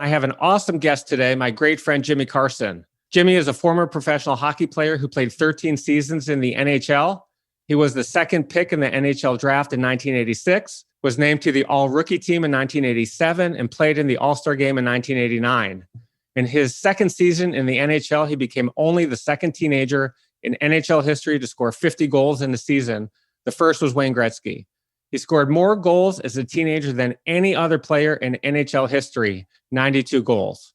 I have an awesome guest today, my great friend, Jimmy Carson. Jimmy is a former professional hockey player who played 13 seasons in the NHL. He was the second pick in the NHL draft in 1986, was named to the All-Rookie team in 1987, and played in the All-Star game in 1989. In his second season in the NHL, he became only the second teenager in NHL history to score 50 goals in the season. The first was Wayne Gretzky. He scored more goals as a teenager than any other player in NHL history, 92 goals.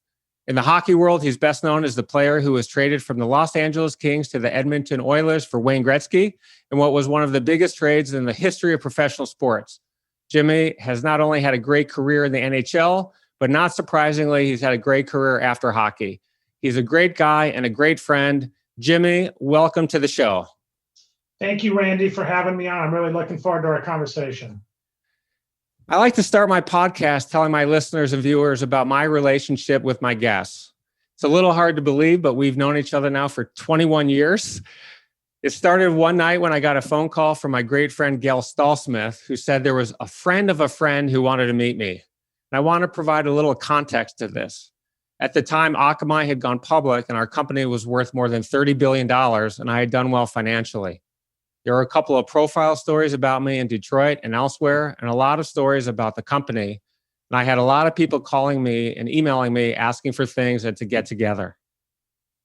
In the hockey world, he's best known as the player who was traded from the Los Angeles Kings to the Edmonton Oilers for Wayne Gretzky, in what was one of the biggest trades in the history of professional sports. Jimmy has not only had a great career in the NHL, but not surprisingly, he's had a great career after hockey. He's a great guy and a great friend. Jimmy, welcome to the show. Thank you, Randy, for having me on. I'm really looking forward to our conversation. I like to start my podcast telling my listeners and viewers about my relationship with my guests. It's a little hard to believe, but we've known each other now for 21 years. It started one night when I got a phone call from my great friend, Gail Stallsmith, who said there was a friend of a friend who wanted to meet me. And I want to provide a little context to this. At the time, Akamai had gone public and our company was worth more than $30 billion, and I had done well financially. There were a couple of profile stories about me in Detroit and elsewhere, and a lot of stories about the company. And I had a lot of people calling me and emailing me asking for things and to get together.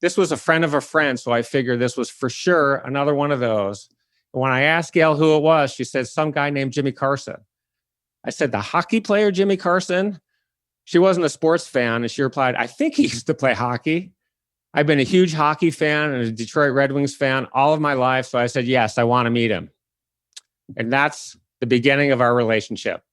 This was a friend of a friend, so I figured this was for sure another one of those. And when I asked Gail who it was, she said, some guy named Jimmy Carson. I said, the hockey player Jimmy Carson? She wasn't a sports fan, and she replied, I think he used to play hockey. I've been a huge hockey fan and a Detroit Red Wings fan all of my life. So I said, yes, I want to meet him. And that's the beginning of our relationship.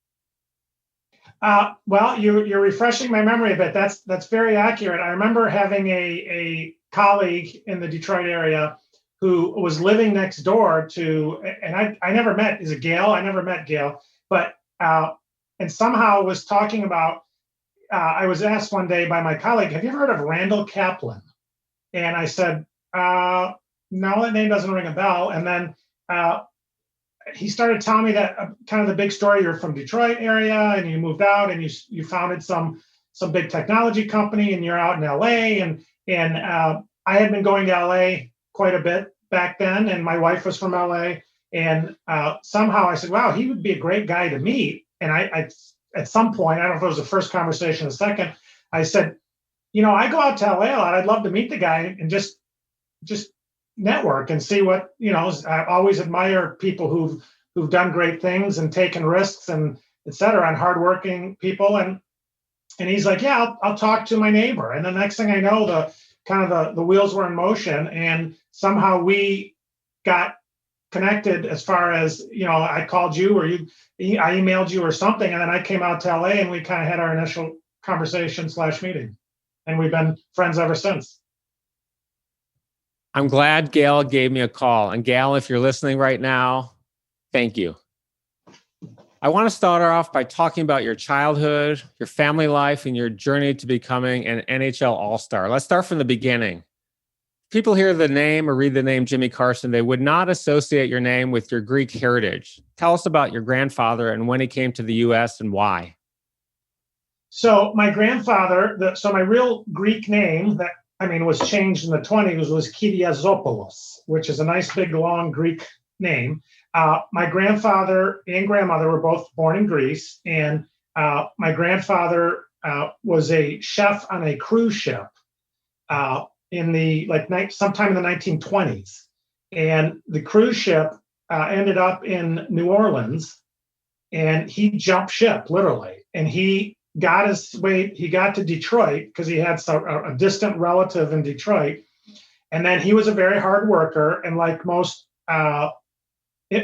Well, you're refreshing my memory a bit. That's very accurate. I remember having a colleague in the Detroit area who was living next door to, and I never met, is it Gail? I never met Gail, but, and somehow was talking about, I was asked one day by my colleague, have you ever heard of Randall Kaplan? And I said, no, that name doesn't ring a bell. And then he started telling me that kind of the big story, you're from Detroit area and you moved out and you founded some big technology company and you're out in LA. And I had been going to LA quite a bit back then. And my wife was from LA. And somehow I said, wow, he would be a great guy to meet. And I at some point, I don't know if it was the first conversation or the second, I said, you know, I go out to LA a lot. I'd love to meet the guy and just network and see what, you know, I always admire people who've done great things and taken risks and et cetera, and hardworking people. And he's like, yeah, I'll talk to my neighbor. And the next thing I know, the wheels were in motion, and somehow we got connected as far as, you know, I called you or I emailed you or something. And then I came out to LA and we kind of had our initial conversation / meeting. And we've been friends ever since. I'm glad Gail gave me a call. And Gail, if you're listening right now, thank you. I want to start off by talking about your childhood, your family life, and your journey to becoming an NHL All-Star. Let's start from the beginning. People hear the name or read the name Jimmy Carson, they would not associate your name with your Greek heritage. Tell us about your grandfather and when he came to the U.S. and why. So my grandfather, my real Greek name was changed in the 20s was Kyriazopoulos, which is a nice big long Greek name. My grandfather and grandmother were both born in Greece, and my grandfather was a chef on a cruise ship in the sometime in the 1920s, and the cruise ship ended up in New Orleans, and he jumped ship literally, and he got to Detroit because he had a distant relative in Detroit. And then he was a very hard worker. And like most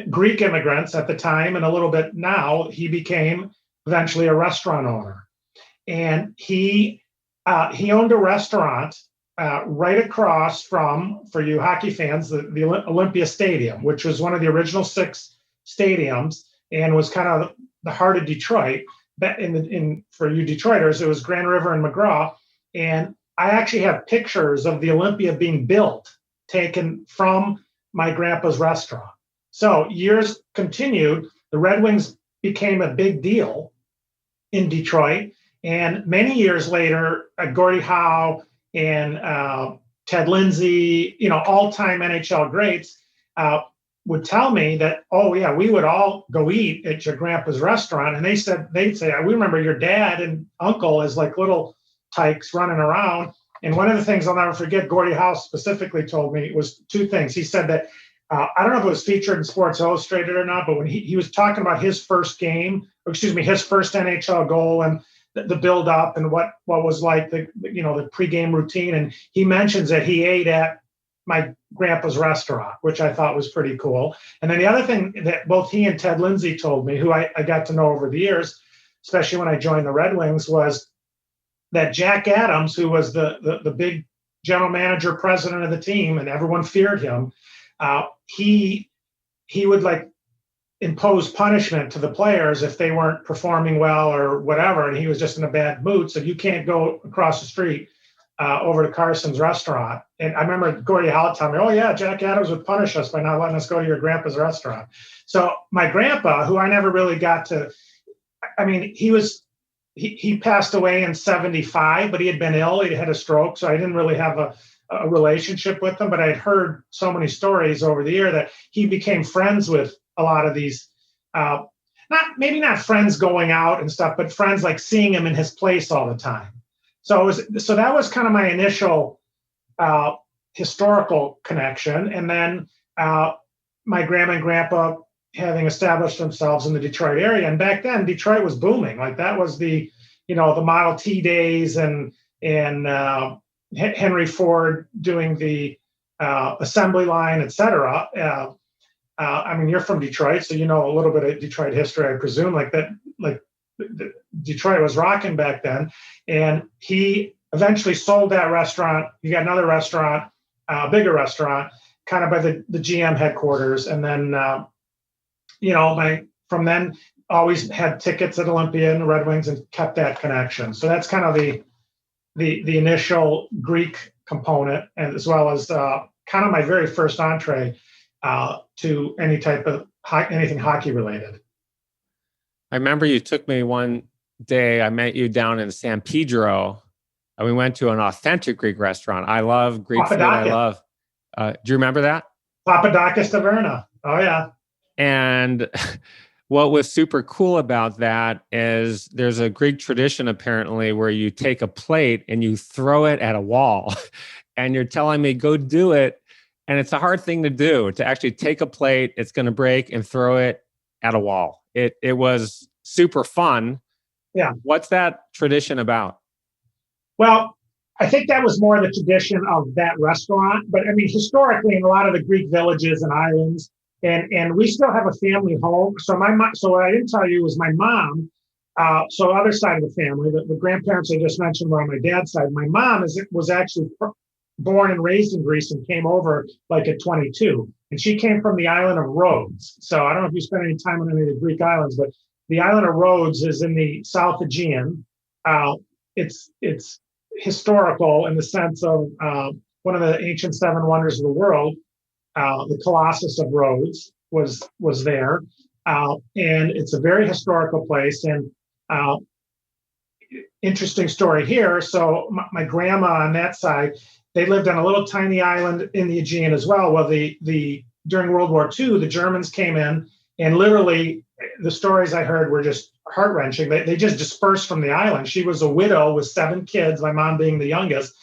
Greek immigrants at the time and a little bit now, he became eventually a restaurant owner. And he owned a restaurant right across from, for you hockey fans, the Olympia Stadium, which was one of the original 6 stadiums and was kind of the heart of Detroit. For you Detroiters, it was Grand River and McGraw. And I actually have pictures of the Olympia being built, taken from my grandpa's restaurant. So years continued, the Red Wings became a big deal in Detroit. And many years later, Gordie Howe and Ted Lindsay, all-time NHL greats, would tell me that, oh yeah, we would all go eat at your grandpa's restaurant. And they'd say, we remember your dad and uncle as like little tykes running around. And one of the things I'll never forget, Gordie Howe specifically told me, was two things. He said that, I don't know if it was featured in Sports Illustrated or not, but when he was talking about his first game, his first NHL goal and the build up and what was like the pregame routine. And he mentions that he ate at my grandpa's restaurant, which I thought was pretty cool. And then the other thing that both he and Ted Lindsay told me, who I got to know over the years, especially when I joined the Red Wings, was that Jack Adams, who was the big general manager, president of the team, and everyone feared him, he would like impose punishment to the players if they weren't performing well or whatever, and he was just in a bad mood. So you can't go across the street over to Carson's restaurant. And I remember Gordie Howe telling me, oh yeah, Jack Adams would punish us by not letting us go to your grandpa's restaurant. So my grandpa, who I never really got to, I mean, he passed away in 1975, but he had been ill. He had a stroke. So I didn't really have a relationship with him, but I'd heard so many stories over the year that he became friends with a lot of these, maybe not friends going out and stuff, but friends like seeing him in his place all the time. So that was kind of my initial historical connection. And then my grandma and grandpa having established themselves in the Detroit area. And back then, Detroit was booming. Like that was the Model T days and Henry Ford doing the assembly line, et cetera. I mean, you're from Detroit, so you know a little bit of Detroit history, I presume. Detroit was rocking back then. And he eventually sold that restaurant. He got another restaurant, a bigger restaurant, kind of by the GM headquarters. And then, from then always had tickets at Olympia and the Red Wings and kept that connection. So that's kind of the initial Greek component, and as well as kind of my very first entree to any type of anything hockey related. I remember you took me one day, I met you down in San Pedro, and we went to an authentic Greek restaurant. I love Greek food. Do you remember that? Papadakis Taverna. Oh, yeah. And what was super cool about that is there's a Greek tradition, apparently, where you take a plate and you throw it at a wall. And you're telling me, go do it. And it's a hard thing to do, to actually take a plate, it's going to break, and throw it at a wall. It was super fun. Yeah. What's that tradition about? Well, I think that was more the tradition of that restaurant. But I mean, historically, in a lot of the Greek villages and islands, and we still have a family home. So so what I didn't tell you was my mom. So other side of the family, the grandparents I just mentioned were on my dad's side. My mom was actually born and raised in Greece and came over like at 22. And she came from the island of Rhodes. So I don't know if you spent any time on any of the Greek islands, but the island of Rhodes is in the South Aegean. It's historical in the sense of one of the ancient seven wonders of the world. The Colossus of Rhodes was there. And it's a very historical place. And interesting story here. So my grandma on that side, they lived on a little tiny island in the Aegean as well. Well, during World War II, the Germans came in, and literally the stories I heard were just heart-wrenching. They just dispersed from the island. She was a widow with 7 kids, my mom being the youngest,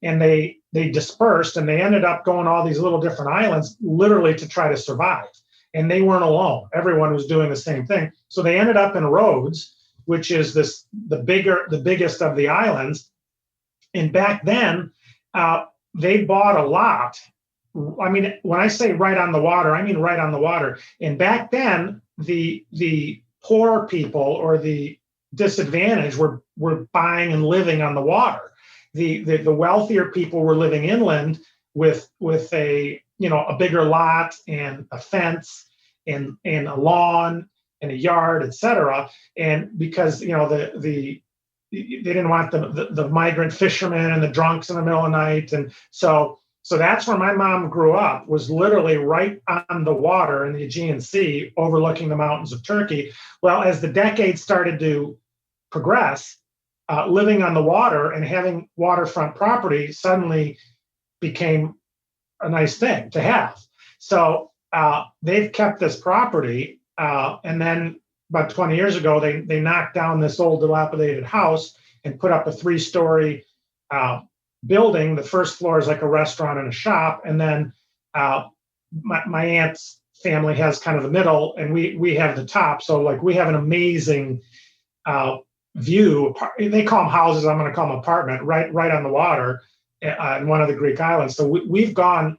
and they dispersed, and they ended up going all these little different islands literally to try to survive. And they weren't alone. Everyone was doing the same thing. So they ended up in Rhodes, which is the biggest of the islands. And back then, they bought a lot. I mean, when I say right on the water, I mean right on the water. And back then, the poor people or the disadvantaged were buying and living on the water. The wealthier people were living inland with a bigger lot and a fence and a lawn and a yard, et cetera. And because they didn't want the migrant fishermen and the drunks in the middle of the night. And so that's where my mom grew up, was literally right on the water in the Aegean Sea, overlooking the mountains of Turkey. Well, as the decades started to progress, living on the water and having waterfront property suddenly became a nice thing to have. So they've kept this property, and then about 20 years ago, they knocked down this old dilapidated house and put up a 3-story building. The first floor is like a restaurant and a shop, and then my aunt's family has kind of the middle, and we have the top. So like we have an amazing view. They call them houses. I'm going to call them apartment. Right on the water in one of the Greek islands. So we've gone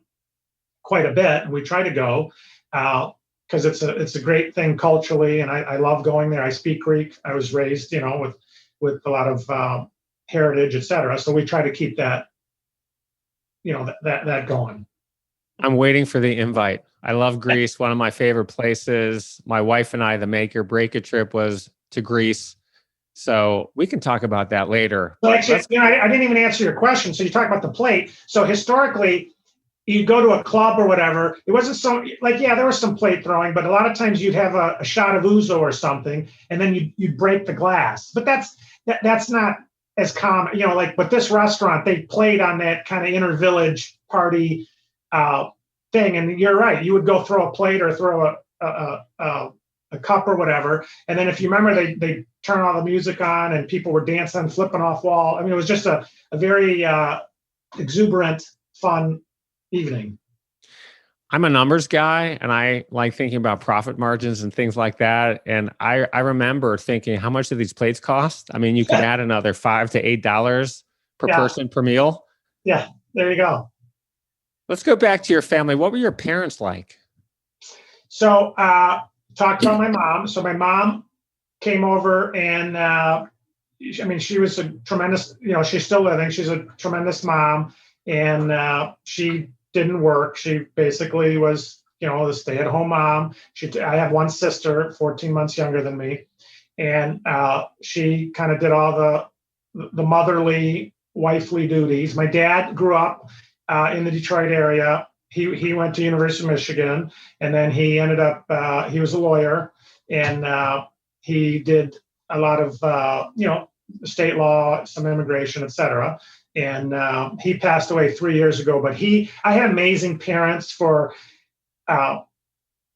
quite a bit, and we try to go because it's a great thing culturally, and I love going there. I speak Greek. I was raised, with a lot of heritage, etc. So we try to keep that, that going. I'm waiting for the invite. I love Greece. One of my favorite places. My wife and I, the make or break it trip was to Greece. So we can talk about that later. So actually, I didn't even answer your question. So you talk about the plate. So historically, you'd go to a club or whatever. It wasn't so there was some plate throwing, but a lot of times you'd have a shot of ouzo or something, and then you'd break the glass. But that's not as common, but this restaurant, they played on that kind of inner village party thing. And you're right. You would go throw a plate or throw a cup or whatever. And then if you remember, they turn all the music on and people were dancing, flipping off wall. I mean, it was just a very exuberant, fun evening. I'm a numbers guy, and I like thinking about profit margins and things like that. And I remember thinking, how much do these plates cost? I mean, you can add another $5 to $8 per person per meal. Yeah, there you go. Let's go back to your family. What were your parents like? So talked about my mom. So my mom came over, and she was a tremendous, she's still living. She's a tremendous mom, and she didn't work. She basically was, the stay-at-home mom. I have one sister, 14 months younger than me, and she kind of did all the motherly, wifely duties. My dad grew up in the Detroit area. He went to University of Michigan, and then he ended up, he was a lawyer, and he did a lot of, state law, some immigration, et cetera. And he passed away 3 years ago, but I had amazing parents for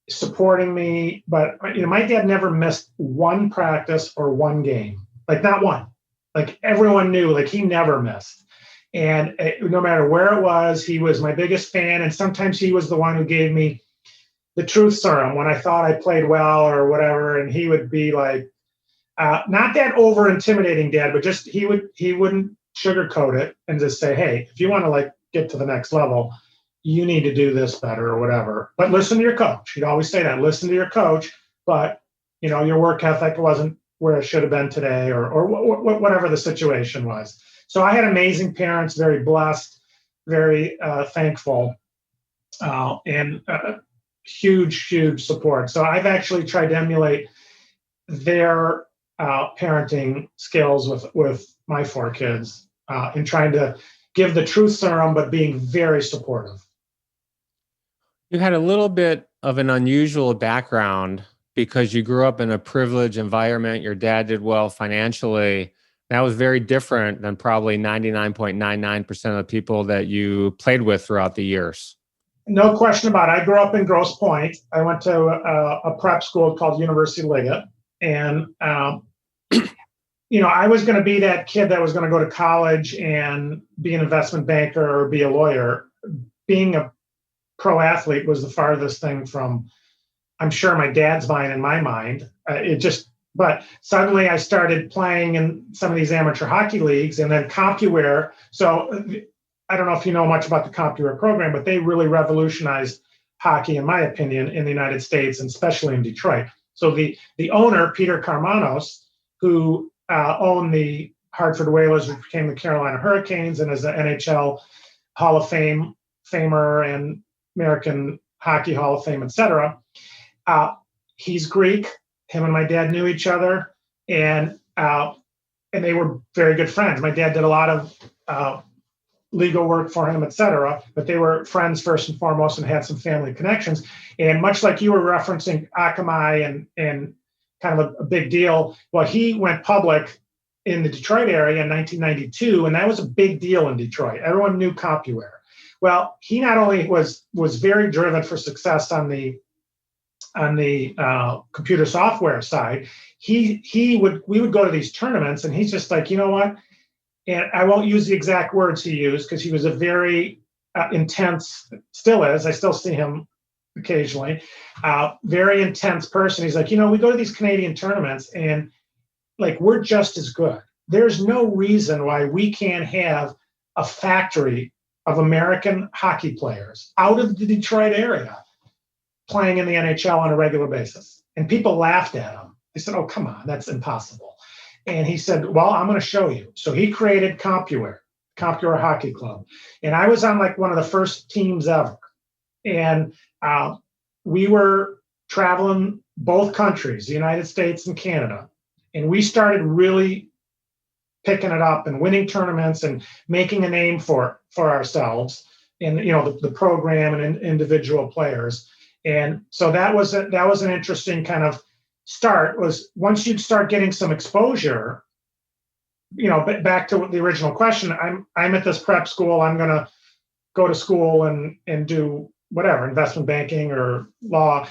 supporting me. But, my dad never missed one practice or one game, like not one. Like everyone knew, like he never missed. And no matter where it was, he was my biggest fan. And sometimes he was the one who gave me the truth serum when I thought I played well or whatever. And he would be like, not that over intimidating dad, but just he wouldn't sugarcoat it and just say, hey, if you want to get to the next level, you need to do this better or whatever. But listen to your coach. He'd always say that, listen to your coach, but your work ethic wasn't where it should have been today or whatever the situation was. So I had amazing parents, very blessed, very thankful, and huge, huge support. So I've actually tried to emulate their parenting skills with my 4 kids in trying to give the truth serum, but being very supportive. You had a little bit of an unusual background because you grew up in a privileged environment. Your dad did well financially. That was very different than probably 99.99% of the people that you played with throughout the years. No question about it. I grew up in Grosse Pointe. I went to a prep school called University Liggett. And, I was going to be that kid that was going to go to college and be an investment banker or be a lawyer. Being a pro athlete was the farthest thing from, I'm sure, my dad's mind in my mind. But suddenly I started playing in some of these amateur hockey leagues, and then CompuWare. So I don't know if you know much about the CompuWare program, but they really revolutionized hockey, in my opinion, in the United States, and especially in Detroit. So the owner, Peter Karmanos, who owned the Hartford Whalers, which became the Carolina Hurricanes, and is an NHL Hall of Famer and American Hockey Hall of Fame, et cetera. He's Greek. Him and my dad knew each other, and they were very good friends. My dad did a lot of legal work for him, et cetera, but they were friends first and foremost and had some family connections. And much like you were referencing Akamai and kind of a big deal, well, he went public in the Detroit area in 1992, and that was a big deal in Detroit. Everyone knew CompuWare. Well, he not only was very driven for success on the computer software side, we would go to these tournaments, and he's just like, you know what? And I won't use the exact words he used because he was a very intense, still is. I still see him occasionally. Very intense person. He's like, we go to these Canadian tournaments, and like we're just as good. There's no reason why we can't have a factory of American hockey players out of the Detroit area playing in the NHL on a regular basis. And people laughed at him. They said, oh, come on, that's impossible. And he said, well, I'm going to show you. So he created CompuWare Hockey Club. And I was on like one of the first teams ever. And we were traveling both countries, the United States and Canada. And we started really picking it up and winning tournaments and making a name for ourselves in the program and individual players. And so that was an interesting kind of start. Was once you'd start getting some exposure, back to the original question, I'm at this prep school, I'm going to go to school and do whatever, investment banking or law.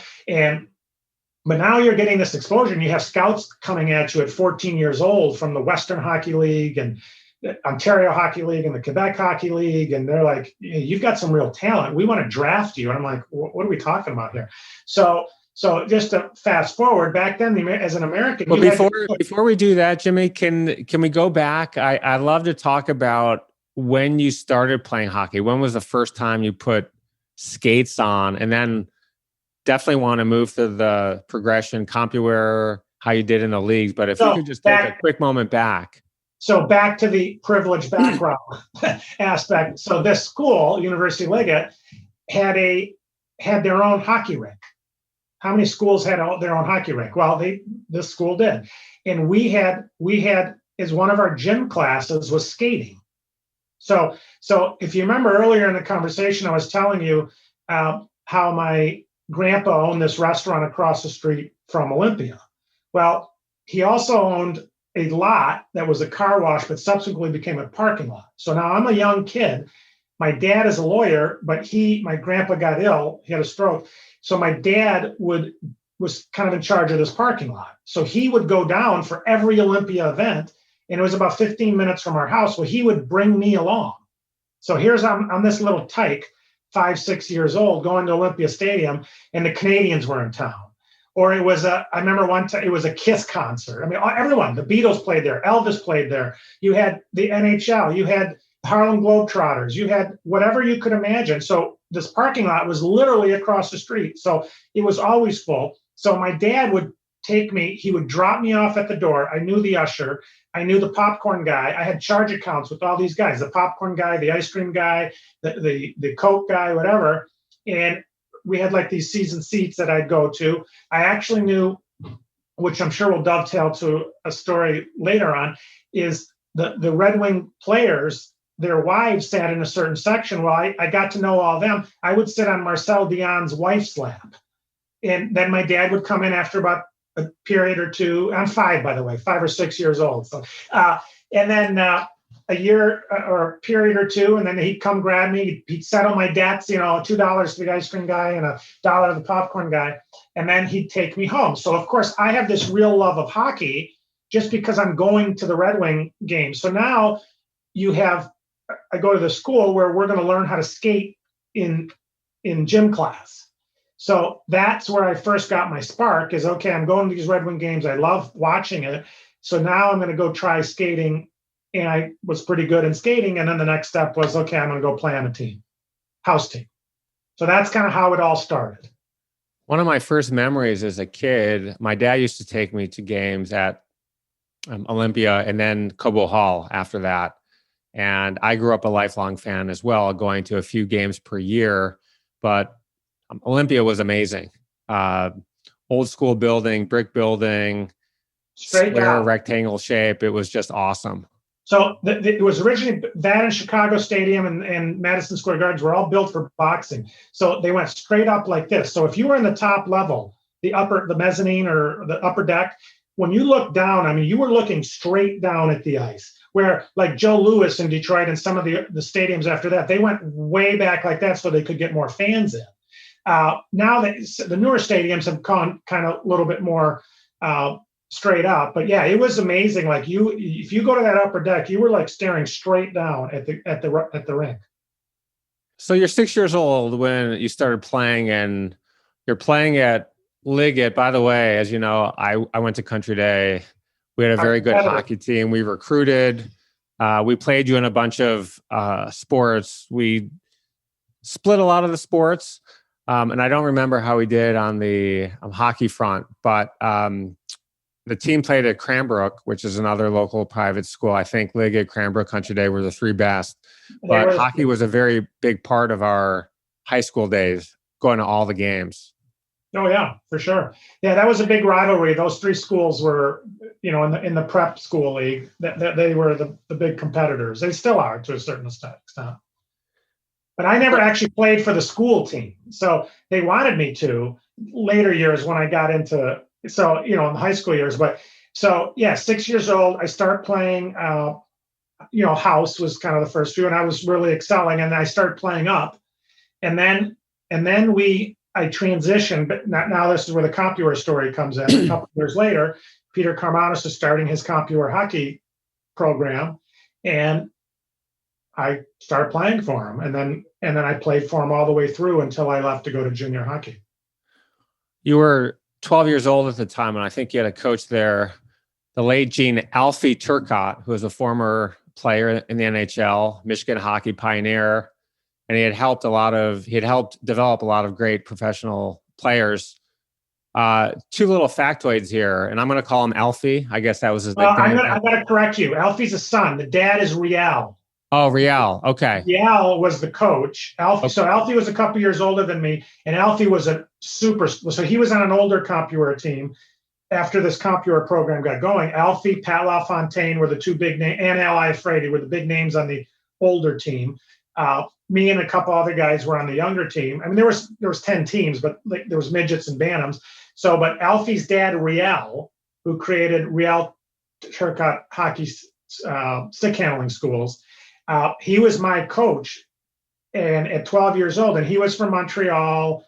But now you're getting this exposure, and you have scouts coming at you at 14 years old from the Western Hockey League and the Ontario Hockey League and the Quebec Hockey League. And they're like, you've got some real talent. We want to draft you. And I'm like, what are we talking about here? So just to fast forward, back then, as an American. Well, before we do that, Jimmy, can we go back? I'd love to talk about when you started playing hockey. When was the first time you put skates on? And then definitely want to move to the progression, CompuWare, how you did in the leagues. But if you could just take a quick moment back. So back to the privileged background aspect. So this school, University of Liggett, had their own hockey rink. How many schools had their own hockey rink? Well, this school did. And we had as one of our gym classes was skating. So if you remember earlier in the conversation, I was telling you how my grandpa owned this restaurant across the street from Olympia. Well, he also owned a lot that was a car wash, but subsequently became a parking lot. So now I'm a young kid. My dad is a lawyer, but my grandpa got ill. He had a stroke. So my dad was kind of in charge of this parking lot. So he would go down for every Olympia event, and it was about 15 minutes from our house. Well, he would bring me along. So I'm this little tyke, 5, 6 years old, going to Olympia Stadium, and the Canadians were in town. Or I remember one time it was a Kiss concert. I mean, everyone, the Beatles played there, Elvis played there. You had the NHL, you had Harlem Globetrotters, you had whatever you could imagine. So this parking lot was literally across the street. So it was always full. So my dad would take me, he would drop me off at the door. I knew the usher, I knew the popcorn guy. I had charge accounts with all these guys, the popcorn guy, the ice cream guy, the Coke guy, whatever. And we had like these season seats that I'd go to. I actually knew, which I'm sure will dovetail to a story later on, is the Red Wing players, their wives sat in a certain section. Well, I got to know all of them. I would sit on Marcel Dion's wife's lap. And then my dad would come in after about a period or two. I'm 5, by the way, 5 or 6 years old. So, and then a year or a period or two, and then he'd come grab me. He'd settle my debts, $2 to the ice cream guy and $1 to the popcorn guy. And then he'd take me home. So, of course, I have this real love of hockey just because I'm going to the Red Wing game. So now I go to the school where we're going to learn how to skate in gym class. So that's where I first got my spark is, okay, I'm going to these Red Wing games. I love watching it. So now I'm going to go try skating. And I was pretty good in skating. And then the next step was, okay, I'm going to go play on a team, house team. So that's kind of how it all started. One of my first memories as a kid, my dad used to take me to games at Olympia and then Cobo Hall after that. And I grew up a lifelong fan as well, going to a few games per year. But Olympia was amazing. Old school building, brick building, square rectangle shape. It was just awesome. So it was originally that and Chicago Stadium and Madison Square Gardens were all built for boxing. So they went straight up like this. So if you were in the top level, the mezzanine or the upper deck, when you look down, I mean, you were looking straight down at the ice. Where like Joe Louis in Detroit and some of the stadiums after that, they went way back like that so they could get more fans in. Now that the newer stadiums have gone kind of a little bit more straight up, but yeah, it was amazing. Like if you go to that upper deck, you were like staring straight down at the rink. So you're 6 years old when you started playing, and you're playing at Liggett. By the way, as you know, I went to Country Day. We had a very good hockey team. We recruited. We played you in a bunch of sports. We split a lot of the sports. And I don't remember how we did on the hockey front, but the team played at Cranbrook, which is another local private school. I think Liggett, Cranbrook, Country Day were the three best. But hockey was a very big part of our high school days, going to all the games. Oh yeah, for sure. Yeah, that was a big rivalry. Those three schools were, in the prep school league, that they were the big competitors. They still are to a certain extent. But I never actually played for the school team. So they wanted me to later years when I got into, in the high school years. But so, yeah, 6 years old, I start playing, house was kind of the first few, and I was really excelling. And I started playing up. And then I transitioned, but now this is where the CompuWare story comes in. A couple of years later, Peter Karmanos is starting his CompuWare hockey program, and I started playing for him, and then I played for him all the way through until I left to go to junior hockey. You were 12 years old at the time, and I think you had a coach there, the late Gene Alfie Turcotte, who was a former player in the NHL, Michigan hockey pioneer, and he had helped develop a lot of great professional players. Two little factoids here, and I'm going to call him Alfie. I guess that was his nickname. I'm going to correct you. Alfie's a son. The dad is Real. Oh, Real. Okay. Real was the coach. Alfie. Okay. So Alfie was a couple years older than me, and Alfie was so he was on an older CompuWare team. After this CompuWare program got going, Alfie, Pat LaFontaine were the two big names, and Al Iafredi were the big names on the older team. Me and a couple other guys were on the younger team. I mean, there was 10 teams, but there was midgets and bantams. So, but Alfie's dad, Real, who created Real Turcotte hockey stick handling schools, he was my coach, and at 12 years old, and he was from Montreal.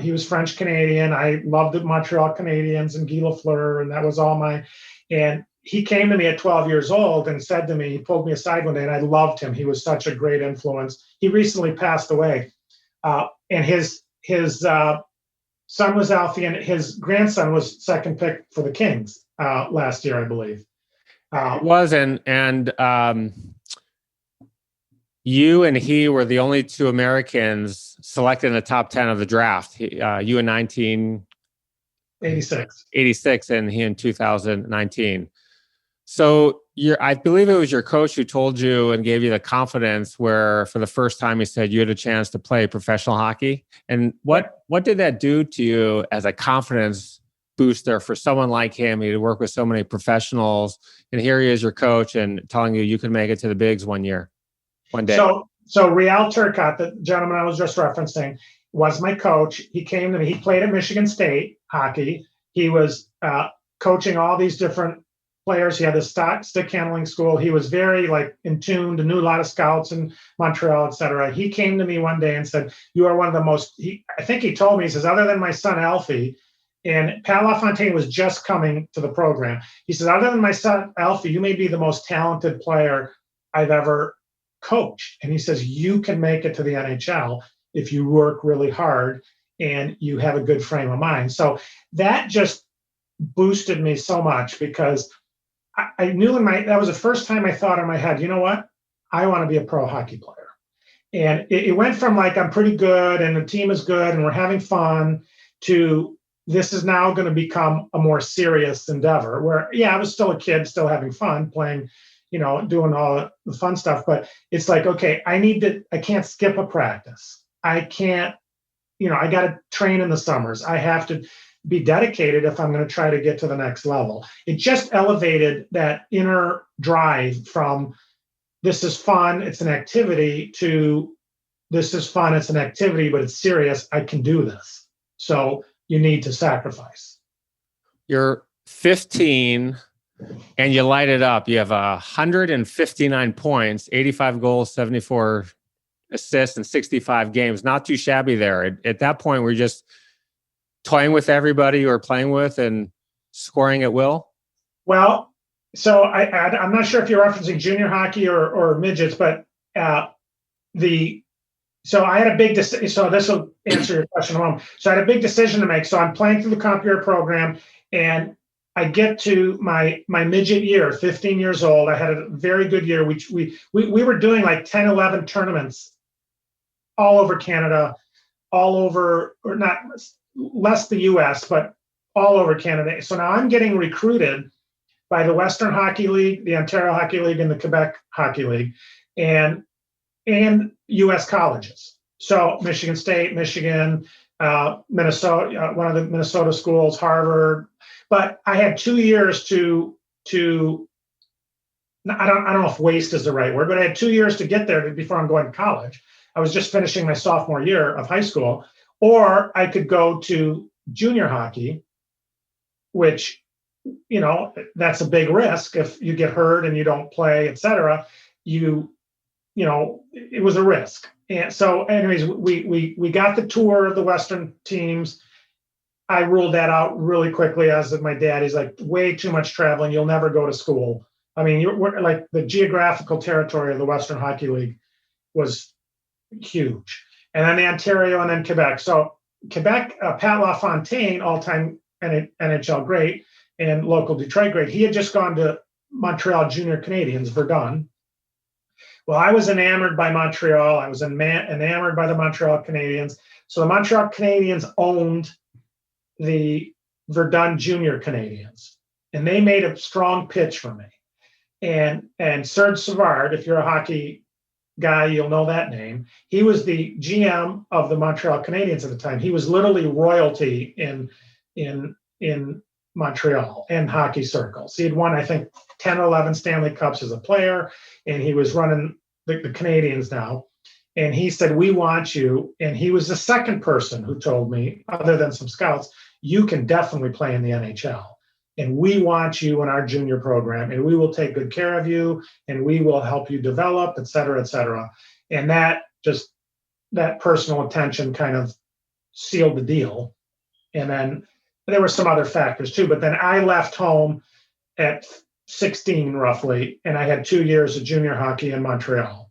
He was French Canadian. I loved the Montreal Canadiens and Guy Lafleur, and that was all and he came to me at 12 years old and said to me, he pulled me aside one day, and I loved him. He was such a great influence. He recently passed away. And his son was Alfie, and his grandson was second pick for the Kings last year, I believe. It was, and you and he were the only two Americans selected in the top 10 of the draft. You in 1986, and he in 2019. So I believe it was your coach who told you and gave you the confidence where for the first time he said you had a chance to play professional hockey. And what did that do to you as a confidence booster for someone like him? He'd work with so many professionals, and here he is, your coach, and telling you could make it to the bigs one day. So Real Turcotte, the gentleman I was just referencing, was my coach. He came to me. He played at Michigan State hockey. He was coaching all these different players. He had a stick handling school. He was very in tune, knew a lot of scouts in Montreal, et cetera. He came to me one day and said, you are one of the most, I think he told me, he says, other than my son, Alfie, and Pat LaFontaine was just coming to the program. He says, other than my son, Alfie, you may be the most talented player I've ever coached. And he says, you can make it to the NHL if you work really hard and you have a good frame of mind. So that just boosted me so much, because I knew that was the first time I thought in my head, you know what? I want to be a pro hockey player. And it went from I'm pretty good and the team is good and we're having fun to this is now going to become a more serious endeavor where, yeah, I was still a kid, still having fun playing, doing all the fun stuff. But it's okay, I can't skip a practice. I can't, I got to train in the summers. I have to be dedicated if I'm going to try to get to the next level. It just elevated that inner drive from this is fun, it's an activity, to this is fun, it's an activity, but it's serious. I can do this. So you need to sacrifice. You're 15, and you light it up. You have 159 points, 85 goals, 74 assists, and 65 games. Not too shabby there. At that point, we're just toying with everybody you were playing with and scoring at will. Well, so I'm not sure if you're referencing junior hockey or midgets, but so I had a big decision. So this will answer your question in a moment. So I had a big decision to make. So I'm playing through the comp year program, and I get to my midget year, 15 years old. I had a very good year. We were doing like 10, 11 tournaments all over Canada, all over, or not less the US, but all over Canada. So now I'm getting recruited by the Western Hockey League, the Ontario Hockey League, and the Quebec Hockey League, and US colleges. So Michigan State, Michigan, Minnesota, one of the Minnesota schools, Harvard. But I had 2 years to I don't know if waste is the right word, but I had 2 years to get there before I'm going to college. I was just finishing my sophomore year of high school, or I could go to junior hockey, which, you know, that's a big risk. If you get hurt and you don't play, et cetera, you know, it was a risk. And so anyways, we got the tour of the Western teams. I ruled that out really quickly, as did my dad. He's like, way too much traveling. You'll never go to school. I mean, we're like, the geographical territory of the Western Hockey League was huge. And then the Ontario and then Quebec. So Quebec, Pat LaFontaine, all-time NHL great and local Detroit great. He had just gone to Montreal Junior Canadiens, Verdun. Well, I was enamored by Montreal. I was enamored by the Montreal Canadiens. So the Montreal Canadiens owned the Verdun Junior Canadiens, and they made a strong pitch for me. And Serge Savard, if you're a hockey guy, you'll know that name. He was the GM of the Montreal Canadiens at the time. He was literally royalty in Montreal and hockey circles. He had won, I think, 10 or 11 Stanley Cups as a player, and he was running the Canadiens now. And he said, we want you. And he was the second person who told me, other than some scouts, you can definitely play in the NHL. And we want you in our junior program, and we will take good care of you, and we will help you develop, et cetera, et cetera. And that personal attention kind of sealed the deal. And then there were some other factors too, but then I left home at 16 roughly, and I had 2 years of junior hockey in Montreal.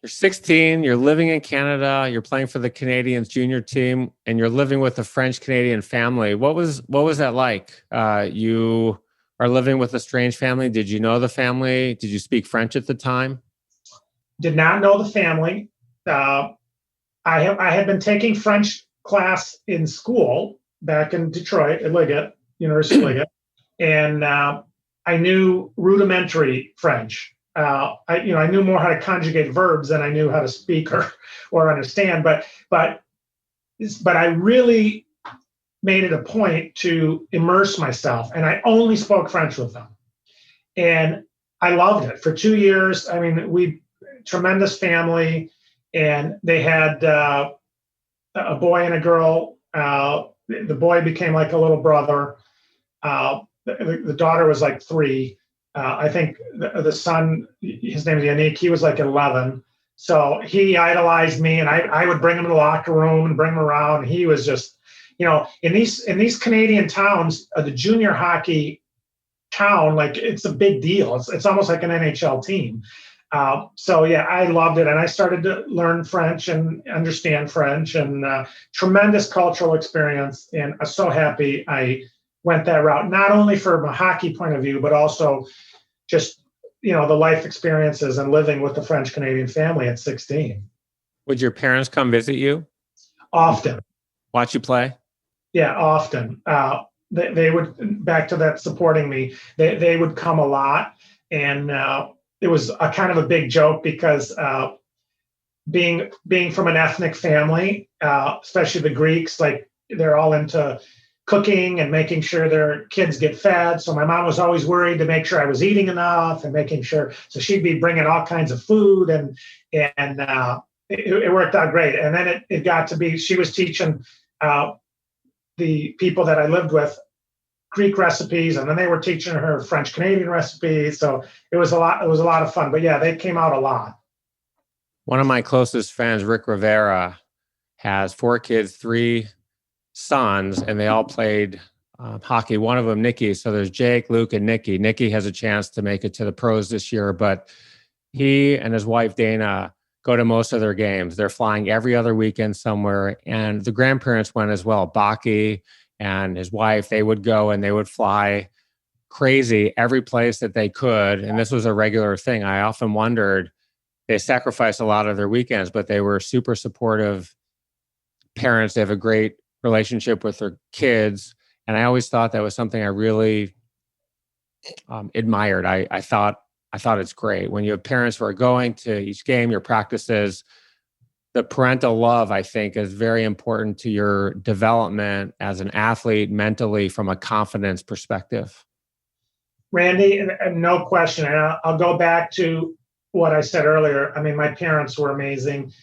You're 16, you're living in Canada, you're playing for the Canadiens junior team, and you're living with a French-Canadian family. What was that like? You are living with a strange family. Did you know the family? Did you speak French at the time? Did not know the family. I had been taking French class in school back in Detroit at Liggett, University of Liggett, and I knew rudimentary French. I knew more how to conjugate verbs than I knew how to speak or understand. But I really made it a point to immerse myself, and I only spoke French with them, and I loved it for 2 years. I mean, tremendous family, and they had a boy and a girl. The boy became like a little brother. The daughter was like 3. I think the son, his name is Yannick, he was like 11. So he idolized me, and I would bring him to the locker room and bring him around. And he was just, in these Canadian towns, the junior hockey town, like, it's a big deal. It's almost like an NHL team. So yeah, I loved it. And I started to learn French and understand French, and tremendous cultural experience. And I'm so happy I went that route, not only from a hockey point of view, but also just, the life experiences and living with the French Canadian family at 16. Would your parents come visit you? Often. Watch you play? Yeah, often. They would, back to that supporting me, they would come a lot. And it was a kind of a big joke because being from an ethnic family, especially the Greeks, like, they're all into cooking and making sure their kids get fed. So my mom was always worried to make sure I was eating enough and making sure. So she'd be bringing all kinds of food, and it worked out great. And then it got to be, she was teaching the people that I lived with Greek recipes, and then they were teaching her French Canadian recipes. So it was a lot. It was a lot of fun. But yeah, they came out a lot. One of my closest friends, Rick Rivera, has 4 kids, 3 sons, and they all played hockey. One of them, Nikki. So there's Jake, Luke, and Nikki. Nikki has a chance to make it to the pros this year, but he and his wife, Dana, go to most of their games. They're flying every other weekend somewhere. And the grandparents went as well. Baki and his wife, they would go and they would fly crazy every place that they could. And this was a regular thing. I often wondered, they sacrificed a lot of their weekends, but they were super supportive parents. They have a great relationship with their kids. And I always thought that was something I really admired. I thought it's great when you have parents who are going to each game, your practices. The parental love, I think, is very important to your development as an athlete mentally from a confidence perspective. Randy, and no question. And I'll go back to what I said earlier. I mean, my parents were amazing.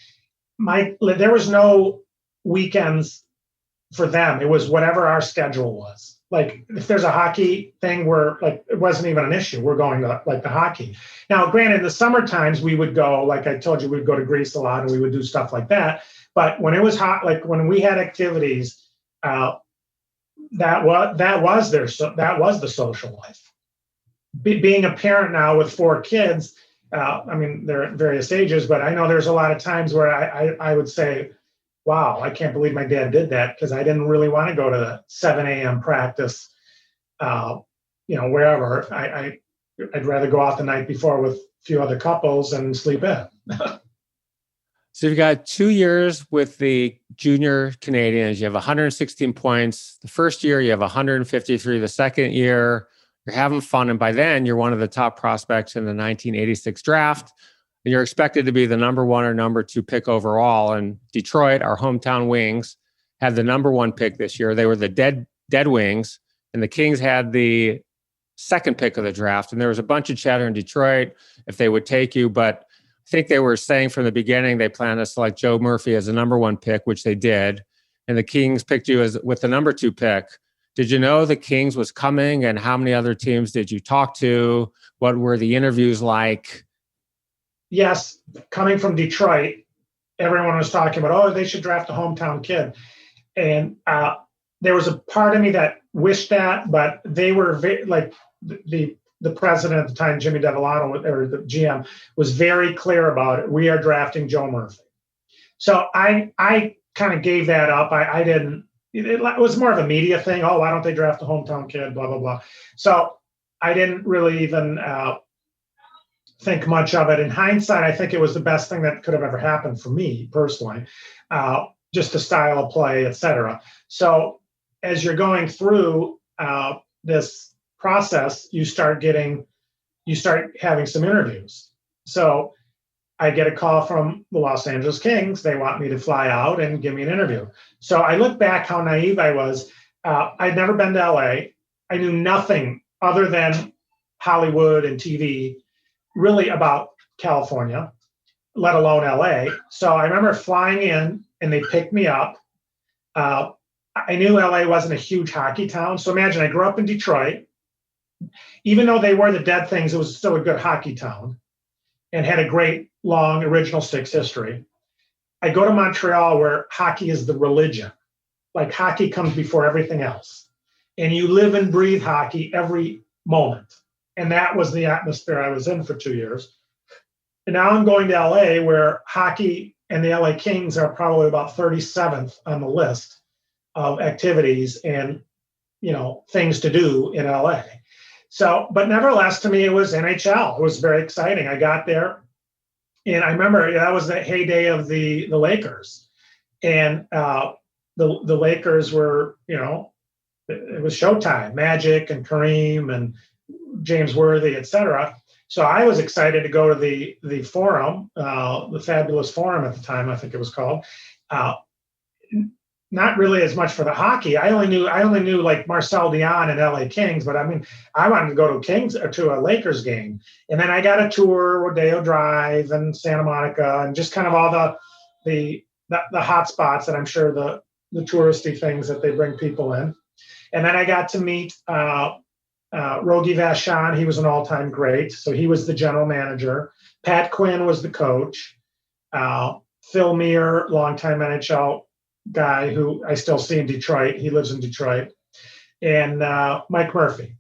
There was no weekends for them. It was whatever our schedule was. Like if there's a hockey thing, where like it wasn't even an issue. We're going to like the hockey. Now, granted, in the summer times we would go, like I told you, we'd go to Greece a lot and we would do stuff like that. But when it was hot, like when we had activities, that was the social life. Being a parent now with 4 kids, I mean, they're at various ages, but I know there's a lot of times where I would say, wow, I can't believe my dad did that, because I didn't really want to go to the 7 a.m. practice, wherever. I'd rather go out the night before with a few other couples and sleep in. So you've got 2 years with the junior Canadians. You have 116 points. The first year, you have 153. The second year, you're having fun. And by then, you're one of the top prospects in the 1986 draft. And you're expected to be the number 1 or number 2 pick overall. And Detroit, our hometown Wings, had the number 1 pick this year. They were the dead Wings, and the Kings had the second pick of the draft. And there was a bunch of chatter in Detroit if they would take you. But I think they were saying from the beginning they planned to select Joe Murphy as the number 1 pick, which they did. And the Kings picked you with the number 2 pick. Did you know the Kings was coming, and how many other teams did you talk to? What were the interviews like? Yes, coming from Detroit, everyone was talking about, they should draft a hometown kid. And there was a part of me that wished that, but they were the president at the time, Jimmy Devolato, or the GM, was very clear about it. We are drafting Joe Murphy. So I kind of gave that up. I didn't. It was more of a media thing. Oh, why don't they draft a hometown kid? Blah, blah, blah. So I didn't really even think much of it. In hindsight, I think it was the best thing that could have ever happened for me personally, just the style of play, et cetera. So as you're going through this process, you start having some interviews. So I get a call from the Los Angeles Kings. They want me to fly out and give me an interview. So I look back how naive I was. I'd never been to LA. I knew nothing other than Hollywood and TV really about California, let alone LA. So I remember flying in and they picked me up. I knew LA wasn't a huge hockey town. So imagine I grew up in Detroit. Even though they were the dead things, it was still a good hockey town and had a great long original six history. I go to Montreal where hockey is the religion. Like hockey comes before everything else. And you live and breathe hockey every moment. And that was the atmosphere I was in for 2 years. And now I'm going to LA where hockey and the LA Kings are probably about 37th on the list of activities and, things to do in LA. So, but nevertheless, to me, it was NHL. It was very exciting. I got there and I remember that was the heyday of the Lakers. And the Lakers were, it was Showtime, Magic and Kareem and James Worthy, et cetera. So I was excited to go to the Forum, the Fabulous Forum at the time, I think it was called. Not really as much for the hockey. I only knew like Marcel Dion and LA Kings, but I mean, I wanted to go to Kings or to a Lakers game. And then I got a tour, Rodeo Drive and Santa Monica and just kind of all the hot spots that I'm sure the touristy things that they bring people in. And then I got to meet Rogie Vachon. He was an all-time great. So he was the general manager. Pat Quinn was the coach. Phil Meir, longtime NHL guy who I still see in Detroit. He lives in Detroit. And Mike Murphy.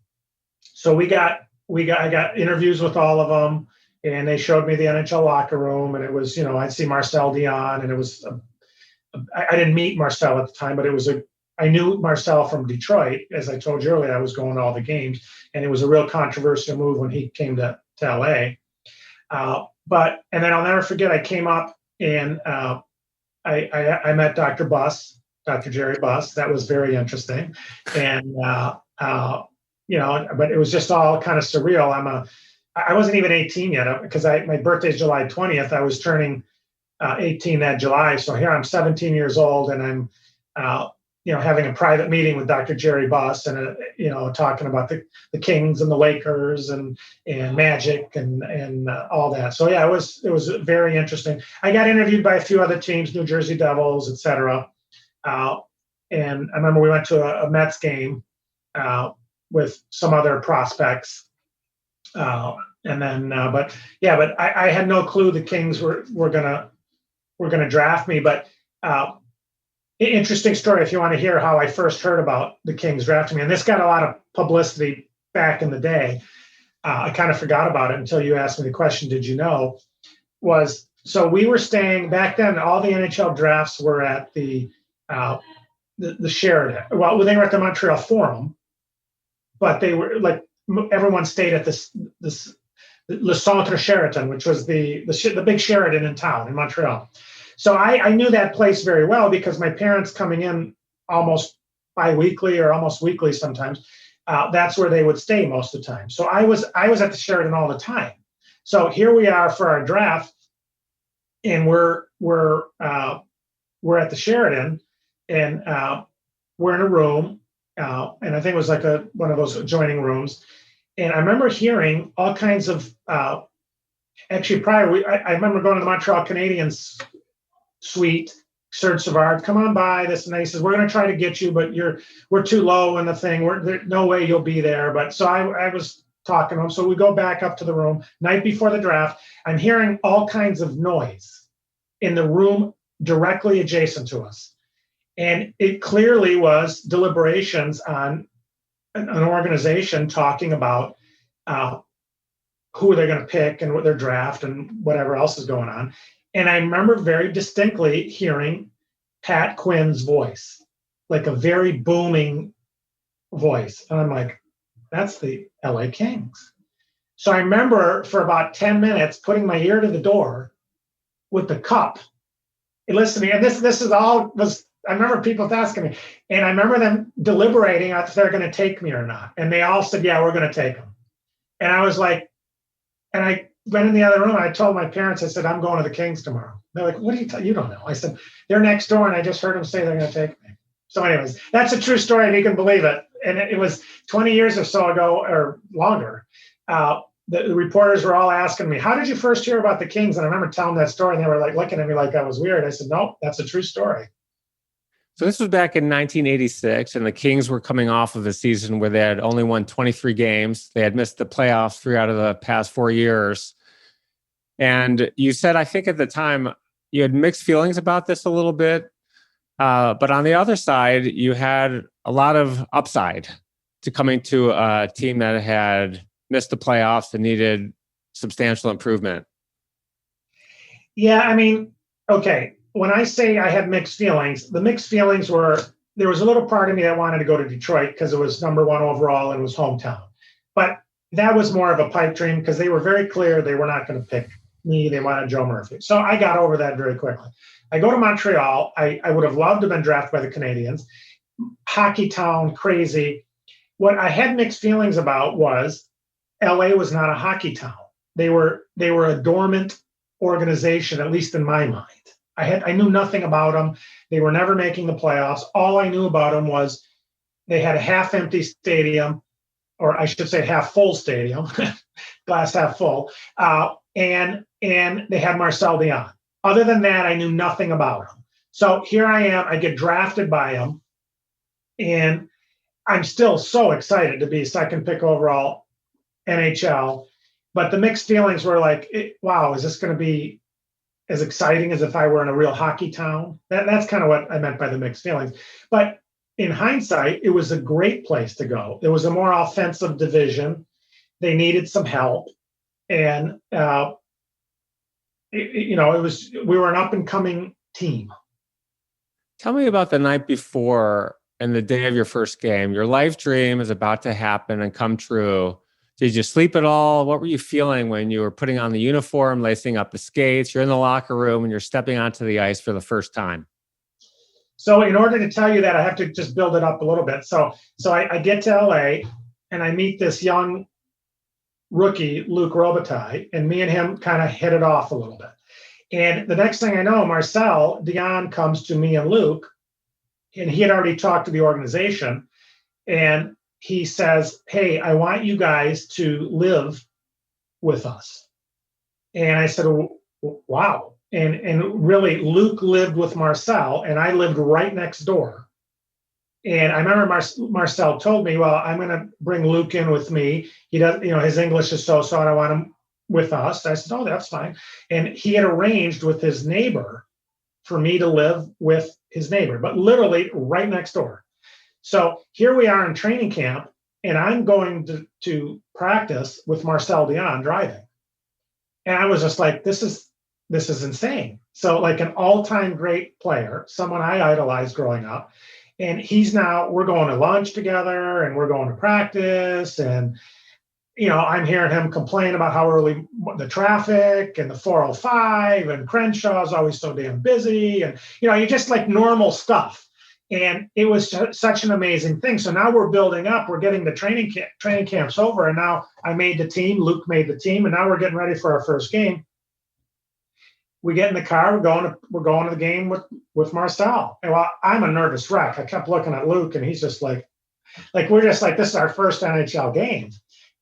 So I got interviews with all of them, and they showed me the NHL locker room, and it was, I'd see Marcel Dion, and it was, I didn't meet Marcel at the time, but I knew Marcel from Detroit. As I told you earlier, I was going to all the games, and it was a real controversial move when he came to LA. And then I'll never forget, I came up and I met Dr. Jerry Buss. That was very interesting. And, but it was just all kind of surreal. I wasn't even 18 yet because my birthday's July 20th. I was turning 18 that July. So here I'm 17 years old, and I'm, having a private meeting with Dr. Jerry Buss, and talking about the Kings and the Lakers and Magic and all that. So yeah, it was very interesting. I got interviewed by a few other teams, New Jersey Devils, etc. And I remember we went to a Mets game with some other prospects. But I had no clue the Kings were gonna draft me. But interesting story if you want to hear how I first heard about the Kings drafting me. And this got a lot of publicity back in the day. I kind of forgot about it until you asked me the question, did you know? So we were staying back then, all the NHL drafts were at the Sheraton. Well, they were at the Montreal Forum, but they were like, everyone stayed at this Le Centre Sheraton, which was the big Sheraton in town in Montreal. So I knew that place very well because my parents coming in almost bi-weekly or almost weekly sometimes, that's where they would stay most of the time. So I was at the Sheraton all the time. So here we are for our draft, and we're at the Sheraton, and we're in a room, and I think it was like one of those adjoining rooms. And I remember hearing all kinds of, actually I remember going to the Montreal Canadiens suite, Serge Savard, come on by, this and that. He says, we're going to try to get you, but we're too low in the thing. There's no way you'll be there. But so I was talking to him. So we go back up to the room, night before the draft. I'm hearing all kinds of noise in the room directly adjacent to us. And it clearly was deliberations on an organization talking about who they're going to pick and what their draft and whatever else is going on. And I remember very distinctly hearing Pat Quinn's voice, like a very booming voice. And I'm like, that's the LA Kings. So I remember for about 10 minutes putting my ear to the door with the cup and listening. And this is all was, I remember people asking me, and I remember them deliberating if they're going to take me or not. And they all said, yeah, we're going to take him. And I was like, and I went in the other room. And I told my parents, I said, I'm going to the Kings tomorrow. They're like, what do you don't know. I said, they're next door. And I just heard them say they're going to take me. So anyways, that's a true story, and you can believe it. And it was 20 years or so ago or longer. The reporters were all asking me, how did you first hear about the Kings? And I remember telling that story, and they were like looking at me like I was weird. I said, no, that's a true story. So this was back in 1986, and the Kings were coming off of a season where they had only won 23 games. They had missed the playoffs 3 out of the past 4 years. And you said, I think at the time, you had mixed feelings about this a little bit. But on the other side, you had a lot of upside to coming to a team that had missed the playoffs and needed substantial improvement. Yeah, I mean, okay. When I say I had mixed feelings, the mixed feelings were, there was a little part of me that wanted to go to Detroit because it was number 1 overall and it was hometown. But that was more of a pipe dream because they were very clear they were not going to pick me. They wanted Joe Murphy. So I got over that very quickly. I go to Montreal. I would have loved to have been drafted by the Canadiens. Hockey town, crazy. What I had mixed feelings about was LA was not a hockey town. They were a dormant organization, at least in my mind. I knew nothing about them. They were never making the playoffs. All I knew about them was they had a half-empty stadium, or I should say half-full stadium, glass half full, and they had Marcel Dion. Other than that, I knew nothing about them. So here I am. I get drafted by them, and I'm still so excited to be second pick overall NHL, but the mixed feelings were like, wow, is this going to be as exciting as if I were in a real hockey town? That's kind of what I meant by the mixed feelings. But in hindsight, it was a great place to go. It was a more offensive division. They needed some help. And, we were an up and coming team. Tell me about the night before and the day of your first game. Your life dream is about to happen and come true. Did you sleep at all? What were you feeling when you were putting on the uniform, lacing up the skates, you're in the locker room and you're stepping onto the ice for the first time? So in order to tell you that, I have to just build it up a little bit. So I get to LA and I meet this young rookie, Luc Robitaille, and me and him kind of hit it off a little bit. And the next thing I know, Marcel Dion comes to me and Luc, and he had already talked to the organization, and he says, hey, I want you guys to live with us. And I said, wow. And really, Luc lived with Marcel, and I lived right next door. And I remember Marcel told me, well, I'm going to bring Luc in with me. He does, his English is so-so, and I want him with us. I said, oh, that's fine. And he had arranged with his neighbor for me to live with his neighbor, but literally right next door. So here we are in training camp, and I'm going to practice with Marcel Dion driving. And I was just like, this is insane. So like an all-time great player, someone I idolized growing up. And we're going to lunch together and we're going to practice. And, I'm hearing him complain about how early the traffic and the 405 and Crenshaw's always so damn busy. And, you just like normal stuff. And it was such an amazing thing. So now we're building up, we're getting the training camps over. And now I made the team, Luc made the team, and now we're getting ready for our first game. We get in the car, we're going to the game with Marcel. And well, I'm a nervous wreck. I kept looking at Luc, and he's just like we're just like, this is our first NHL game.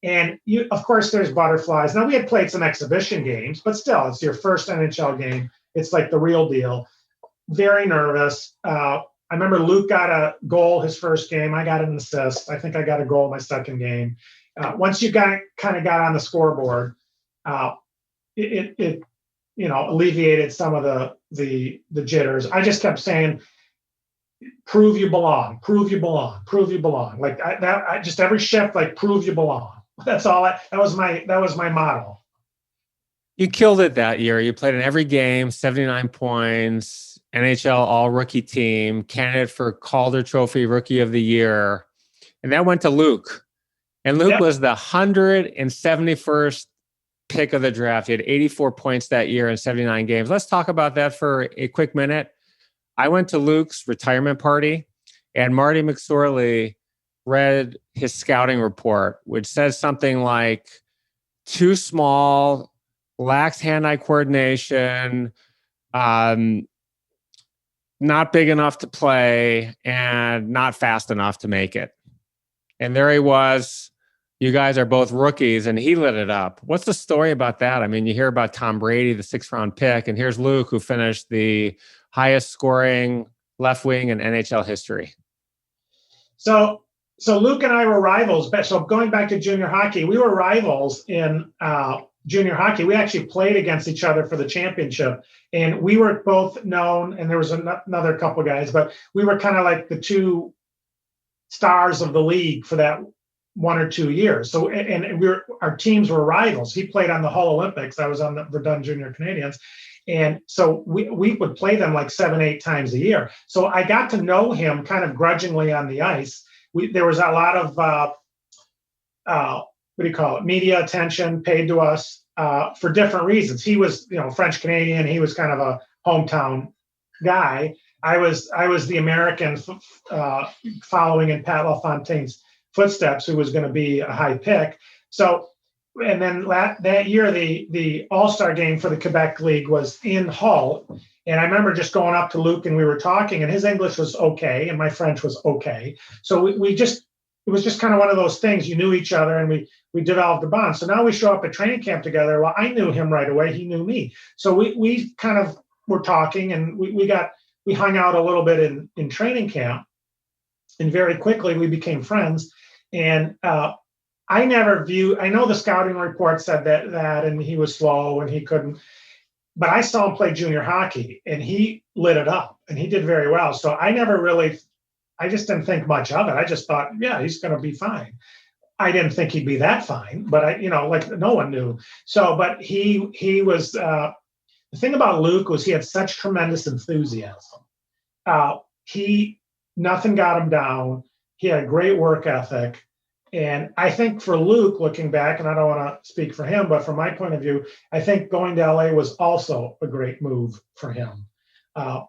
And of course, there's butterflies. Now we had played some exhibition games, but still, it's your first NHL game. It's like the real deal. Very nervous. I remember Luc got a goal his first game. I got an assist. I think I got a goal my second game. Once you got on the scoreboard, it alleviated some of the jitters. I just kept saying, prove you belong, prove you belong, prove you belong. Like I just every shift, like prove you belong. That's all. That was my motto. You killed it that year. You played in every game, 79 points, NHL all-rookie team, candidate for Calder Trophy Rookie of the Year. And that went to Luc. And Luc was the 171st pick of the draft. He had 84 points that year in 79 games. Let's talk about that for a quick minute. I went to Luc's retirement party, and Marty McSorley read his scouting report, which says something like too small, lacks hand-eye coordination, not big enough to play, and not fast enough to make it. And there he was. You guys are both rookies, and he lit it up. What's the story about that? I mean, you hear about Tom Brady, the 6th-round pick, and here's Luc, who finished the highest scoring left wing in NHL history. So Luc and I were rivals. So going back to junior hockey, we were rivals in junior hockey. We actually played against each other for the championship, and we were both known, and there was another couple guys, but we were kind of like the two stars of the league for that 1 or 2 years. So, and our teams were rivals. He played on the Hull Olympics. I was on the Verdun Junior Canadians. And so we would play them like 7-8 times a year. So I got to know him kind of grudgingly on the ice. There was a lot of, media attention paid to us for different reasons. He was, French Canadian. He was kind of a hometown guy. I was the American following in Pat LaFontaine's footsteps, who was going to be a high pick. So, and then that year, the All-Star game for the Quebec League was in Hull. And I remember just going up to Luc, and we were talking, and his English was okay, and my French was okay. So it was just kind of one of those things. You knew each other, and we developed a bond. So now we show up at training camp together. Well, I knew him right away. He knew me. So we kind of were talking, and we hung out a little bit in training camp. And very quickly we became friends. And I know the scouting report said that, and he was slow and he couldn't, but I saw him play junior hockey and he lit it up and he did very well. So I just didn't think much of it. I just thought, yeah, he's going to be fine. I didn't think he'd be that fine, but like no one knew. So, but he was, the thing about Luke was he had such tremendous enthusiasm. Nothing got him down. He had a great work ethic. And I think for Luke, looking back, and I don't want to speak for him, but from my point of view, I think going to LA was also a great move for him.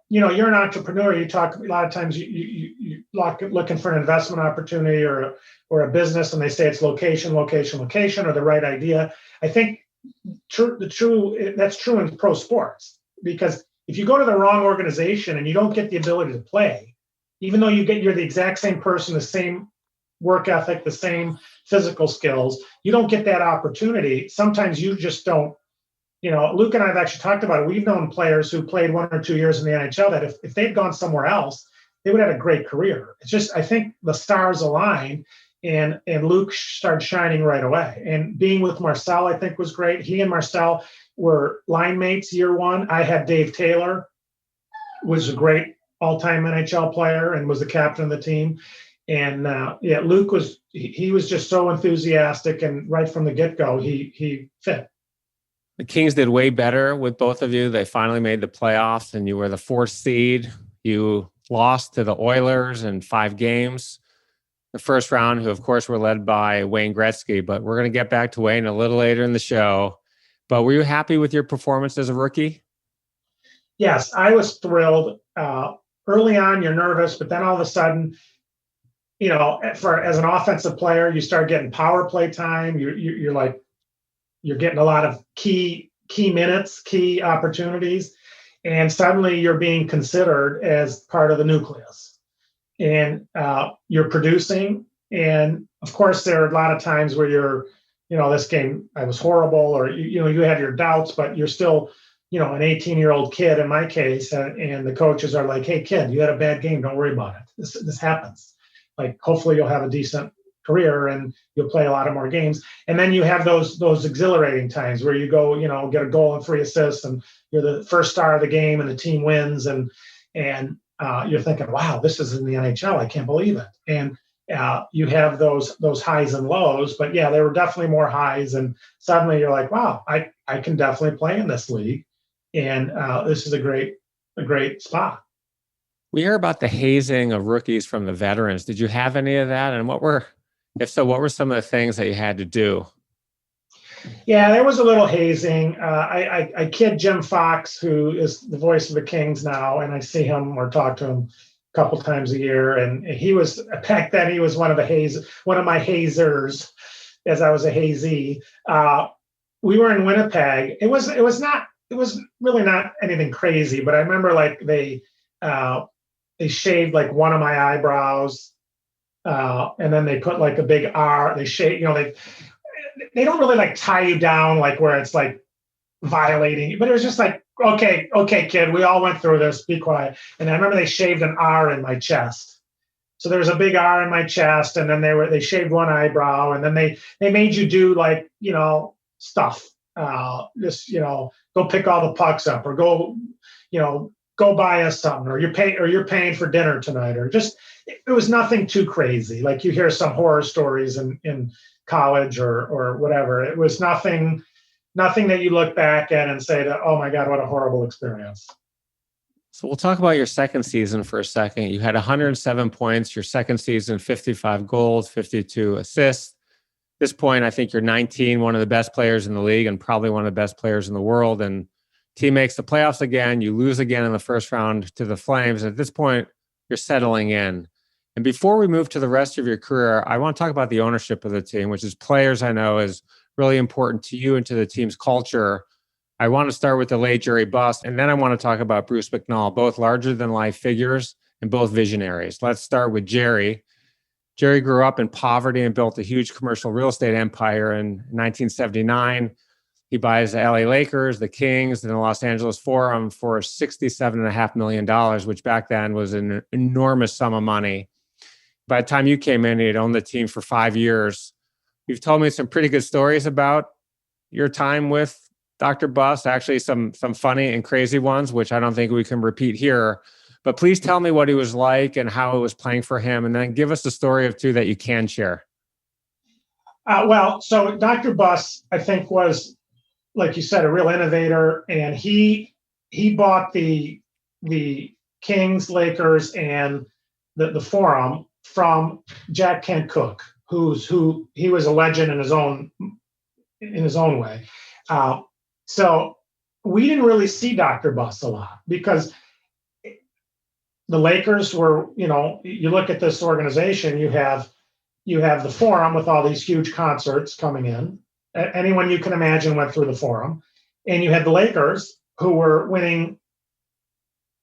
You're an entrepreneur. You talk a lot of times. You looking for an investment opportunity or a business, and they say it's location, or the right idea. I think that's true in pro sports, because if you go to the wrong organization and you don't get the ability to play, even though you're the exact same person, the same work ethic, the same physical skills, you don't get that opportunity. Sometimes you just don't. Luke and I have actually talked about it. We've known players who played 1 or 2 years in the NHL that if they'd gone somewhere else, they would have had a great career. It's just, I think the stars aligned and Luke started shining right away. And being with Marcel, I think, was great. He and Marcel were line mates year one. I had Dave Taylor, was a great all-time NHL player and was the captain of the team. And Luke was just so enthusiastic, and right from the get-go, he fit. The Kings did way better with both of you. They finally made the playoffs, and you were the 4th seed. You lost to the Oilers in 5 games. The first round, who, of course, were led by Wayne Gretzky, but we're going to get back to Wayne a little later in the show. But were you happy with your performance as a rookie? Yes, I was thrilled. Early on, you're nervous, but then all of a sudden, as an offensive player, you start getting power play time. You're getting a lot of key minutes, key opportunities, and suddenly you're being considered as part of the nucleus, and you're producing. And of course, there are a lot of times where this game, I was horrible, or you have your doubts, but you're still, an 18-year-old kid in my case, and the coaches are like, "Hey, kid, you had a bad game. Don't worry about it. This happens. Like, hopefully you'll have a decent career and you'll play a lot of more games." And then you have those exhilarating times where you go, get a goal and 3 assists, and you're the first star of the game and the team wins, and you're thinking, wow, this is in the NHL. I can't believe it. And you have those highs and lows, but yeah, there were definitely more highs, and suddenly you're like, wow, I can definitely play in this league, and this is a great spot. We hear about the hazing of rookies from the veterans. Did you have any of that? And if so, what were some of the things that you had to do? Yeah, there was a little hazing. I kid Jim Fox, who is the voice of the Kings now, and I see him or talk to him a couple times a year. And back then he was one of my hazers, as I was a hazee. We were in Winnipeg. It was really not anything crazy, but I remember they shaved like one of my eyebrows. And then they put like a big R. They shave, they don't really tie you down where it's violating, but it was just okay, kid, we all went through this. Be quiet. And I remember they shaved an R in my chest. So there was a big R in my chest, and then they shaved one eyebrow, and then they made you do stuff. Just go pick all the pucks up, or go buy us something, or you're paying for dinner tonight, or just. It was nothing too crazy. Like you hear some horror stories in college or whatever. It was nothing that you look back at and say that, oh my God, what a horrible experience. So we'll talk about your second season for a second. You had 107 points, your second season, 55 goals, 52 assists. At this point, I think you're 19, one of the best players in the league and probably one of the best players in the world. And team makes the playoffs again. You lose again in the first round to the Flames. At this point, you're settling in. And before we move to the rest of your career, I want to talk about the ownership of the team, which is players I know is really important to you and to the team's culture. I want to start with the late Jerry Buss, and then I want to talk about Bruce McNall, both larger-than-life figures and both visionaries. Let's start with Jerry. Jerry grew up in poverty and built a huge commercial real estate empire in 1979. He buys the LA Lakers, the Kings, and the Los Angeles Forum for $67.5 million, which back then was an enormous sum of money. By the time you came in, he had owned the team for 5 years. You've told me some pretty good stories about your time with Dr. Buss, actually some funny and crazy ones, which I don't think we can repeat here. But please tell me what he was like and how it was playing for him. And then give us a story of two that you can share. So Dr. Buss, I think, was, like you said, a real innovator. And he bought the Kings, Lakers, and the Forum from Jack Kent Cooke, who he was a legend in his own way. So we didn't really see Dr. Buss a lot because the Lakers were, you look at this organization, you have the Forum with all these huge concerts coming in. Anyone you can imagine went through the Forum. And you had the Lakers, who were winning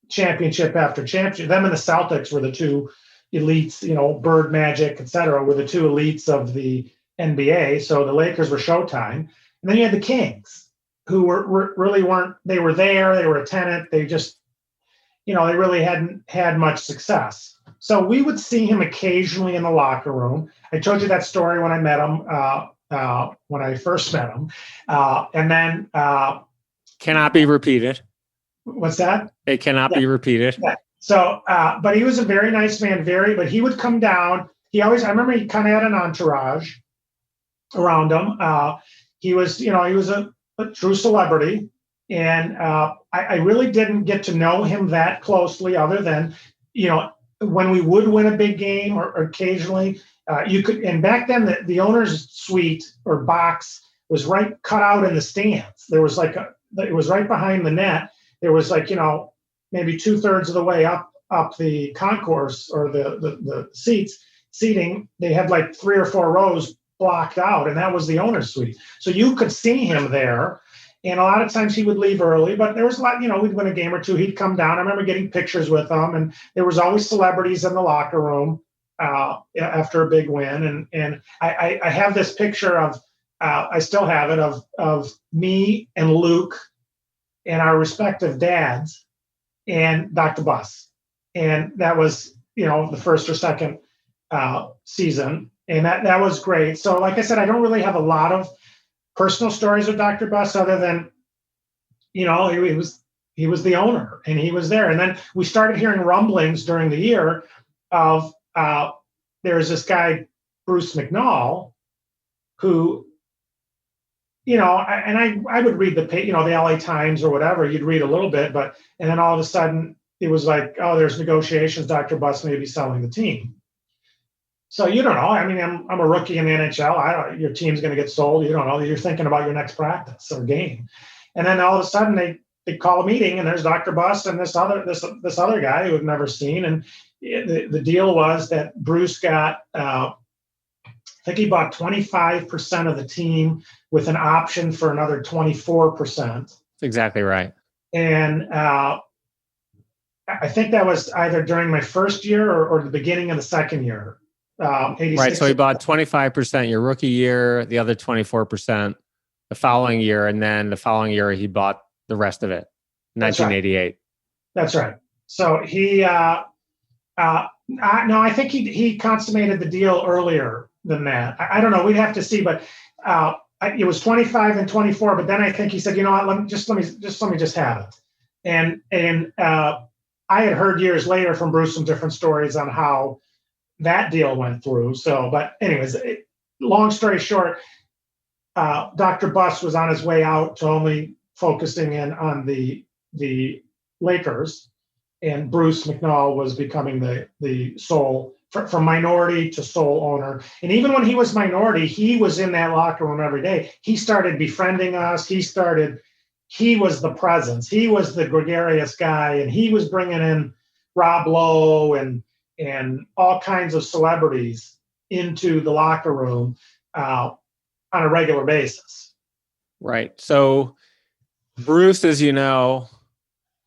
championship after championship. Them and the Celtics were the two elites, Bird, Magic, et cetera, were the two elites of the NBA. So the Lakers were Showtime. And then you had the Kings, who really weren't, they were there, they were a tenant, they just, they really hadn't had much success. So we would see him occasionally in the locker room. I told you that story when I met him, when I first met him. And then... cannot be repeated. What's that? It cannot be repeated. Yeah. So, but he was a very nice man, but he would come down. I remember he kind of had an entourage around him. He was a true celebrity. And I really didn't get to know him that closely other than, when we would win a big game or occasionally you could, and back then the owner's suite or box was cut out in the stands. There was it was right behind the net. There was maybe 2/3 of the way up the concourse or the seating. They had 3 or 4 rows blocked out, and that was the owner's suite. So you could see him there. And a lot of times he would leave early, but there was a lot, we'd win a game or two, he'd come down. I remember getting pictures with him, and there was always celebrities in the locker room after a big win. And I have this picture of, I still have it, of me and Luke and our respective dads and Dr. Buss. And that was, the first or second season. And that was great. So like I said, I don't really have a lot of personal stories with Dr. Buss other than, he was the owner and he was there. And then we started hearing rumblings during the year of there's this guy, Bruce McNall, who, and I would read the LA Times or whatever, you'd read a little bit, and then all of a sudden it was there's negotiations, Dr. Buss may be selling the team. So you don't know. I mean, I'm a rookie in the NHL. Your team's going to get sold. You don't know. You're thinking about your next practice or game, and then all of a sudden they call a meeting, and there's Dr. Buss and this other guy who I've never seen. And the deal was that Bruce got, I think he bought 25% of the team with an option for another 24%. That's exactly right. And I think that was either during my first year or the beginning of the second year. 86. Right. So he bought 25% your rookie year, the other 24% the following year. And then the following year, he bought the rest of it, 1988. That's right. So he, no, I think he consummated the deal earlier than that. I don't know. We'd have to see, but it was 25 and 24. But then I think he said, you know what, let me just have it. And I had heard years later from Bruce some different stories on how that deal went through. So, but anyways, long story short, Dr. Buss was on his way out to only focusing in on the Lakers, and Bruce McNall was becoming the sole, from minority to sole owner. And even when he was minority, he was in that locker room every day. He started befriending us. He was the presence. He was the gregarious guy, and he was bringing in Rob Lowe and all kinds of celebrities into the locker room on a regular basis. Right. So Bruce, as you know,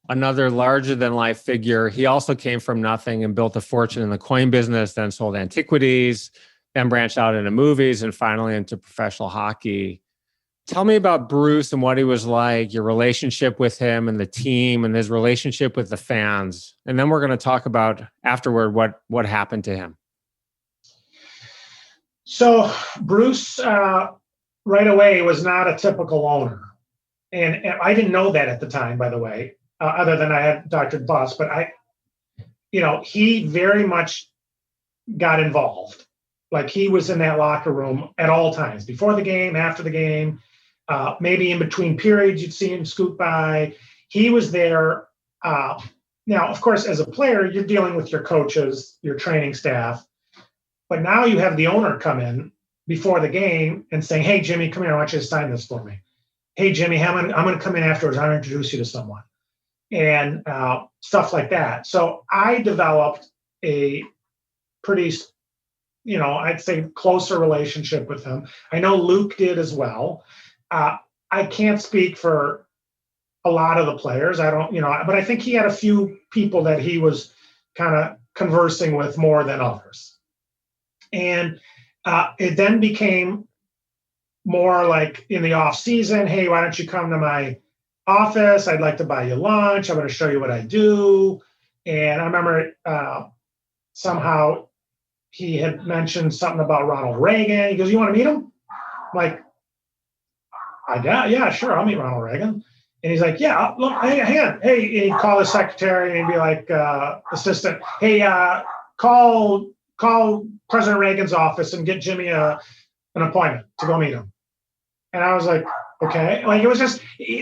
another larger than life figure. He also came from nothing and built a fortune in the coin business, then sold antiquities, then branched out into movies, and finally into professional hockey. Tell me about Bruce and what he was like, your relationship with him and the team and his relationship with the fans. And then we're going to talk about afterward what happened to him. So Bruce right away was not a typical owner. And I didn't know that at the time, by the way, other than I had Dr. Bus, but he very much got involved. Like he was in that locker room at all times, before the game, after the game, maybe in between periods, you'd see him scoot by. He was there. Now, of course, as a player, you're dealing with your coaches, your training staff, but now you have the owner come in before the game and saying, "Hey, Jimmy, come here. I want you to sign this for me. Hey, Jimmy, I'm going to come in afterwards. I'm going to introduce you to someone," and stuff like that. So I developed a pretty, I'd say closer relationship with him. I know Luke did as well. I can't speak for a lot of the players. I don't, but I think he had a few people that he was kind of conversing with more than others. And it then became more like in the off season, "Hey, why don't you come to my office? I'd like to buy you lunch. I'm going to show you what I do." And I remember somehow he had mentioned something about Ronald Reagan. He goes, "You want to meet him?" I'm like, yeah, sure, I'll meet Ronald Reagan. And he's like, "Yeah, look, hang on. Hey," and he'd call his secretary and he'd be like, assistant, "Hey, call President Reagan's office and get Jimmy an appointment to go meet him." And I was like, okay. Like, it was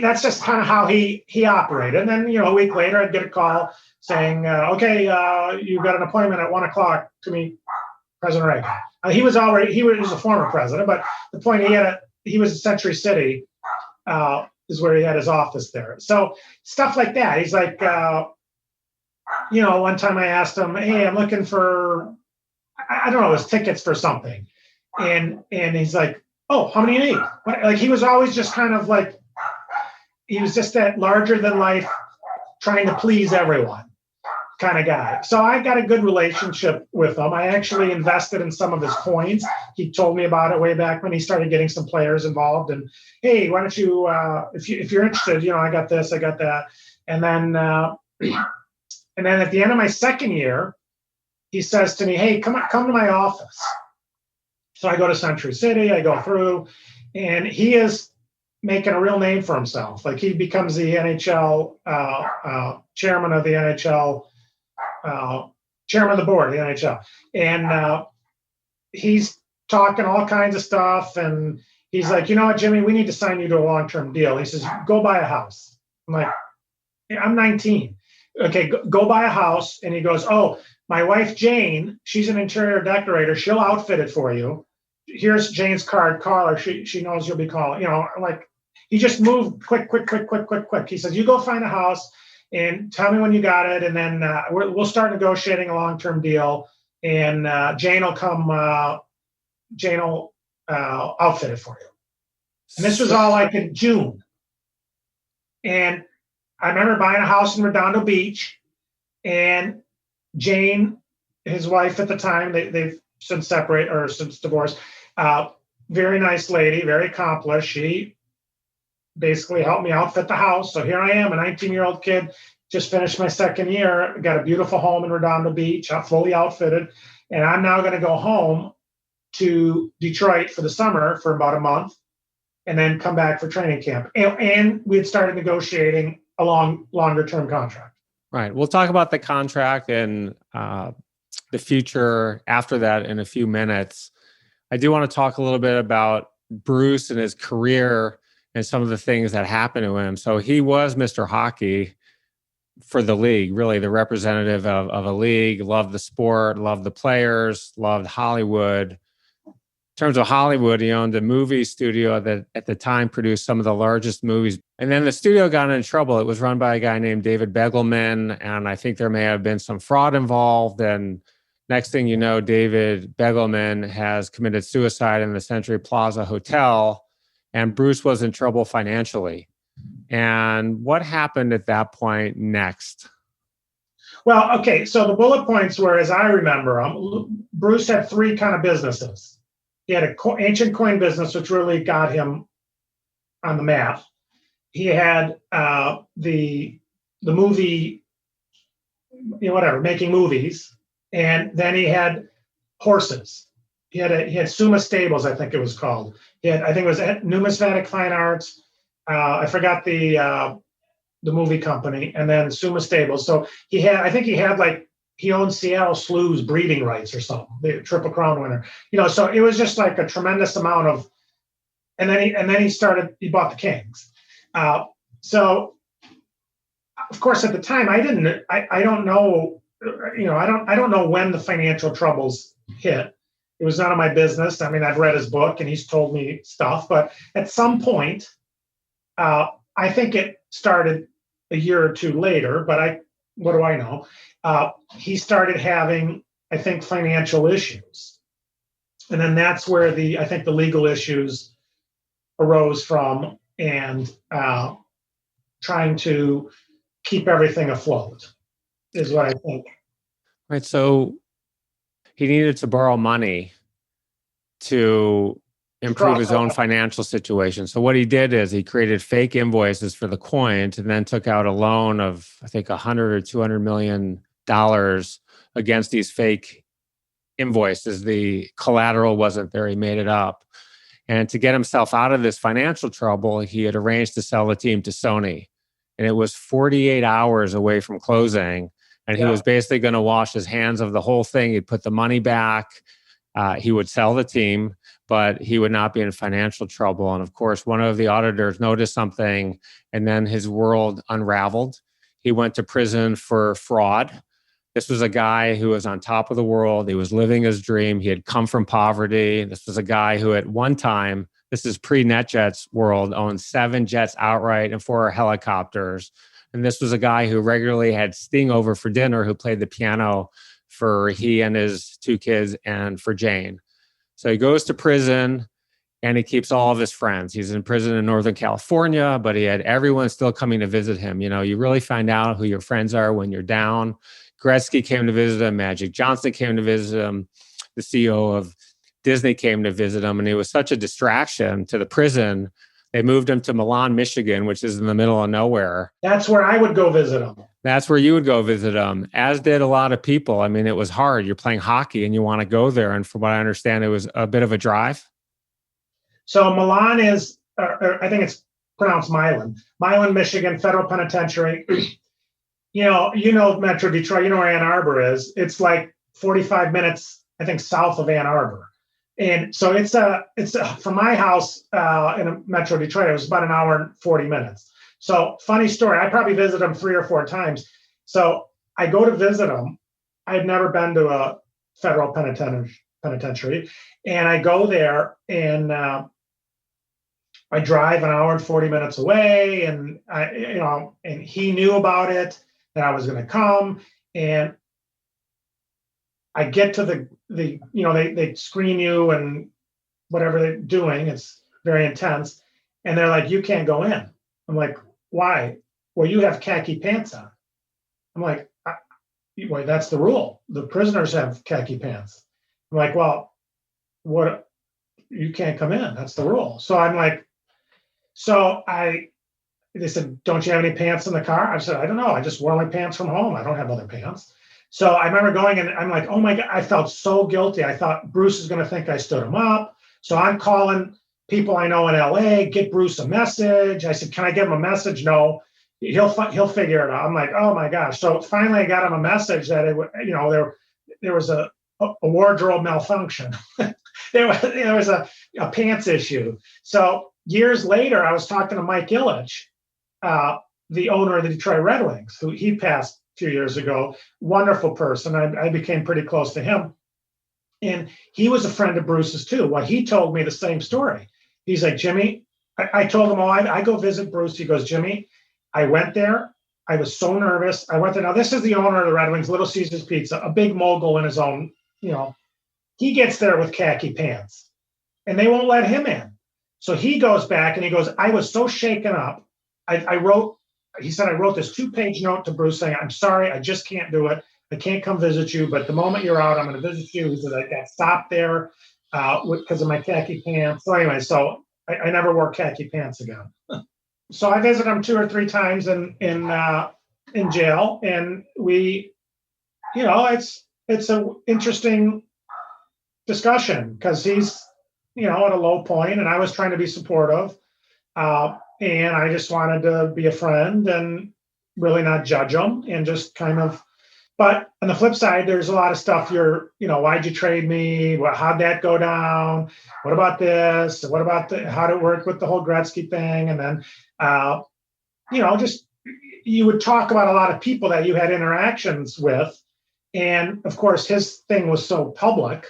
that's just kind of how he operated. And then, a week later, I'd get a call saying, "Okay, you got an appointment at 1:00 to meet President Reagan." He was a former president, but the point he was in Century City, is where he had his office there. So stuff like that. He's like, one time I asked him, "Hey, I'm looking for, I don't know, it was tickets for something." And he's like, "Oh, how many you need?" Like, he was always just kind of like, he was just that larger than life, trying to please everyone kind of guy. So I got a good relationship with him. I actually invested in some of his coins. He told me about it way back when he started getting some players involved. And, "Hey, why don't you, if you're interested, I got this, I got that." And then at the end of my second year, he says to me, "Hey, come to my office." So I go to Century City, I go through, and he is making a real name for himself. Like, he becomes the NHL chairman of the NHL, chairman of the board of the NHL. And he's talking all kinds of stuff. And he's like, "You know what, Jimmy, we need to sign you to a long-term deal." He says, "Go buy a house." I'm like, I'm 19. "Okay, go buy a house." And he goes, "Oh, my wife, Jane, she's an interior decorator. She'll outfit it for you. Here's Jane's card. Call her. She knows you'll be calling." Like, he just moved quick. He says, "You go find a house and tell me when you got it. And then we'll start negotiating a long-term deal. And Jane will come, Jane will outfit it for you." And this was all like in June. And I remember buying a house in Redondo Beach, and Jane, his wife at the time, they've since separated or since divorced. Very nice lady, very accomplished. She basically helped me outfit the house. So here I am, a 19-year-old kid, just finished my second year, got a beautiful home in Redondo Beach, fully outfitted. And I'm now going to go home to Detroit for the summer for about a month and then come back for training camp. And we had started negotiating a longer-term contract. Right. We'll talk about the contract and the future after that in a few minutes. I do want to talk a little bit about Bruce and his career and some of the things that happened to him. So he was Mr. Hockey for the league, really the representative of a league, loved the sport, loved the players, loved Hollywood. In terms of Hollywood, he owned a movie studio that at the time produced some of the largest movies. And then the studio got in trouble. It was run by a guy named David Begelman, and I think there may have been some fraud involved. And next thing you know, David Begelman has committed suicide in the Century Plaza Hotel, and Bruce was in trouble financially. And what happened at that point next? Well, okay, so the bullet points were, as I remember them, Bruce had three kind of businesses. He had an ancient coin business, which really got him on the map. He had the movie, making movies. And then he had horses. he had Summa Stables, I think it was called. I think it was Numismatic Fine Arts. I forgot the movie company, and then Summa Stables. So I think he owned Seattle Slew's breeding rights or something, the Triple Crown winner. So it was just like a tremendous amount of, and then he bought the Kings. So of course at the time I don't know, I don't know when the financial troubles hit. It was none of my business. I mean, I've read his book and he's told me stuff, but at some point, I think it started a year or two later, but what do I know? He started having, I think, financial issues. And then that's where I think the legal issues arose from, and trying to keep everything afloat is what I think. Right. So he needed to borrow money to improve his own financial situation. So what he did is he created fake invoices for the coins and then took out a loan of, I think, $100 or $200 million against these fake invoices. The collateral wasn't there. He made it up. And to get himself out of this financial trouble, he had arranged to sell the team to Sony. And it was 48 hours away from closing. And he was basically going to wash his hands of the whole thing. He'd put the money back. He would sell the team, but he would not be in financial trouble. And of course, one of the auditors noticed something, and then his world unraveled. He went to prison for fraud. This was a guy who was on top of the world. He was living his dream. He had come from poverty. This was a guy who at one time, this is pre-NetJets world, owned 7 jets outright and 4 helicopters. And this was a guy who regularly had Sting over for dinner, who played the piano for he and his 2 kids and for Jane. So he goes to prison and he keeps all of his friends. He's in prison in Northern California, but he had everyone still coming to visit him. You really find out who your friends are when you're down. Gretzky came to visit him. Magic Johnson came to visit him. The CEO of Disney came to visit him. And he was such a distraction to the prison. They moved him to Milan, Michigan, which is in the middle of nowhere. That's where I would go visit him. That's where you would go visit him, as did a lot of people. I mean, it was hard. You're playing hockey and you want to go there. And from what I understand, it was a bit of a drive. So Milan is, I think it's pronounced Milan, Michigan, federal penitentiary. You know Metro Detroit, you know where Ann Arbor is. It's like 45 minutes, I think, south of Ann Arbor. And so it's from my house in Metro Detroit, it was about an hour and 40 minutes. So funny story, I probably visited him 3 or 4 times. So I go to visit him. I'd never been to a federal penitentiary. And I go there and I drive an hour and 40 minutes away. And and he knew about it, that I was going to come. And I get to they screen you and whatever they're doing. It's very intense. And they're like, you can't go in. I'm like, why? Well, you have khaki pants on. I'm like, well, that's the rule. The prisoners have khaki pants. I'm like, well, what? You can't come in. That's the rule. So I'm like, they said, don't you have any pants in the car? I said, I don't know. I just wore my pants from home. I don't have other pants. So I remember going and I'm like, oh my God, I felt so guilty. I thought Bruce is going to think I stood him up. So I'm calling people I know in LA, get Bruce a message. I said, can I give him a message? No, he'll figure it out. I'm like, oh my gosh. So finally I got him a message that there was a wardrobe malfunction. there was a pants issue. So years later, I was talking to Mike Ilitch, the owner of the Detroit Red Wings, who he passed a few years ago. Wonderful person. I became pretty close to him. And he was a friend of Bruce's too. Well, he told me the same story. He's like, Jimmy, I told him, I go visit Bruce. He goes, Jimmy, I went there. I was so nervous. I went there. Now, this is the owner of the Red Wings, Little Caesars Pizza, a big mogul in his own, he gets there with khaki pants and they won't let him in. So he goes back and he goes, I was so shaken up. I wrote this 2-page note to Bruce saying, I'm sorry, I just can't do it. I can't come visit you, but the moment you're out, I'm going to visit you. He said, I got stopped there because of my khaki pants. So anyway, I never wore khaki pants again. So I visited him 2 or 3 times in jail, and we, it's an interesting discussion because he's, at a low point, and I was trying to be supportive. And I just wanted to be a friend and really not judge him and just kind of. But on the flip side, there's a lot of stuff why'd you trade me? How'd that go down? What about this? What about how'd it work with the whole Gretzky thing? And then, just you would talk about a lot of people that you had interactions with. And of course, his thing was so public,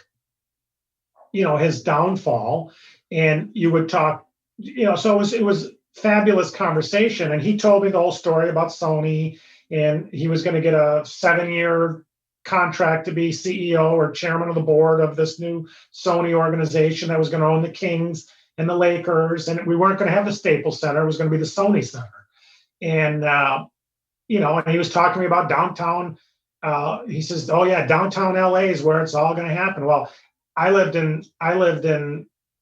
his downfall. And you would talk, so it was fabulous conversation. And he told me the whole story about Sony, and he was going to get a 7-year contract to be CEO or chairman of the board of this new Sony organization that was going to own the Kings and the Lakers. And we weren't going to have the Staples Center. It was going to be the Sony Center. And, and he was talking to me about downtown. He says, oh yeah, downtown LA is where it's all going to happen. Well, I lived in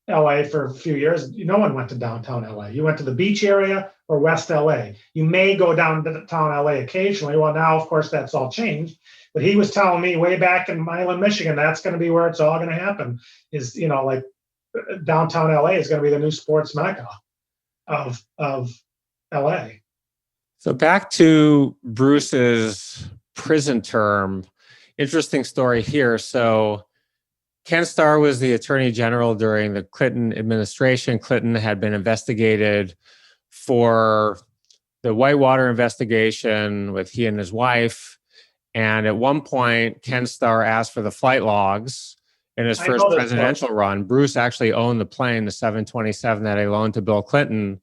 LA for a few years. No one went to downtown LA. You went to the beach area or West LA. You may go down to downtown LA occasionally. Well, now, of course, that's all changed. But he was telling me way back in Milan, Michigan, that's going to be where it's all going to happen is, like downtown LA is going to be the new sports mecca of LA. So back to Bruce's prison term. Interesting story here. So Ken Starr was the attorney general during the Clinton administration. Clinton had been investigated for the Whitewater investigation with he and his wife. And at one point, Ken Starr asked for the flight logs in his first presidential run. Bruce actually owned the plane, the 727 that he loaned to Bill Clinton.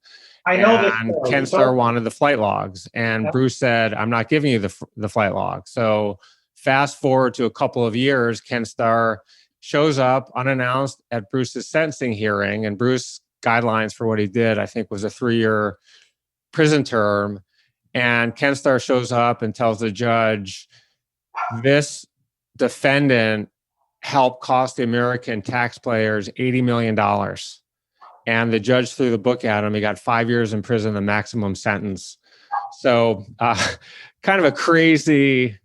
I know this. And Ken Starr wanted the flight logs. And Bruce said, I'm not giving you the flight log. So fast forward to a couple of years, Ken Starr shows up unannounced at Bruce's sentencing hearing. And Bruce guidelines for what he did, I think, was a 3-year prison term. And Ken Starr shows up and tells the judge, this defendant helped cost the American taxpayers $80 million. And the judge threw the book at him. He got 5 years in prison, the maximum sentence. So kind of a crazy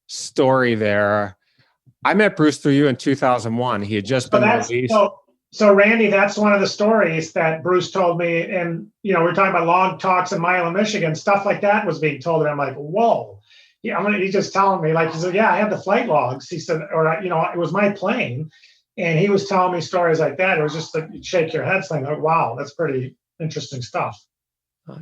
story there. I met Bruce through you in 2001. He had just been released. So Randy, that's one of the stories that Bruce told me. And, we're talking about long talks in Milan, Michigan, stuff like that was being told. And I'm like, whoa. Yeah, he's just telling me, he said, yeah, I have the flight logs. He said, it was my plane. And he was telling me stories like that. It was just you'd shake your head saying, oh, wow, that's pretty interesting stuff.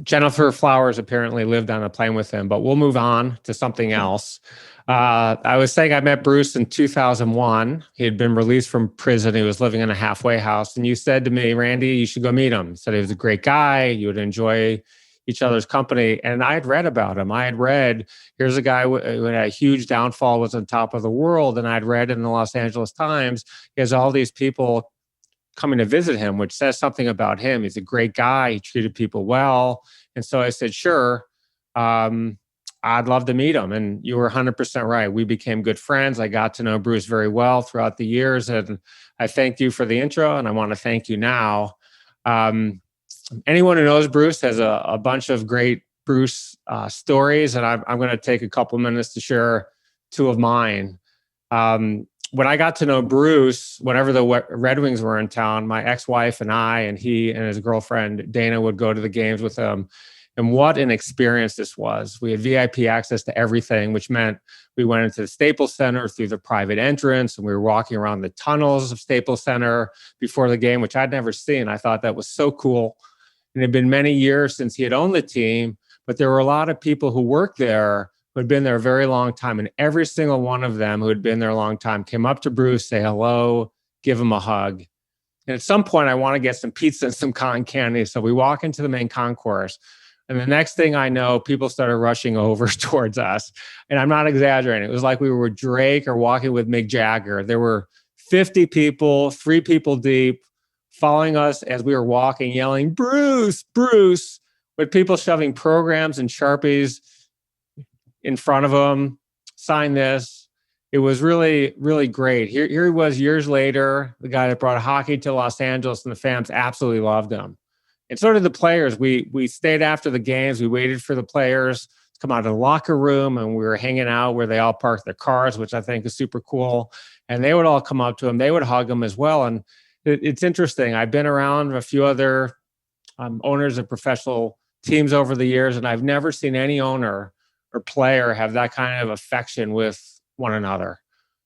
Jennifer Flowers apparently lived on a plane with him, but we'll move on to something else. I was saying I met Bruce in 2001. He had been released from prison. He was living in a halfway house. And you said to me, Randy, you should go meet him. You said he was a great guy. You would enjoy each other's company. And I had read about him. I had read, here's a guy who had a huge downfall, was on top of the world. And I'd read in the Los Angeles Times, he has all these people coming to visit him, which says something about him. He's a great guy. He treated people well. And so I said, sure, I'd love to meet him. And you were 100% right. We became good friends. I got to know Bruce very well throughout the years. And I thanked you for the intro, and I want to thank you now. Anyone who knows Bruce has a bunch of great Bruce stories, and I'm going to take a couple minutes to share two of mine. When I got to know Bruce, whenever the Red Wings were in town, my ex-wife and I and he and his girlfriend, Dana, would go to the games with him. And what an experience this was. We had VIP access to everything, which meant we went into the Staples Center through the private entrance, and we were walking around the tunnels of Staples Center before the game, which I'd never seen. I thought that was so cool. And it had been many years since he had owned the team, but there were a lot of people who worked there who had been there a very long time. And every single one of them who had been there a long time came up to Bruce, say hello, give him a hug. And at some point, I want to get some pizza and some cotton candy. So we walk into the main concourse. And the next thing I know, people started rushing over towards us. And I'm not exaggerating. It was like we were with Drake or walking with Mick Jagger. There were 50 people, 3 people deep, following us as we were walking, yelling, Bruce, Bruce, with people shoving programs and Sharpies in front of them, sign this. It was really, really great. Here he was years later, the guy that brought hockey to Los Angeles, and the fans absolutely loved him. And so did the players. We stayed after the games. We waited for the players to come out of the locker room, and we were hanging out where they all parked their cars, which I think is super cool. and they would all come up to him. They would hug him as well. And it's interesting. I've been around a few other owners of professional teams over the years, and I've never seen any owner or player have that kind of affection with one another.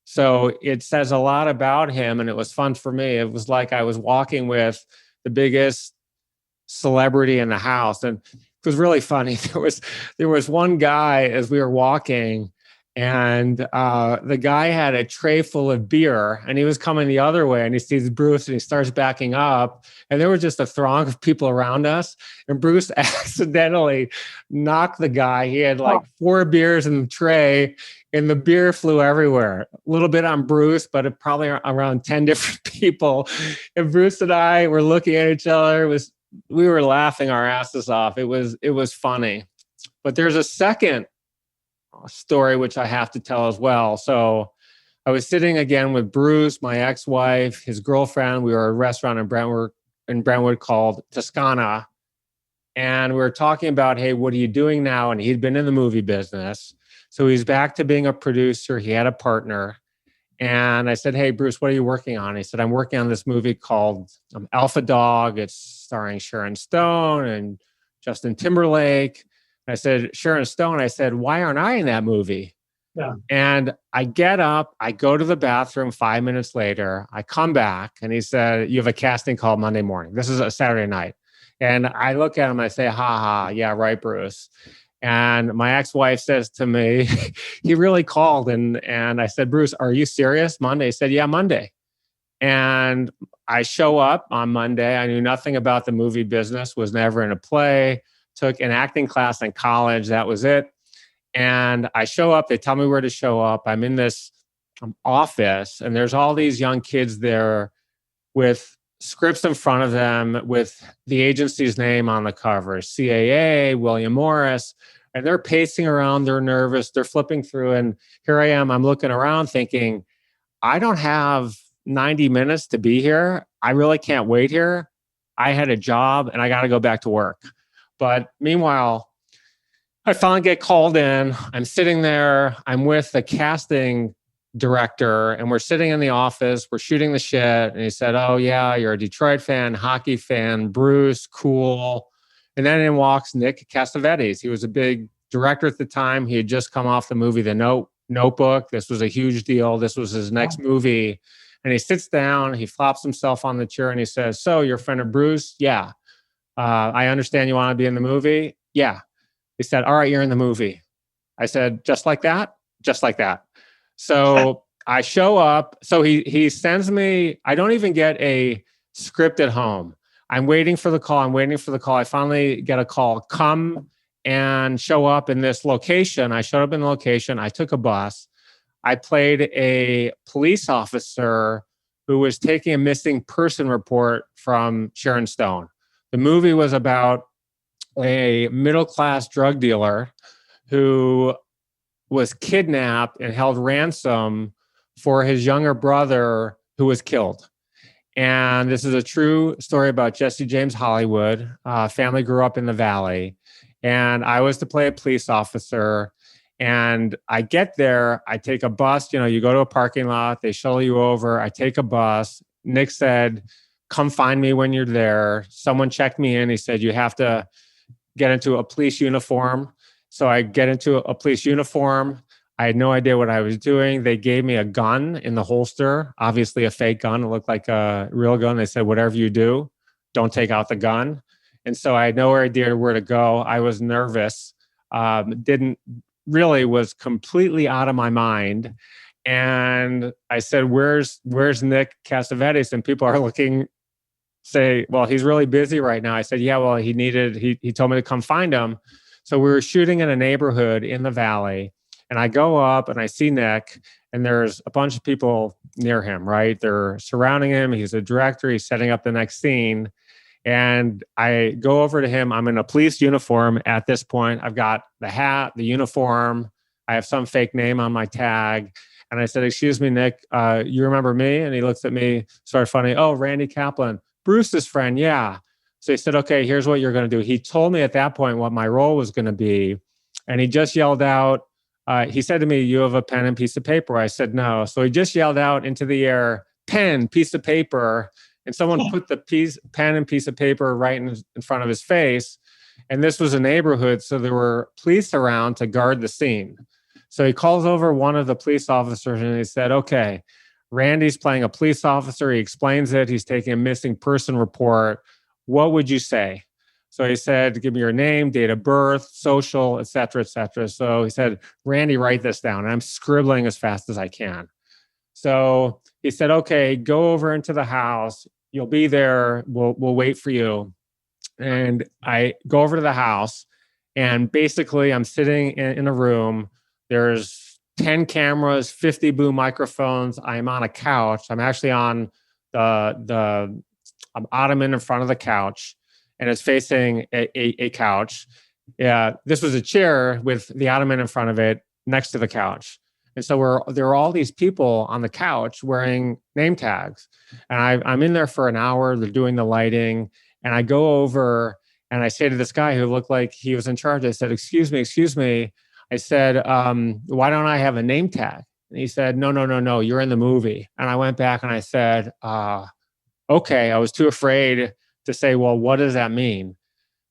So it says a lot about him, and it was fun for me. It was like I was walking with the biggest celebrity in the house, and it was really funny. There was one guy as we were walking, and the guy had a tray full of beer, and he was coming the other way, and he sees Bruce, and he starts backing up, and there was just a throng of people around us, and Bruce accidentally knocked the guy. He had like 4 beers in the tray, and the beer flew everywhere. A little bit on Bruce, but it probably around 10 different people. And Bruce and I were looking at each other. We were laughing our asses off. It was funny. But there's a second story which I have to tell as well. So I was sitting again with Bruce, my ex-wife, his girlfriend. We were at a restaurant in Brentwood called Toscana. And we were talking about, hey, what are you doing now? And he'd been in the movie business. So he's back to being a producer. He had a partner. And I said, hey, Bruce, what are you working on? He said, I'm working on this movie called Alpha Dog. It's starring Sharon Stone and Justin Timberlake. I said, Sharon Stone. I said, why aren't I in that movie? Yeah. And I get up, I go to the bathroom 5 minutes later. I come back and he said, you have a casting call Monday morning. This is a Saturday night. And I look at him, I say, yeah, right, Bruce. And my ex-wife says to me, he really called. And I said, Bruce, are you serious? Monday? He said, yeah, Monday. And I show up on Monday. I knew nothing about the movie business, was never in a play, took an acting class in college. That was it. And I show up, they tell me where to show up. I'm in this office, and there's all these young kids there with scripts in front of them with the agency's name on the cover, CAA, William Morris, and they're pacing around, they're nervous, they're flipping through. And here I am, I'm looking around thinking, I don't have 90 minutes to be here. I really can't wait here. I had a job and I got to go back to work. But meanwhile, I finally get called in. I'm sitting there. I'm with the casting director, and we're sitting in the office. We're shooting the shit. And he said, oh, yeah, you're a Detroit fan, hockey fan, Bruce, cool. And then in walks Nick Cassavetes. He was a big director at the time. He had just come off the movie The Notebook. This was a huge deal. This was his next movie. And he sits down, he flops himself on the chair, and he says, so you're a friend of Bruce? Yeah. I understand you want to be in the movie? Yeah. He said, all right, you're in the movie. I said, just like that? Just like that. So I show up. So he sends me, I don't even get a script at home. I'm waiting for the call. I finally get a call. Come and show up in this location. I showed up in the location. I took a bus. I played a police officer who was taking a missing person report from Sharon Stone. The movie was about a middle-class drug dealer who was kidnapped and held ransom for his younger brother who was killed. And this is a true story about Jesse James Hollywood. Family grew up in the Valley. And I was to play a police officer. And I get there, I take a bus, you go to a parking lot, they shuttle you over, I take a bus. Nick said, come find me when you're there. Someone checked me in. He said, you have to get into a police uniform. So I get into a police uniform. I had no idea what I was doing. They gave me a gun in the holster, obviously a fake gun. It looked like a real gun. They said, whatever you do, don't take out the gun. And so I had no idea where to go. I was nervous, was completely out of my mind. And I said, where's Nick Cassavetes? And people are looking, say, well, he's really busy right now. I said, yeah, well, he told me to come find him. So we were shooting in a neighborhood in the Valley, and I go up and I see Nick, and there's a bunch of people near him, right? They're surrounding him. He's a director. He's setting up the next scene. And I go over to him. I'm in a police uniform at this point. I've got the hat, the uniform. I have some fake name on my tag. And I said, excuse me, Nick, you remember me? And he looks at me, sort of funny. Oh, Randy Kaplan, Bruce's friend. Yeah. So he said, okay, here's what you're going to do. He told me at that point what my role was going to be. And he just yelled out, he said to me, "You have a pen and piece of paper?" I said, "No." So he just yelled out into the air, "Pen, piece of paper." And someone put the pen and piece of paper right in front of his face. And this was a neighborhood, so there were police around to guard the scene. So he calls over one of the police officers and he said, "Okay, Randy's playing a police officer. He explains it. He's taking a missing person report. What would you say?" So he said, "Give me your name, date of birth, social, et cetera, et cetera." So he said, "Randy, write this down." And I'm scribbling as fast as I can. So he said, "Okay, go over into the house. You'll be there. We'll wait for you." And I go over to the house, and basically I'm sitting in a room. There's 10 cameras, 50 boom microphones. I'm on a couch. I'm actually on the ottoman in front of the couch, and it's facing a couch. Yeah, this was a chair with the ottoman in front of it next to the couch. And so there are all these people on the couch wearing name tags. And I'm in there for an hour. They're doing the lighting. And I go over and I say to this guy who looked like he was in charge, I said, excuse me. I said, "Why don't I have a name tag?" And he said, No, you're in the movie. And I went back and I said, okay. I was too afraid to say, well, what does that mean?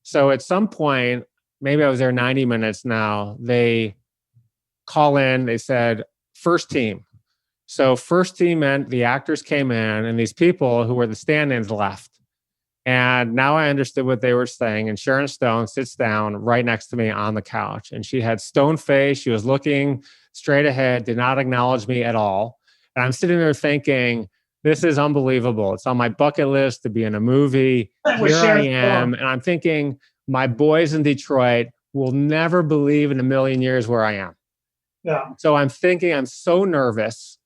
So at some point, maybe I was there 90 minutes now, they call in, they said, first team. So first team meant the actors came in and these people who were the stand-ins left. And now I understood what they were saying. And Sharon Stone sits down right next to me on the couch. And she had stone face. She was looking straight ahead, did not acknowledge me at all. And I'm sitting there thinking, this is unbelievable. It's on my bucket list to be in a movie. Here I am. And I'm thinking, my boys in Detroit will never believe in a million years where I am. Yeah. So I'm thinking, I'm so nervous.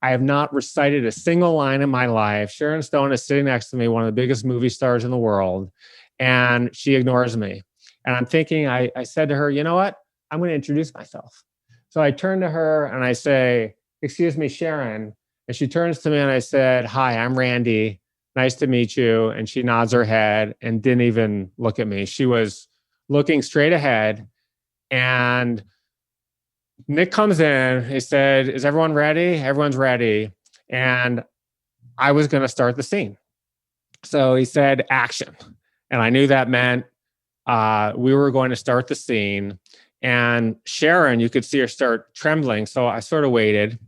I have not recited a single line in my life. Sharon Stone is sitting next to me, one of the biggest movie stars in the world, and she ignores me. And I'm thinking, I said to her, you know what? I'm going to introduce myself. So I turn to her and I say, "Excuse me, Sharon." And she turns to me and I said, "Hi, I'm Randy. Nice to meet you." And she nods her head and didn't even look at me. She was looking straight ahead. And Nick comes in. He said, "Is everyone ready?" Everyone's ready. And I was going to start the scene. So he said, "Action." And I knew that meant we were going to start the scene. And Sharon, you could see her start trembling. So I sort of waited.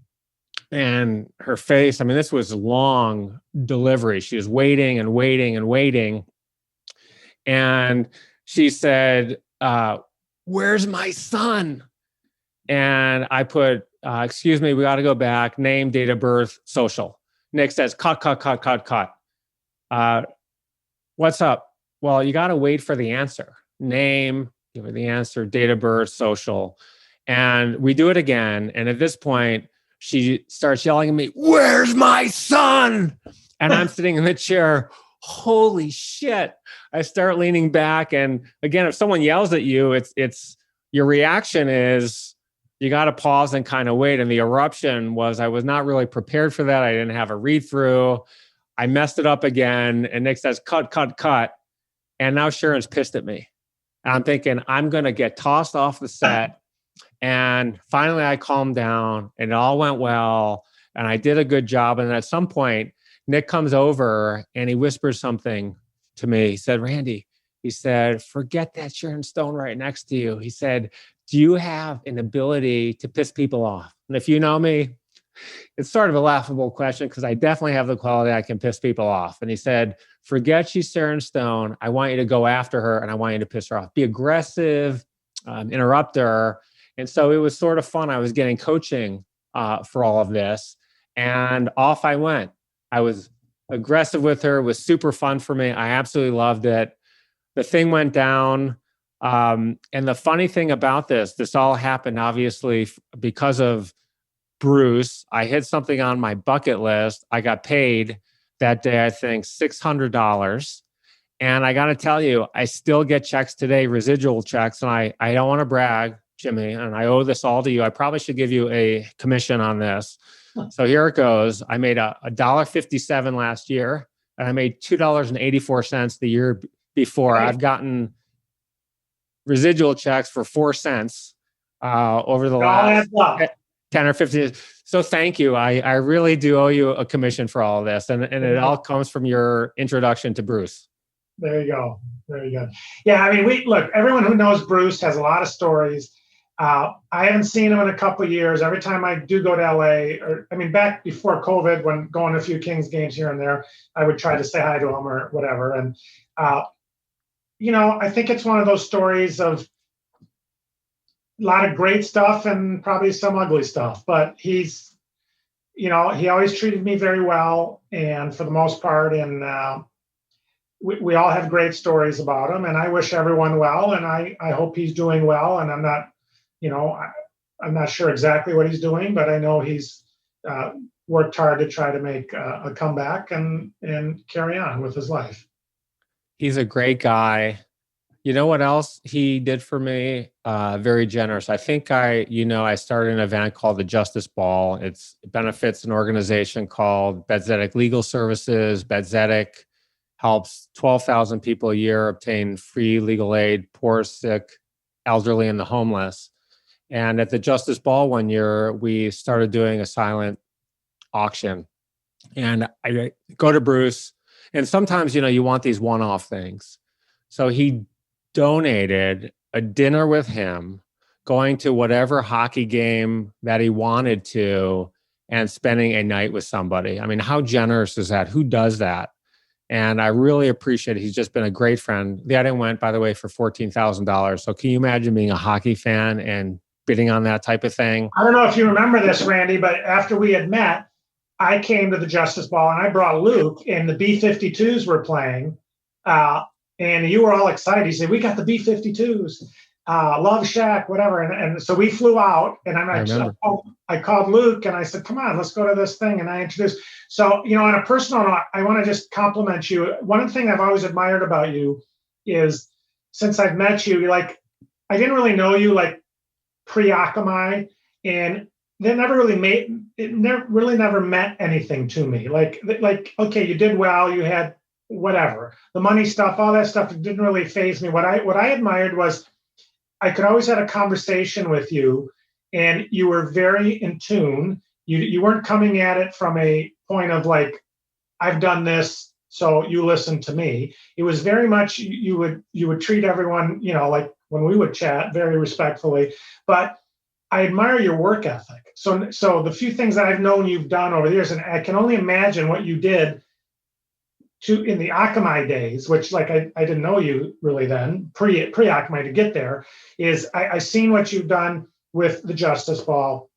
And her face, I mean, this was long delivery. She was waiting and waiting and waiting. And she said, "Where's my son?" And I put, "Excuse me, we got to go back. Name, date of birth, social." Nick says, cut. "What's up?" "Well, you got to wait for the answer. Name, give her the answer, date of birth, social." And we do it again. And at this point, she starts yelling at me, "Where's my son?" And I'm sitting in the chair. Holy shit. I start leaning back. And again, if someone yells at you, it's your reaction is, you got to pause and kind of wait. And the eruption was, I was not really prepared for that. I didn't have a read through. I messed it up again. And Nick says, cut. And now Sharon's pissed at me. And I'm thinking, I'm going to get tossed off the set. And finally I calmed down and it all went well. And I did a good job. And at some point, Nick comes over and he whispers something to me. He said, "Randy," he said, "forget that Sharon Stone right next to you." He said, "Do you have an ability to piss people off?" And if you know me, it's sort of a laughable question because I definitely have the quality I can piss people off. And he said, "Forget she's Sharon Stone. I want you to go after her and I want you to piss her off. Be aggressive, interrupt her." And so it was sort of fun. I was getting coaching for all of this. And off I went. I was aggressive with her. It was super fun for me. I absolutely loved it. The thing went down. And the funny thing about this all happened obviously because of Bruce. I hit something on my bucket list. I got paid that day, I think $600. And I got to tell you, I still get checks today, residual checks. And I don't want to brag, Jimmy, and I owe this all to you. I probably should give you a commission on this. So here it goes. I made $1.57 last year, and I made $2.84 the year before. I've gotten residual checks for 4 cents over the It all last adds up. 10 or 15 years. So thank you. I really do owe you a commission for all of this. And it all comes from your introduction to Bruce. There you go. Very good. Yeah, I mean, look, everyone who knows Bruce has a lot of stories. I haven't seen him in a couple of years. Every time I do go to LA, or I mean, back before COVID, when going to a few Kings games here and there, I would try to say hi to him or whatever. And, I think it's one of those stories of a lot of great stuff and probably some ugly stuff, but he always treated me very well, and for the most part, and we all have great stories about him, and I wish everyone well, and I hope he's doing well, and I'm not sure exactly what he's doing, but I know he's worked hard to try to make a comeback and carry on with his life. He's a great guy. You know what else he did for me? Very generous. I think I started an event called the Justice Ball. It benefits an organization called Bedzedek Legal Services. Bedzedek helps 12,000 people a year obtain free legal aid, poor, sick, elderly, and the homeless. And at the Justice Ball one year, we started doing a silent auction. And I go to Bruce, and sometimes, you want these one-off things. So he donated a dinner with him, going to whatever hockey game that he wanted to, and spending a night with somebody. I mean, how generous is that? Who does that? And I really appreciate it. He's just been a great friend. The item went, by the way, for $14,000. So can you imagine being a hockey fan and bidding on that type of thing? I don't know if you remember this, Randy, but after we had met, I came to the Justice Ball and I brought Luke, and the B-52s were playing. And you were all excited. You said, "We got the B-52s, Love Shack, whatever." And so we flew out, and I called Luke and I said, "Come on, let's go to this thing." And I introduced. So, on a personal note, I want to just compliment you. One thing I've always admired about you is, since I've met you, I didn't really know you pre-Akamai, and they never really never meant anything to me. Okay, you did well, you had whatever, the money stuff, all that stuff, it didn't really faze me. What I admired was I could always have a conversation with you, and you were very in tune. You weren't coming at it from a point of I've done this, so you listen to me. It was very much you would treat everyone, when we would chat, very respectfully. But I admire your work ethic. So the few things that I've known you've done over the years, and I can only imagine what you did in the Akamai days, which I didn't know you really then, pre-Akamai to get there, is I seen what you've done with the Justice Ball,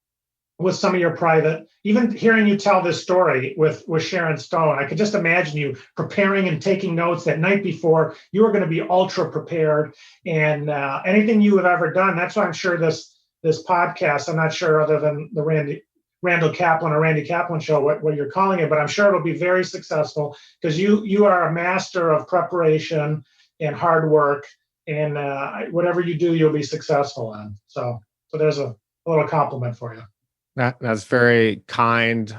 with some of your private, even hearing you tell this story with Sharon Stone, I could just imagine you preparing and taking notes that night before. You were going to be ultra prepared, and anything you have ever done. That's why I'm sure this podcast, I'm not sure, other than the Randall Kaplan or Randy Kaplan show, what you're calling it, but I'm sure it'll be very successful, because you are a master of preparation and hard work, and whatever you do, you'll be successful in. So there's a little compliment for you. That's very kind,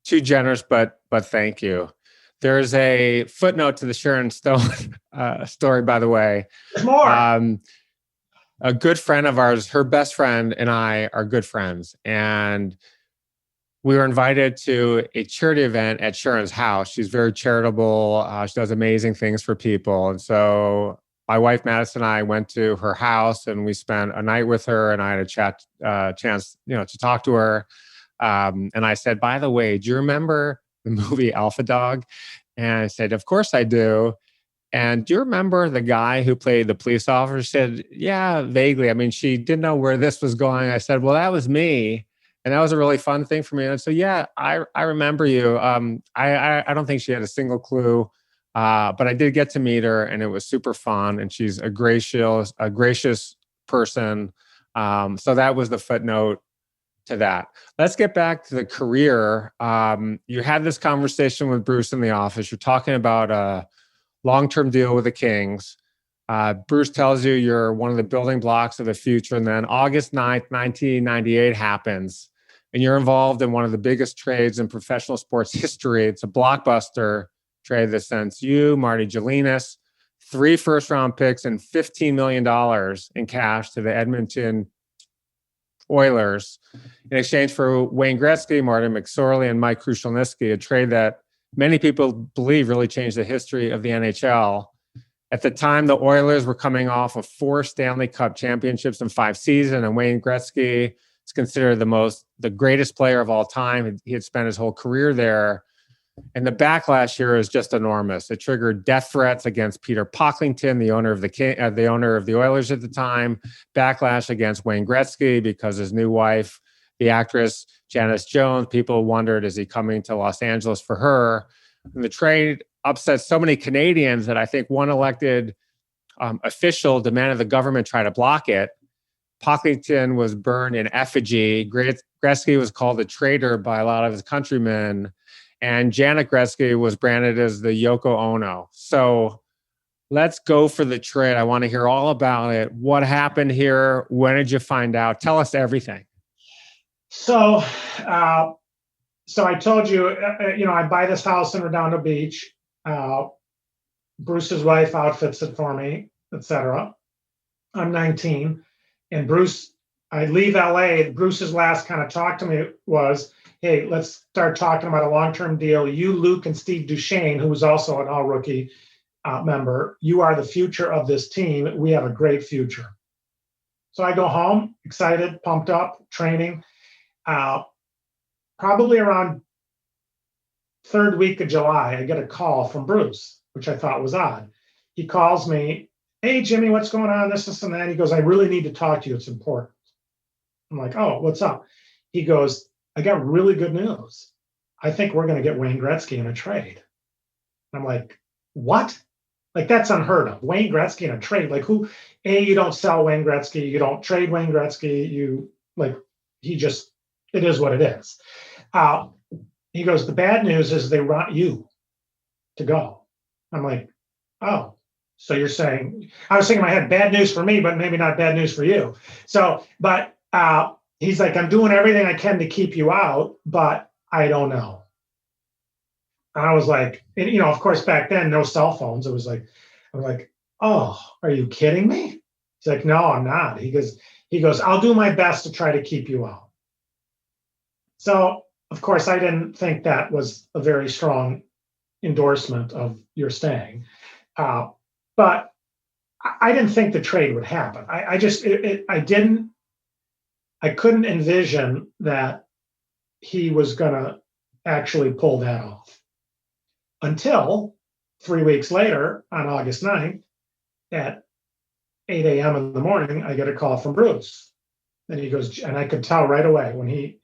too generous, but thank you. There's a footnote to the Sharon Stone story, by the way. There's more. A good friend of ours, her best friend and I are good friends. And we were invited to a charity event at Sharon's house. She's very charitable. She does amazing things for people. And so my wife, Madison, and I went to her house, and we spent a night with her, and I had a chance, to talk to her. And I said, "By the way, do you remember the movie Alpha Dog?" And I said, "Of course I do. And do you remember the guy who played the police officer?" She said, "Yeah, vaguely." I mean, she didn't know where this was going. I said, "Well, that was me." And that was a really fun thing for me. And so, yeah, I remember you. I don't think she had a single clue, but I did get to meet her, and it was super fun. And she's a gracious person. So that was the footnote to that. Let's get back to the career. You had this conversation with Bruce in the office. You're talking about long-term deal with the Kings. Bruce tells you you're one of the building blocks of the future. And then August 9th, 1998 happens, and you're involved in one of the biggest trades in professional sports history. It's a blockbuster trade that sends you, Marty Jelinas, 3 first-round picks and $15 million in cash to the Edmonton Oilers in exchange for Wayne Gretzky, Martin McSorley, and Mike Krushelnyski, a trade that many people believe really changed the history of the NHL. At the time, the Oilers were coming off of 4 Stanley Cup championships in 5 seasons, and Wayne Gretzky is considered the greatest player of all time. He had spent his whole career there. And the backlash here is just enormous. It triggered death threats against Peter Pocklington, the owner of the Oilers at the time, backlash against Wayne Gretzky because his new wife, the actress Janice Jones, people wondered, is he coming to Los Angeles for her? And the trade upset so many Canadians that I think one elected official demanded the government try to block it. Pocklington was burned in effigy. Gretzky was called a traitor by a lot of his countrymen. And Janet Gretzky was branded as the Yoko Ono. So let's go for the trade. I want to hear all about it. What happened here? When did you find out? Tell us everything. So I told you, I buy this house in Redondo Beach. Bruce's wife outfits it for me, etc. I'm 19. And Bruce, I leave LA. Bruce's last kind of talk to me was, hey, let's start talking about a long-term deal. You, Luke, and Steve Duchesne, who was also an all-rookie member, you are the future of this team. We have a great future. So I go home, excited, pumped up, training. Probably around 3rd week of July, I get a call from Bruce, which I thought was odd. He calls me, hey, Jimmy, what's going on? This and that. He goes, I really need to talk to you. It's important. I'm like, oh, what's up? He goes, I got really good news. I think we're going to get Wayne Gretzky in a trade. I'm like, what? Like, that's unheard of. Wayne Gretzky in a trade. Like, who? You don't sell Wayne Gretzky. You don't trade Wayne Gretzky. It is what it is. He goes, the bad news is they want you to go. I'm like, oh, so you're saying, I was thinking in my head, bad news for me, but maybe not bad news for you. So, but he's like, I'm doing everything I can to keep you out, but I don't know. And I was like, and, of course, back then, no cell phones. I was like, oh, are you kidding me? He's like, no, I'm not. He goes, I'll do my best to try to keep you out. So, of course, I didn't think that was a very strong endorsement of your staying. But I didn't think the trade would happen. I couldn't envision that he was going to actually pull that off until 3 weeks later, on August 9th, at 8 a.m. in the morning, I get a call from Bruce. And he goes, and I could tell right away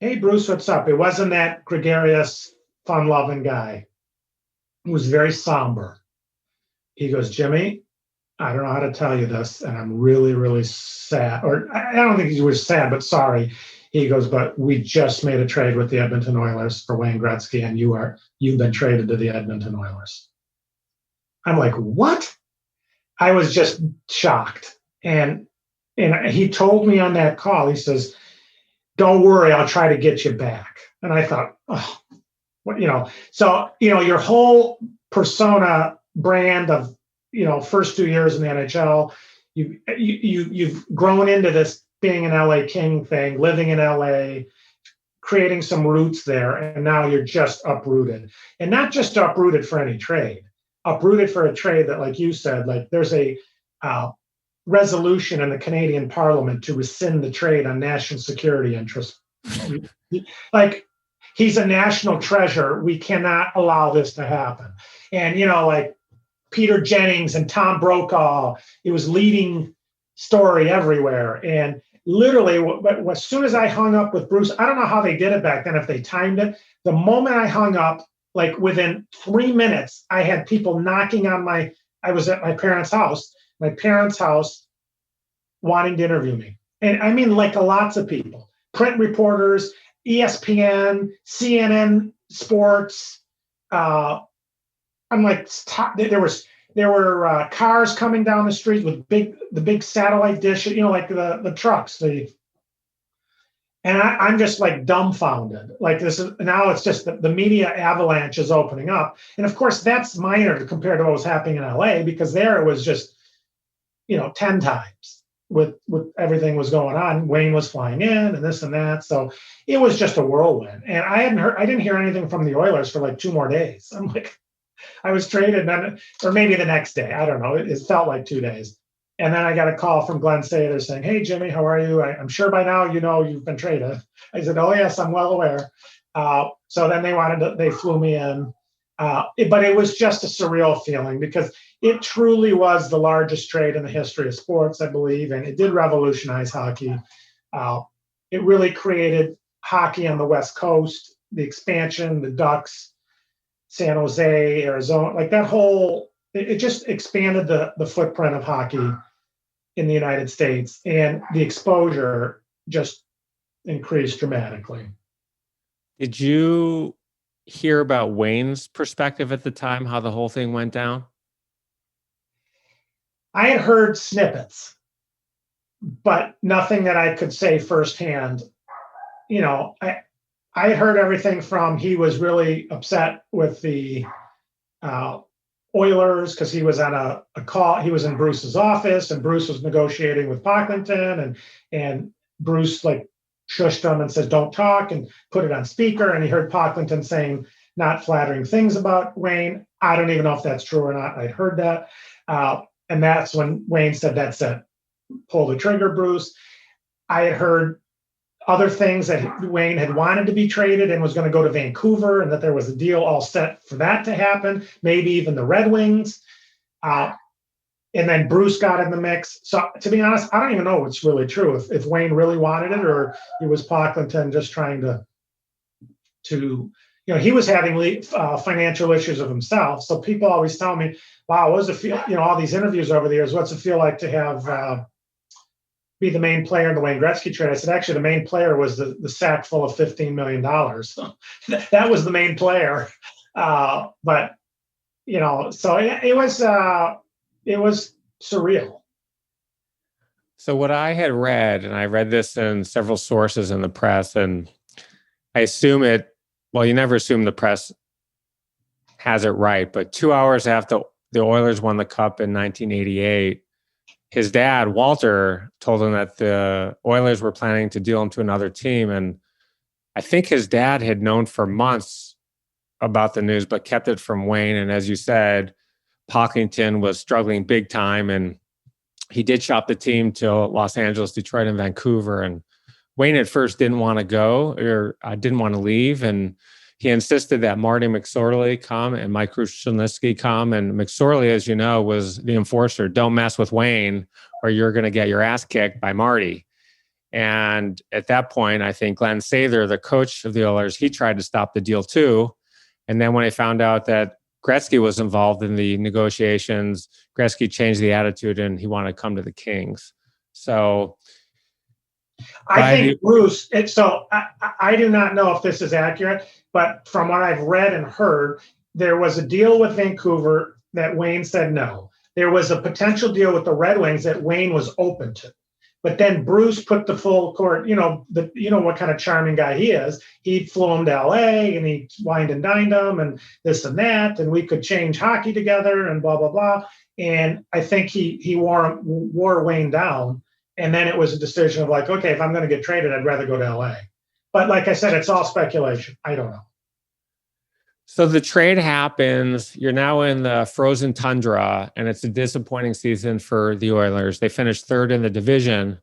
hey, Bruce, what's up? It wasn't that gregarious, fun-loving guy. He was very somber. He goes, Jimmy, I don't know how to tell you this, and I'm really, really sad. Or I don't think he was sad, but sorry. He goes, but we just made a trade with the Edmonton Oilers for Wayne Gretzky, and you've been traded to the Edmonton Oilers. I'm like, what? I was just shocked. And he told me on that call, he says, don't worry, I'll try to get you back. And I thought, oh, what, so, your whole persona brand of, first 2 years in the NHL, you've grown into this being an LA King thing, living in LA, creating some roots there, and now you're just uprooted. And not just uprooted for any trade, uprooted for a trade that, like you said, like there's a resolution in the Canadian Parliament to rescind the trade on national security interests. Like, he's a national treasure. We cannot allow this to happen. And, like Peter Jennings and Tom Brokaw, it was leading story everywhere. And literally, as soon as I hung up with Bruce, I don't know how they did it back then, if they timed it. The moment I hung up, like within 3 minutes, I had people knocking on I was at my parents' house wanting to interview me. And I mean, like lots of people, print reporters, ESPN, CNN Sports. I'm like, there were cars coming down the street with the big satellite dish, like the trucks. And I'm just like dumbfounded. Like this is now it's just the media avalanche is opening up. And of course, that's minor compared to what was happening in LA, because there it was just, 10 times with everything was going on. Wayne was flying in and this and that. So it was just a whirlwind. And I didn't hear anything from the Oilers for like 2 more days. I'm like, I was traded, and then, or maybe the next day. I don't know. It felt like 2 days. And then I got a call from Glenn Sather saying, "Hey, Jimmy, how are you? I'm sure by now you know you've been traded." I said, "Oh, yes, I'm well aware." So then they flew me in. But it was just a surreal feeling, because it truly was the largest trade in the history of sports, I believe, and it did revolutionize hockey. It really created hockey on the West Coast, the expansion, the Ducks, San Jose, Arizona, like that whole, it just expanded the footprint of hockey in the United States, and the exposure just increased dramatically. Did you hear about Wayne's perspective at the time, how the whole thing went down? I had heard snippets, but nothing that I could say firsthand. I had heard everything from, he was really upset with the Oilers because he was on a call. He was in Bruce's office, and Bruce was negotiating with Pocklington, and Bruce like shushed him and says, "Don't talk," and put it on speaker. And he heard Pocklington saying not flattering things about Wayne. I don't even know if that's true or not. I'd heard that. And that's when Wayne said, "That's it. Pull the trigger, Bruce." I had heard other things that Wayne had wanted to be traded and was going to go to Vancouver, and that there was a deal all set for that to happen, maybe even the Red Wings. And then Bruce got in the mix. So to be honest, I don't even know what's really true, if Wayne really wanted it, or it was Pocklington just trying to he was having financial issues of himself. So people always tell me, "Wow, what does it feel?" All these interviews over the years, what's it feel like to have be the main player in the Wayne Gretzky trade? I said, actually, the main player was the sack full of $15 million. So that was the main player. But so it was surreal. So what I had read, and I read this in several sources in the press, and I assume you never assume the press has it right, but 2 hours after the Oilers won the Cup in 1988, his dad, Walter, told him that the Oilers were planning to deal him to another team. And I think his dad had known for months about the news, but kept it from Wayne. And as you said, Pocklington was struggling big time, and he did shop the team to Los Angeles, Detroit, and Vancouver. And Wayne at first didn't want to go, or didn't want to leave. And he insisted that Marty McSorley come and Mike Krushelnyski come. And McSorley, as you know, was the enforcer. Don't mess with Wayne, or you're going to get your ass kicked by Marty. And at that point, I think Glenn Sather, the coach of the Oilers, he tried to stop the deal too. And then when he found out that Gretzky was involved in the negotiations, Gretzky changed the attitude, and he wanted to come to the Kings. So I think Bruce, I do not know if this is accurate, but from what I've read and heard, there was a deal with Vancouver that Wayne said no. There was a potential deal with the Red Wings that Wayne was open to. But then Bruce put the full court, what kind of charming guy he is. He flew him to LA, and he wined and dined him and this and that, and we could change hockey together and blah, blah, blah. And I think he wore Wayne down. And then it was a decision of like, okay, if I'm going to get traded, I'd rather go to LA. But like I said, it's all speculation. I don't know. So the trade happens. You're now in the frozen tundra, and it's a disappointing season for the Oilers. They finished third in the division.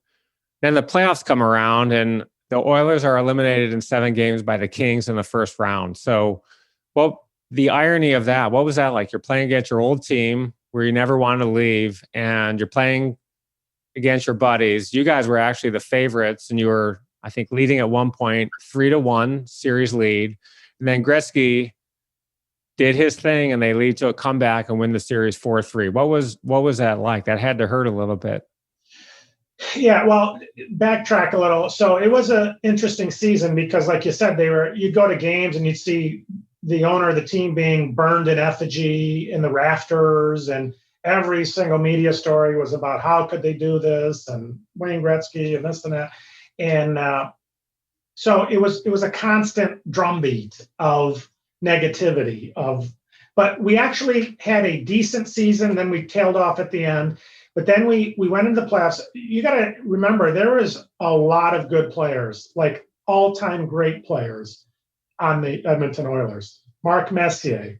Then the playoffs come around, and the Oilers are eliminated in 7 games by the Kings in the first round. So, the irony of that, what was that like? You're playing against your old team where you never wanted to leave, and you're playing against your buddies. You guys were actually the favorites, and you were, I think, leading at one point, 3-1 series lead. And then Gretzky did his thing, and they lead to a comeback and win the series 4-3. What was that like? That had to hurt a little bit. Yeah, well, backtrack a little. So it was an interesting season because, like you said, you'd go to games and you'd see the owner of the team being burned in effigy in the rafters, and every single media story was about how could they do this, and Wayne Gretzky and this and that. And So it was a constant drumbeat of negativity but we actually had a decent season. Then we tailed off at the end. But then we went into the playoffs. You got to remember, there was a lot of good players, like all-time great players on the Edmonton Oilers. Mark Messier,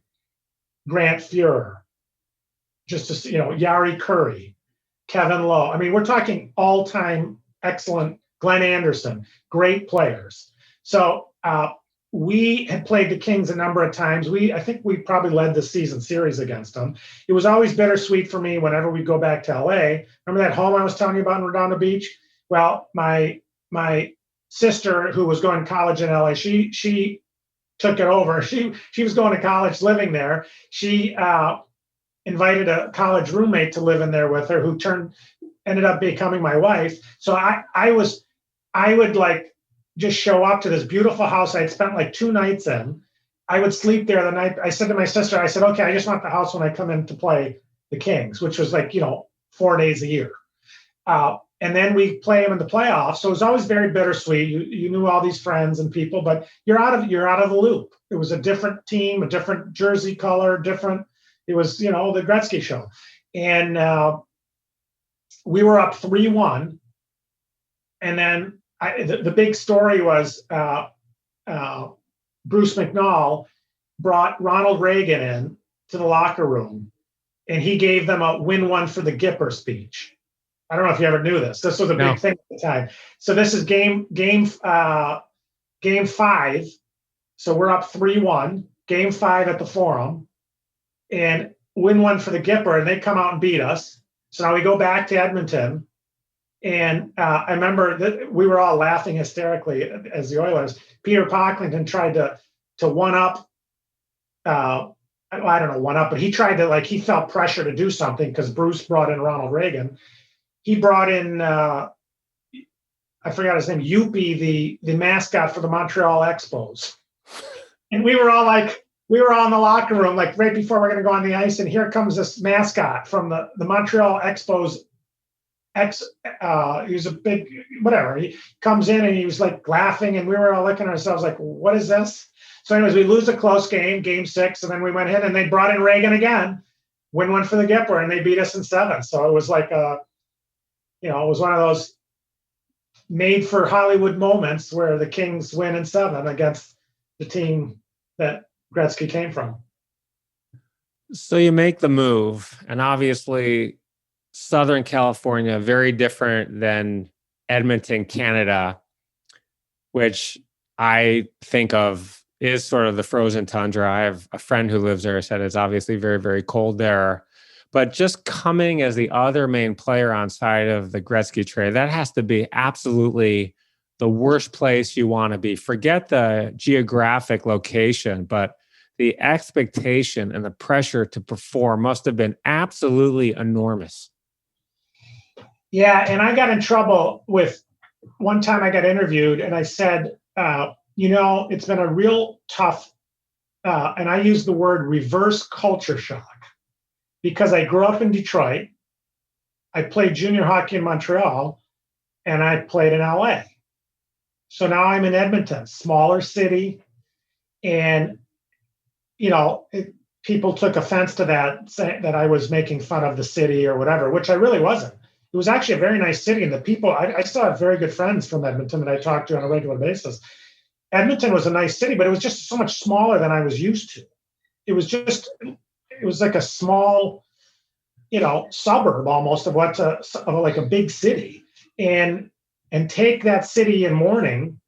Grant Fuhrer, Yari Curry, Kevin Lowe. I mean, we're talking all-time excellent. Glenn Anderson, great players. So we had played the Kings a number of times. I think we probably led the season series against them. It was always bittersweet for me whenever we go back to LA. Remember that home I was telling you about in Redondo Beach? Well, my sister, who was going to college in LA, she took it over. She was going to college, living there. She invited a college roommate to live in there with her, who ended up becoming my wife. So I would like just show up to this beautiful house I'd spent like 2 nights in. I would sleep there the night. I said to my sister, I said, okay, I just want the house when I come in to play the Kings, which was like, 4 days a year. And then we play them in the playoffs. So it was always very bittersweet. You knew all these friends and people, but you're out of the loop. It was a different team, a different jersey color, it was, the Gretzky show. And we were up 3-1. And then the big story was Bruce McNall brought Ronald Reagan in to the locker room, and he gave them a win one for the Gipper speech. I don't know if you ever knew this. This was a big thing at the time. So this is game 5. So we're up 3-1, game 5 at the Forum, and win one for the Gipper, and they come out and beat us. So now we go back to Edmonton. And I remember that we were all laughing hysterically as the Oilers. Peter Pocklington tried to one up. I don't know, one up, but he tried to he felt pressure to do something because Bruce brought in Ronald Reagan. He brought in I forgot his name, Youppi, the mascot for the Montreal Expos. And we were all in the locker room right before we're going to go on the ice, and here comes this mascot from the Montreal Expos. He was a big whatever. He comes in and he was laughing, and we were all looking at ourselves like, what is this? So anyways, we lose a close game 6, and then we went in and they brought in Reagan again, win one for the Gipper, and they beat us in 7. So it was it was one of those made for Hollywood moments where the Kings win in 7 against the team that Gretzky came from. So you make the move, and obviously Southern California, very different than Edmonton, Canada, which I think of is sort of the frozen tundra. I have a friend who lives there, said it's obviously very, very cold there. But just coming as the other main player on side of the Gretzky trade, that has to be absolutely the worst place you want to be. Forget the geographic location, but the expectation and the pressure to perform must have been absolutely enormous. Yeah, and I got in trouble with one time I got interviewed, and I said, it's been a real tough, and I used the word reverse culture shock, because I grew up in Detroit, I played junior hockey in Montreal, and I played in LA. So now I'm in Edmonton, smaller city, and people took offense to that, saying that I was making fun of the city or whatever, which I really wasn't. It was actually a very nice city, and the people, I still have very good friends from Edmonton that I talk to on a regular basis. Edmonton was a nice city, but it was just so much smaller than I was used to. It was like a small, suburb almost of like a big city. And take that city in mourning,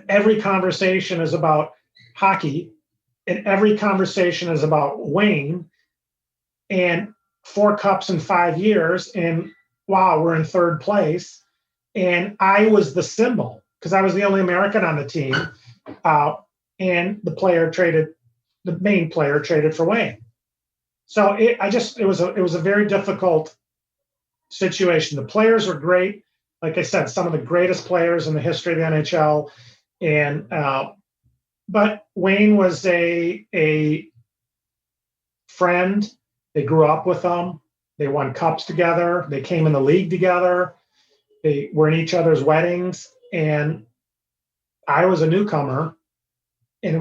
every conversation is about hockey, and every conversation is about Wayne, and 4 cups in 5 years, and wow, we're in 3rd place. And I was the symbol because I was the only American on the team. And the main player traded for Wayne. So it was a very difficult situation. The players were great. Like I said, some of the greatest players in the history of the NHL. And, but Wayne was a friend. They grew up with them. They won cups together. They came in the league together. They were in each other's weddings. And I was a newcomer, and it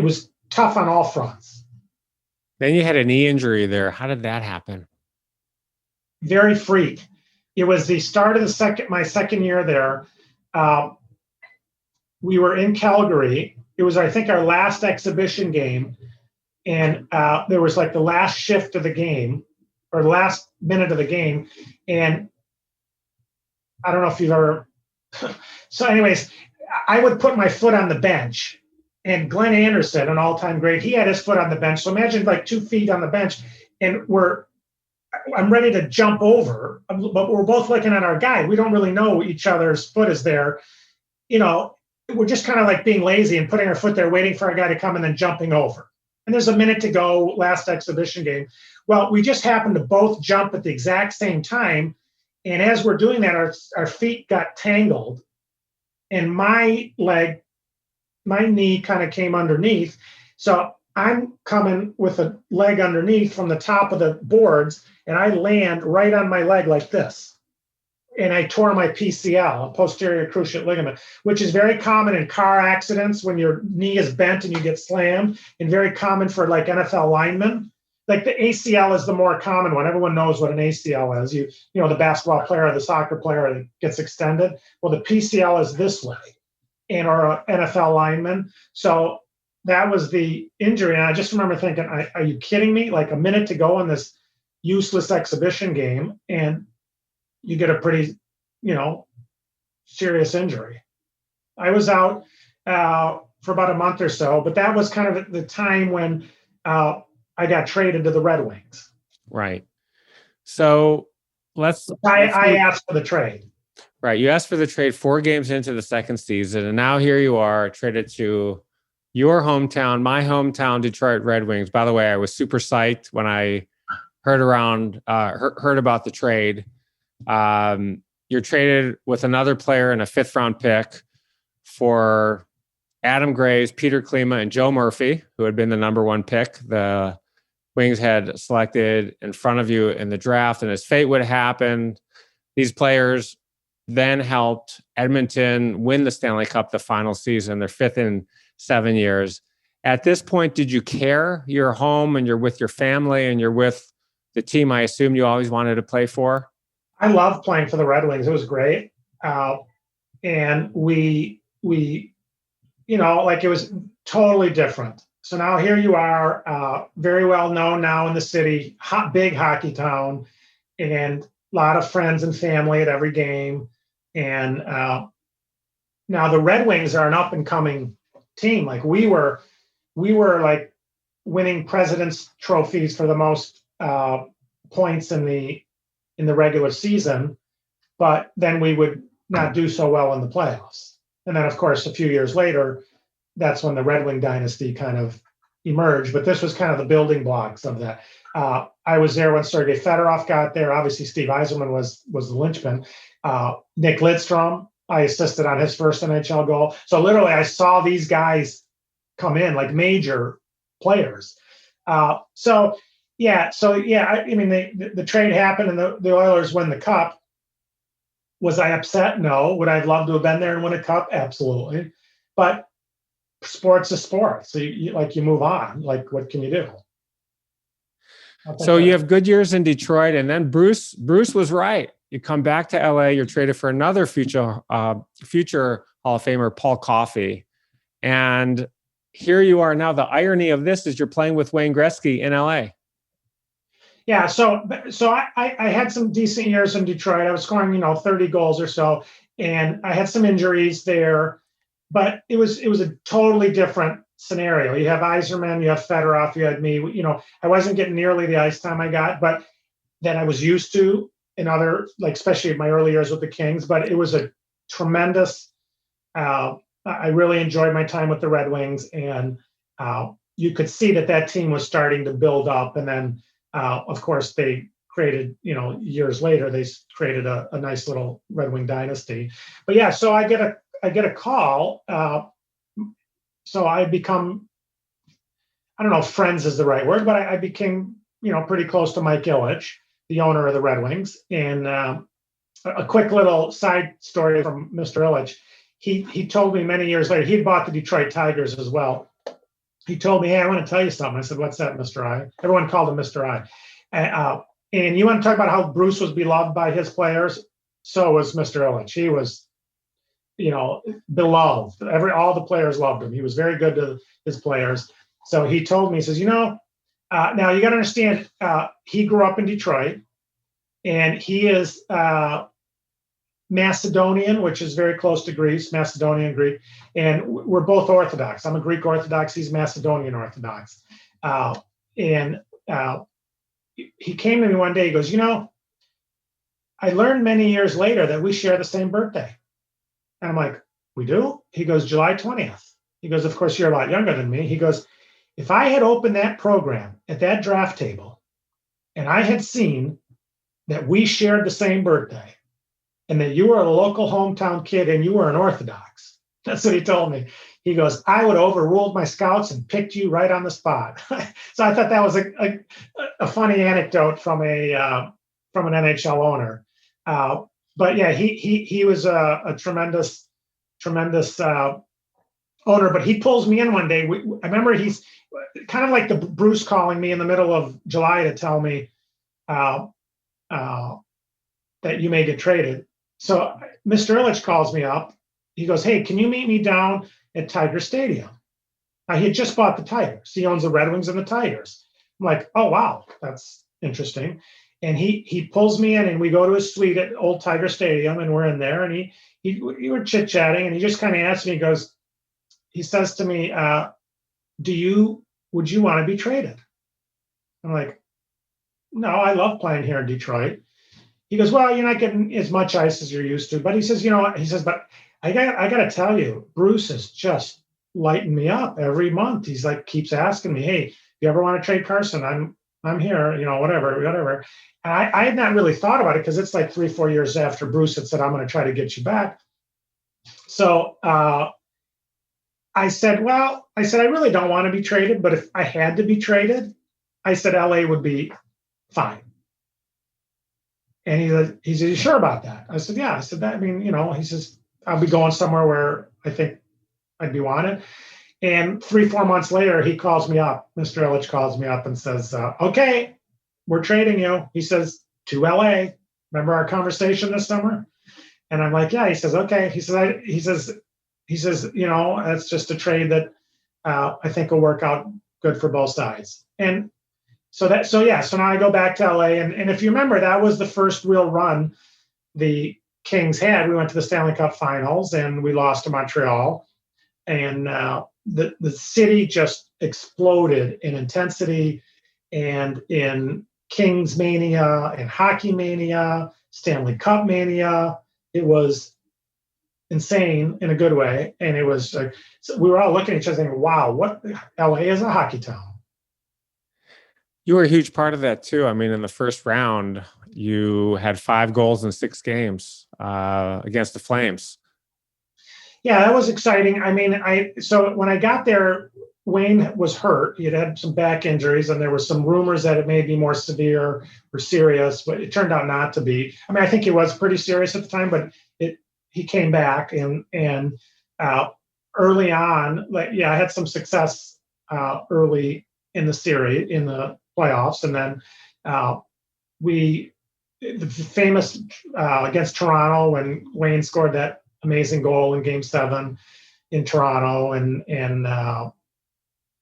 was tough on all fronts. Then you had a knee injury there. How did that happen? Very freak. It was the start of my second year there. We were in Calgary. It was, I think, our last exhibition game, and there was like the last shift of the game, or the last minute of the game, and I don't know if you've ever. So, anyways, I would put my foot on the bench, and Glenn Anderson, an all-time great, he had his foot on the bench. So imagine like 2 feet on the bench, and I'm ready to jump over, but we're both looking at our guy. We don't really know each other's foot is there. We're just kind of like being lazy and putting our foot there, waiting for our guy to come and then jumping over. And there's a minute to go, last exhibition game. Well, we just happened to both jump at the exact same time. And as we're doing that, our feet got tangled, and my knee kind of came underneath. So I'm coming with a leg underneath from the top of the boards, and I land right on my leg like this. And I tore my PCL, a posterior cruciate ligament, which is very common in car accidents when your knee is bent and you get slammed, and very common for like NFL linemen. Like the ACL is the more common one. Everyone knows what an ACL is. The basketball player or the soccer player that gets extended. Well, the PCL is this way, or an NFL lineman. So that was the injury. And I just remember thinking, are you kidding me? Like a minute to go in this useless exhibition game, and you get a pretty, serious injury. I was out for about a month or so, but that was kind of the time when I got traded to the Red Wings. Right. So I asked for the trade. Right. You asked for the trade 4 games into the second season, and now here you are traded to your hometown, my hometown, Detroit Red Wings. By the way, I was super psyched when I heard about the trade. You're traded with another player and a 5th round pick for Adam Graves, Peter Klima, and Joe Murphy, who had been the number 1 pick. The Wings had selected in front of you in the draft, and as fate would happen, these players then helped Edmonton win the Stanley Cup the final season, their 5th in 7 years. At this point, did you care? You're home and you're with your family and you're with the team I assume you always wanted to play for? I loved playing for the Red Wings. It was great. And we it was totally different. So now here you are, very well known now in the city, big hockey town, and a lot of friends and family at every game. And now the Red Wings are an up and coming team. Like we were like winning President's trophies for the most points in the regular season, but then we would not do so well in the playoffs. And then, of course, a few years later, that's when the Red Wing dynasty kind of emerged. But this was kind of the building blocks of that. I was there when Sergei Fedorov got there. Obviously, Steve Yzerman was the linchpin. Nick Lidstrom, I assisted on his first NHL goal. So literally, I saw these guys come in like major players. I mean, the trade happened and the Oilers win the cup. Was I upset? No. Would I have loved to have been there and win a cup? Absolutely. But sports is sport. So you move on. Like, what can you do? So you have good years in Detroit, and then Bruce was right. You come back to LA, you're traded for another future Hall of Famer, Paul Coffey. And here you are now. The irony of this is you're playing with Wayne Gretzky in LA. Yeah, so I had some decent years in Detroit. I was scoring, 30 goals or so, and I had some injuries there, but it was a totally different scenario. You have Yzerman, you have Fedorov, you had me. I wasn't getting nearly the ice time I got, but that I was used to in other, especially in my early years with the Kings. But it was a tremendous. I really enjoyed my time with the Red Wings, and you could see that team was starting to build up, and then. Of course, they created, years later, they created a nice little Red Wing dynasty. But yeah, so I get a call. So I become, I don't know if friends is the right word, but I became, pretty close to Mike Ilitch, the owner of the Red Wings. And a quick little side story from Mr. Ilitch. he told me many years later, he'd bought the Detroit Tigers as well. He told me, hey, I want to tell you something. I said, what's that, Mr. I? Everyone called him Mr. I. And you want to talk about how Bruce was beloved by his players? So was Mr. Ilitch. He was, beloved. All the players loved him. He was very good to his players. So he told me, he says, now you got to understand, he grew up in Detroit, and he is Macedonian, which is very close to Greece, Macedonian Greek, and we're both Orthodox. I'm a Greek Orthodox. He's Macedonian Orthodox. And he came to me one day. He goes, I learned many years later that we share the same birthday. And I'm like, we do? He goes, July 20th. He goes, of course, you're a lot younger than me. He goes, if I had opened that program at that draft table and I had seen that we shared the same birthday, and that you were a local hometown kid and you were an Orthodox. That's what he told me. He goes, I would have overruled my scouts and picked you right on the spot. So I thought that was a funny anecdote from an NHL owner. But yeah, he was a tremendous owner. But he pulls me in one day. I remember he's kind of like the Bruce calling me in the middle of July to tell me that you may get traded. So Mr. Ilitch calls me up. He goes, hey, can you meet me down at Tiger Stadium? Now, he had just bought the Tigers. He owns the Red Wings and the Tigers. I'm like, oh, wow, that's interesting. And he pulls me in, and we go to his suite at Old Tiger Stadium, and we're in there, and we were chit-chatting, and he just kind of asked me, he says to me, would you want to be traded? I'm like, no, I love playing here in Detroit. He goes, well, you're not getting as much ice as you're used to. But he says, but I got to tell you, Bruce is just lighting me up every month. He's like, keeps asking me, hey, if you ever want to trade Carson, I'm here, whatever. And I had not really thought about it, because it's like 3-4 years after Bruce had said, I'm going to try to get you back. So I said, I really don't want to be traded, but if I had to be traded, I said LA would be fine. And he said, you sure about that? I said, yeah. I said, that, he says, I'll be going somewhere where I think I'd be wanted. And 3-4 months later, he calls me up. Mr. Ilitch calls me up and says, okay, we're trading you. He says, to LA. Remember our conversation this summer? And I'm like, yeah. He says, okay. He says, it's just a trade that I think will work out good for both sides. And so now I go back to LA. And if you remember, that was the first real run the Kings had. We went to the Stanley Cup Finals, and we lost to Montreal. And the city just exploded in intensity and in Kings mania and hockey mania, Stanley Cup mania. It was insane in a good way. And it was like, so we were all looking at each other thinking, wow, LA is a hockey town. You were a huge part of that too. I mean, in the first round, you had 5 goals in 6 games against the Flames. Yeah, that was exciting. I mean, so when I got there, Wayne was hurt. He had some back injuries, and there was some rumors that it may be more severe or serious, but it turned out not to be. I mean, I think he was pretty serious at the time, but he came back and early on, I had some success early in the series, in the playoffs, and then the famous against Toronto when Wayne scored that amazing goal in Game 7 in Toronto, and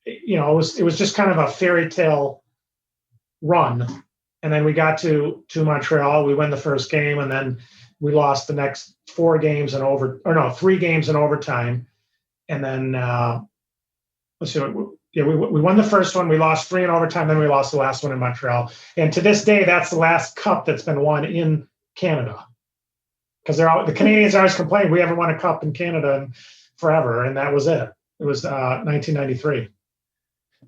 it was just kind of a fairy tale run. And then we got to Montreal. We win the first game, and then we lost the next 3 games in overtime. And then we won the first one. We lost 3 in overtime. Then we lost the last one in Montreal. And to this day, that's the last cup that's been won in Canada. Because the Canadians always complain, we haven't won a cup in Canada in forever. And that was it. It was 1993.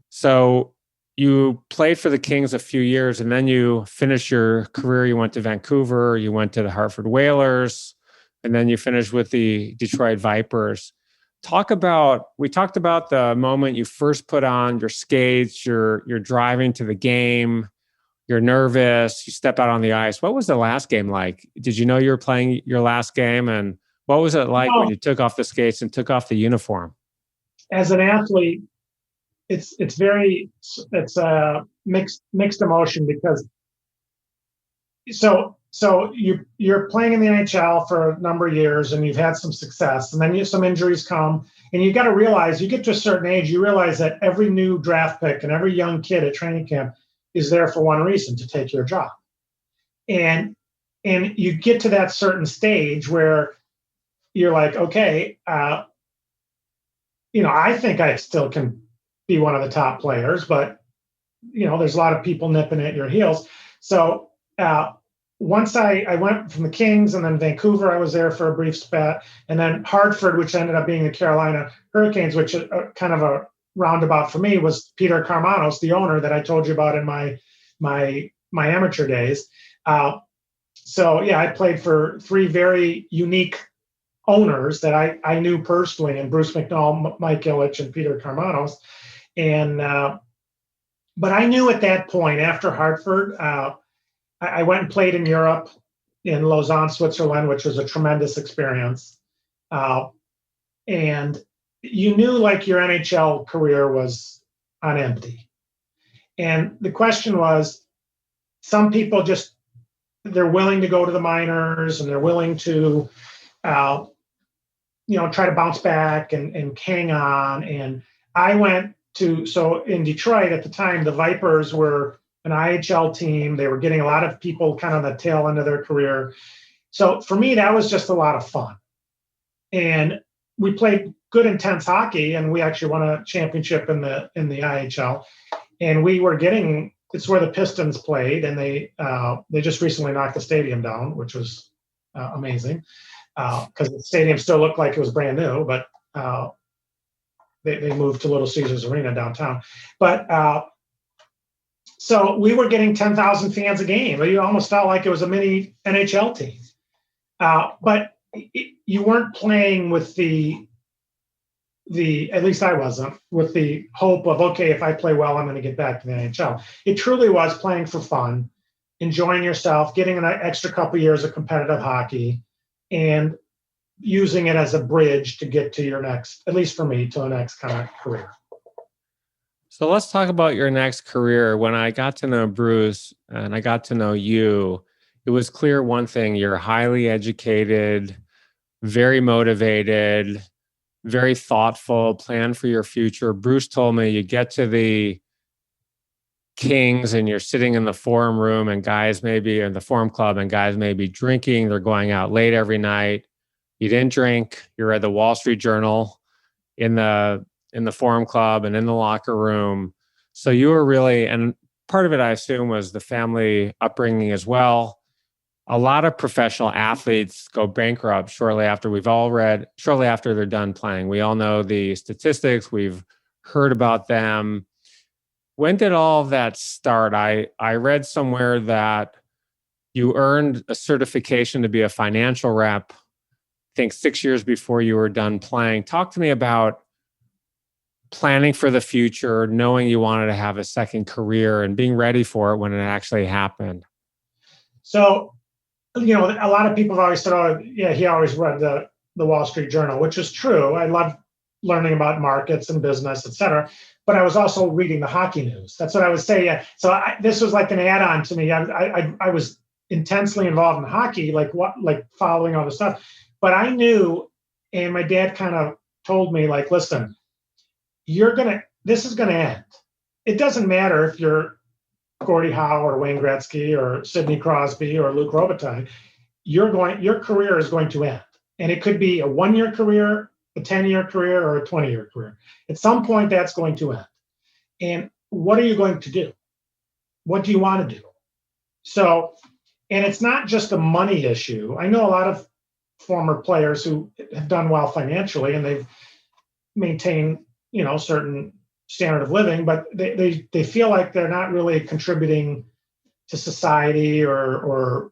So you played for the Kings a few years, and then you finished your career. You went to Vancouver, you went to the Hartford Whalers, and then you finished with the Detroit Vipers. We talked about the moment you first put on your skates, you're driving to the game, you're nervous, you step out on the ice. What was the last game like? Did you know you were playing your last game, and What was it like when Well, you took off the skates and took off the uniform? as an athlete, it's a mixed emotion because you're playing in the NHL for a number of years and you've had some success, and then some injuries come, and you got to realize you get to a certain age, you realize that every new draft pick and every young kid at training camp is there for one reason, to take your job. And you get to that certain stage where you're like, okay, I think I still can be one of the top players, but there's a lot of people nipping at your heels. So once I went from the Kings, and then Vancouver, I was there for a brief spat, and then Hartford, which ended up being the Carolina Hurricanes, which kind of a roundabout for me, was Peter Carmanos, the owner that I told you about in my amateur days. So yeah, I played for three very unique owners that I knew personally, and Bruce McNall, Mike Ilitch, and Peter Carmanos. And but I knew at that point, after Hartford, I went and played in Europe, in Lausanne, Switzerland, which was a tremendous experience. And you knew like your NHL career was on empty. And the question was, some people they're willing to go to the minors, and they're willing to, try to bounce back and hang on. And I went so in Detroit at the time, the Vipers were an IHL team. They were getting a lot of people kind of the tail end of their career. So for me, that was just a lot of fun. And we played good, intense hockey, and we actually won a championship in the IHL. And we were it's where the Pistons played, and they just recently knocked the stadium down, which was amazing, because the stadium still looked like it was brand new, but they moved to Little Caesars Arena downtown. But so we were getting 10,000 fans a game. You almost felt like it was a mini NHL team. But you weren't playing with the at least I wasn't, with the hope of, okay, if I play well, I'm going to get back to the NHL. It truly was playing for fun, enjoying yourself, getting an extra couple years of competitive hockey, and using it as a bridge to get to your next, at least for me, to the next kind of career. So let's talk about your next career. When I got to know Bruce and I got to know you, it was clear one thing: you're highly educated, very motivated, very thoughtful, plan for your future. Bruce told me you get to the Kings and you're sitting in the forum room, and guys maybe in the forum club, and guys may be drinking. They're going out late every night. You didn't drink. You read the Wall Street Journal in the forum club and in the locker room. So you were really, and part of it, I assume, was the family upbringing as well. A lot of professional athletes go bankrupt shortly after they're done playing. We all know the statistics. We've heard about them. When did all of that start? I read somewhere that you earned a certification to be a financial rep, I think 6 years before you were done playing. Talk to me about planning for the future, knowing you wanted to have a second career, and being ready for it when it actually happened. So, a lot of people have always said, oh, yeah, he always read the Wall Street Journal, which is true. I love learning about markets and business, et cetera. But I was also reading the hockey news. That's what I would say. Yeah. So this was like an add-on to me. I was intensely involved in hockey, like following all the stuff. But I knew, and my dad kind of told me, like, listen, this is gonna end. It doesn't matter if you're Gordie Howe or Wayne Gretzky or Sidney Crosby or Luc Robitaille. Your career is going to end, and it could be a 1-year career, a 10-year career, or a 20-year career. At some point, that's going to end. And what are you going to do? What do you want to do? So, and it's not just a money issue. I know a lot of former players who have done well financially, and they've maintained, certain standard of living, but they feel like they're not really contributing to society or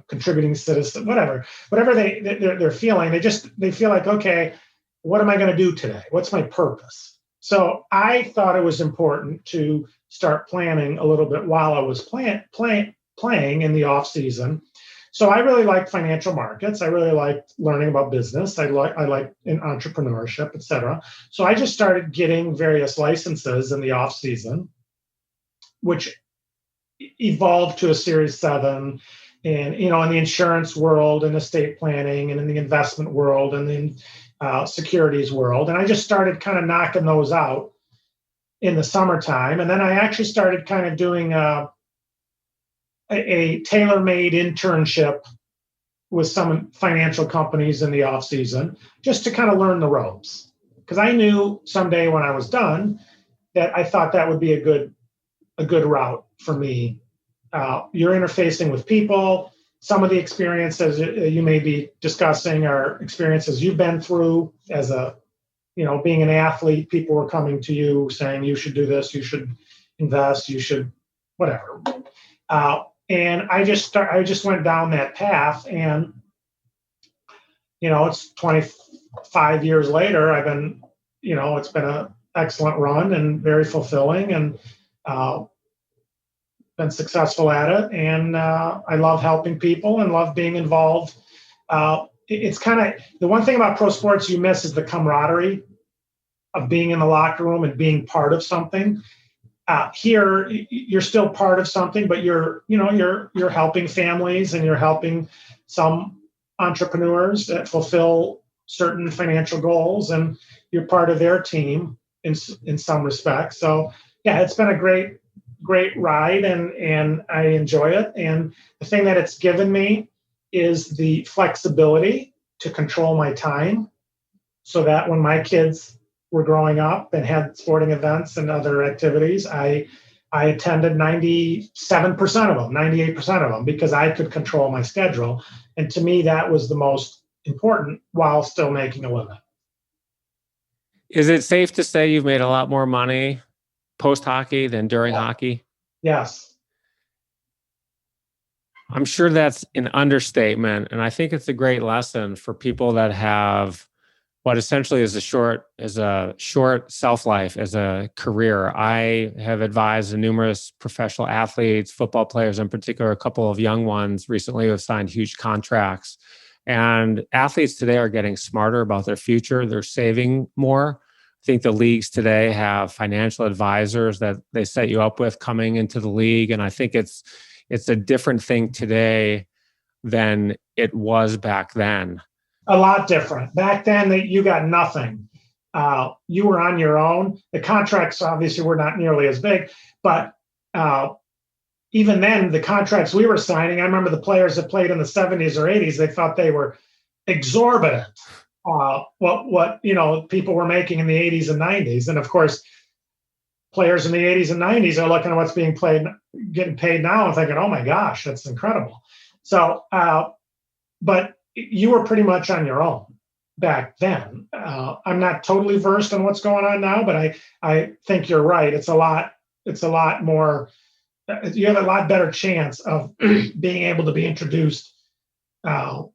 contributing citizen, whatever they're feeling. They feel like, okay, what am I going to do today? What's my purpose? So I thought it was important to start planning a little bit while I was playing in the off season, So I really liked financial markets. I really liked learning about business. I like in entrepreneurship, et cetera. So I just started getting various licenses in the off season, which evolved to a Series 7, and in the insurance world and estate planning and in the investment world and the securities world. And I just started kind of knocking those out in the summertime. And then I actually started kind of doing a tailor-made internship with some financial companies in the off season, just to kind of learn the ropes. Because I knew someday when I was done that I thought that would be a good route for me. You're interfacing with people. Some of the experiences you may be discussing are experiences you've been through as being an athlete. People were coming to you saying you should do this, you should invest, you should whatever. And I just went down that path, and it's 25 years later. I've been, it's been an excellent run and very fulfilling, and been successful at it. And I love helping people and love being involved. It's kind of the one thing about pro sports you miss is the camaraderie of being in the locker room and being part of something. Here, you're still part of something, but you're helping families and you're helping some entrepreneurs that fulfill certain financial goals, and you're part of their team in some respects. So yeah, it's been a great ride, and I enjoy it. And the thing that it's given me is the flexibility to control my time, so that when my kids were growing up and had sporting events and other activities, I attended 97% of them, 98% of them, because I could control my schedule. And to me, that was the most important, while still making a living. Is it safe to say you've made a lot more money post-hockey than during hockey? Yes. I'm sure that's an understatement. And I think it's a great lesson for people that have what essentially is a short self-life as a career. I have advised numerous professional athletes, football players in particular, a couple of young ones recently who have signed huge contracts. And athletes today are getting smarter about their future. They're saving more. I think the leagues today have financial advisors that they set you up with coming into the league. And I think it's a different thing today than it was back then. A lot different. Back then, you got nothing. You were on your own. The contracts obviously were not nearly as big, but even then, the contracts we were signing, I remember the players that played in the 70s or 80s, they thought they were exorbitant. What people were making in the 80s and 90s. And of course, players in the 80s and 90s are looking at what's getting paid now and thinking, oh my gosh, that's incredible. So, but you were pretty much on your own back then. I'm not totally versed on what's going on now, but I think you're right. It's a lot more, you have a lot better chance of being able to be introduced to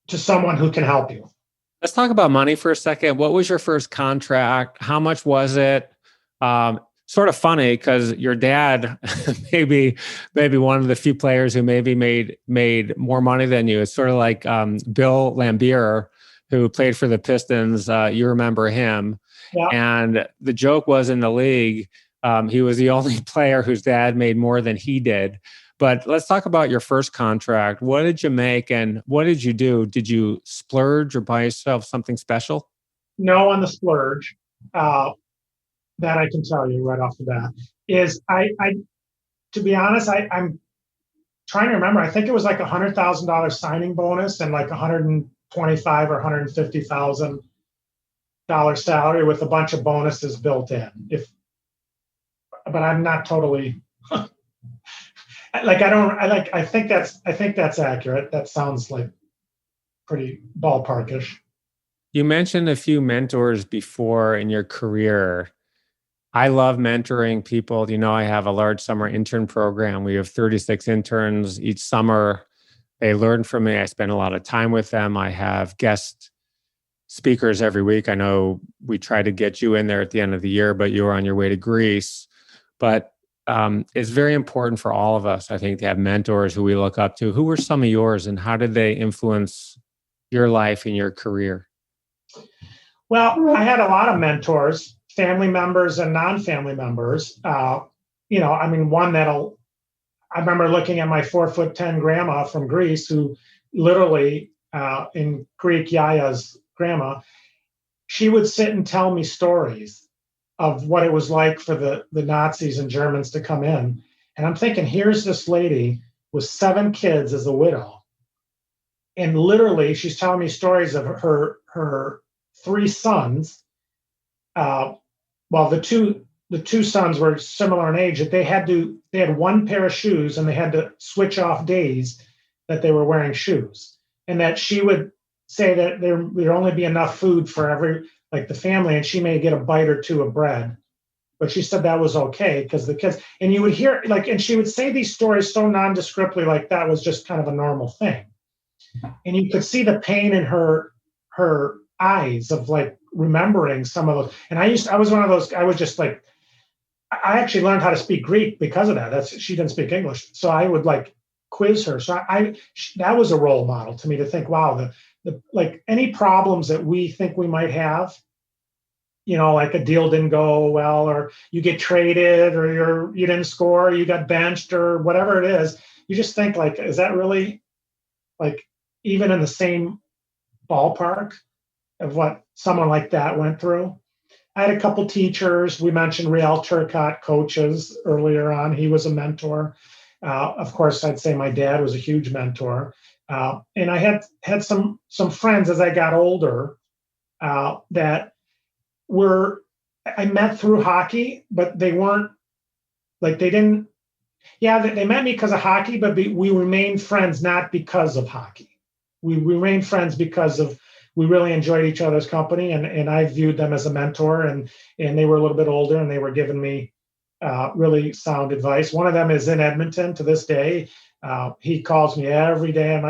someone who can help you. Let's talk about money for a second. What was your first contract? How much was it? Sort of funny because your dad maybe one of the few players who maybe made more money than you. It's sort of like Bill Lambier, who played for the Pistons. You remember him. Yeah. And the joke was in the league, he was the only player whose dad made more than he did. But let's talk about your first contract. What did you make and what did you do? Did you splurge or buy yourself something special? No, on the splurge. That I can tell you right off the bat is I to be honest, I'm trying to remember. I think it was like $100,000 signing bonus and like $125,000 or $150,000 salary with a bunch of bonuses built in. But I'm not totally I think that's accurate. That sounds like pretty ballparkish. You mentioned a few mentors before in your career. I love mentoring people. I have a large summer intern program. We have 36 interns each summer. They learn from me. I spend a lot of time with them. I have guest speakers every week. I know we try to get you in there at the end of the year, but you were on your way to Greece. But It's very important for all of us, I think, to have mentors who we look up to. Who were some of yours, and how did they influence your life and your career? Well, I had a lot of mentors, family members and non-family members. One I remember looking at my 4'10" grandma from Greece, who literally, in Greek, Yaya's grandma, she would sit and tell me stories of what it was like for the Nazis and Germans to come in. And I'm thinking, here's this lady with 7 kids as a widow. And literally, she's telling me stories of her 3 sons. The two sons were similar in age. That they had one pair of shoes, and they had to switch off days that they were wearing shoes. And that she would say that there would only be enough food for the family, and she may get a bite or 2 of bread. But she said that was okay because the kids, and you would hear and she would say these stories so nondescriptly, like that was just kind of a normal thing. And you could see the pain in her eyes of remembering some of those. And I was one of those, I was just I actually learned how to speak Greek because of that. She didn't speak English. So I would quiz her. So that was a role model to me, to think, wow, any problems that we think we might have, a deal didn't go well, or you get traded, or you didn't score, or you got benched, or whatever it is. You just think is that really even in the same ballpark of what someone like that went through? I had a couple teachers. We mentioned Real Turcotte, coaches earlier on. He was a mentor. Of course, I'd say my dad was a huge mentor. And I had some friends as I got older that I met through hockey, but they weren't they didn't. Yeah, they met me because of hockey, but we remained friends not because of hockey. We remained friends because we really enjoyed each other's company, and I viewed them as a mentor, and they were a little bit older, and they were giving me really sound advice. One of them is in Edmonton to this day. He calls me every day,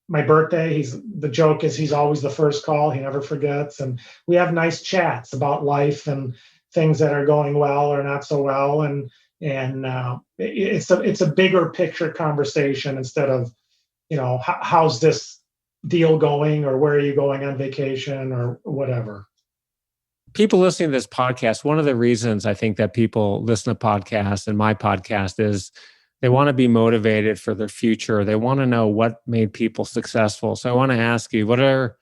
my birthday. The joke is he's always the first call. He never forgets, and we have nice chats about life and things that are going well or not so well, and it's a bigger picture conversation instead of how's this deal going, or where are you going on vacation, or whatever. People listening to this podcast, one of the reasons I think that people listen to podcasts and my podcast is they want to be motivated for their future. They want to know what made people successful. So I want to ask you, what are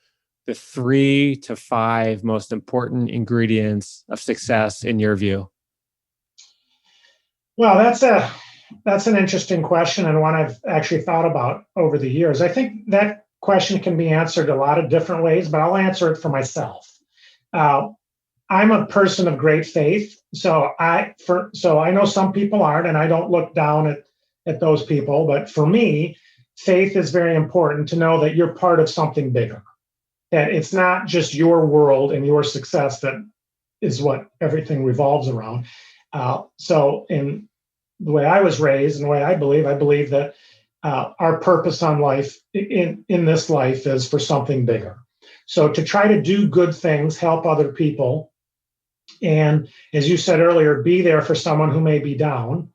the 3 to 5 most important ingredients of success in your view? Well, that's an interesting question, and one I've actually thought about over the years. I think that question can be answered a lot of different ways, but I'll answer it for myself. I'm a person of great faith, so I know some people aren't, and I don't look down at those people. But for me, faith is very important, to know that you're part of something bigger, that it's not just your world and your success that is what everything revolves around. So in the way I was raised and the way I believe that our purpose on life in this life is for something bigger. So to try to do good things, help other people, and as you said earlier, be there for someone who may be down,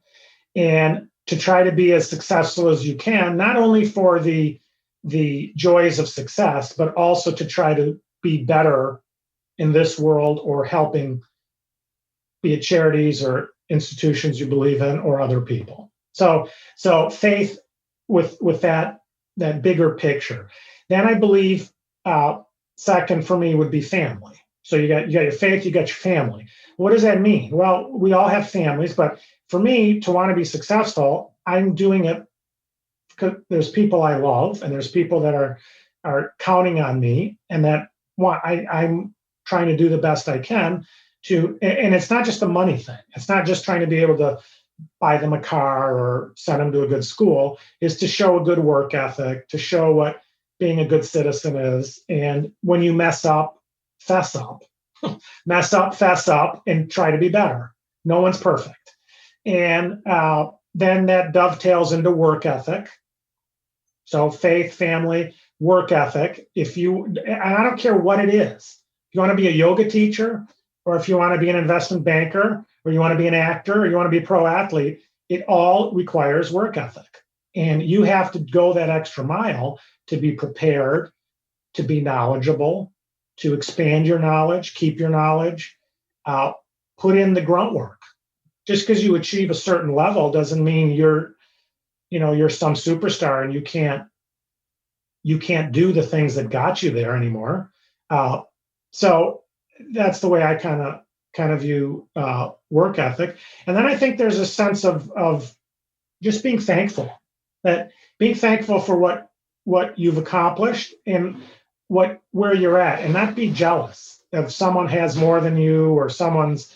and to try to be as successful as you can, not only for the joys of success, but also to try to be better in this world, or helping, be it charities or institutions you believe in, or other people. So faith with that bigger picture. Then I believe second for me would be family. So you got your faith, you got your family. What does that mean? Well, we all have families, but for me to want to be successful, I'm doing it because there's people I love, and there's people that are counting on me, and that I'm trying to do the best I can to. And it's not just a money thing. It's not just trying to be able to buy them a car or send them to a good school. Is to show a good work ethic, to show what being a good citizen is. And when you mess up, fess up, fess up, and try to be better. No one's perfect. And then that dovetails into work ethic. So faith, family, work ethic. And I don't care what it is. If you want to be a yoga teacher, or if you want to be an investment banker, or you want to be an actor, or you want to be a pro athlete, it all requires work ethic. And you have to go that extra mile to be prepared, to be knowledgeable, to expand your knowledge, keep your knowledge, put in the grunt work. Just because you achieve a certain level doesn't mean you're some superstar and you can't do the things that got you there anymore. So that's the way I kind of view work ethic. And then I think there's a sense of just being thankful for what you've accomplished and where you're at, and not be jealous if someone has more than you or someone's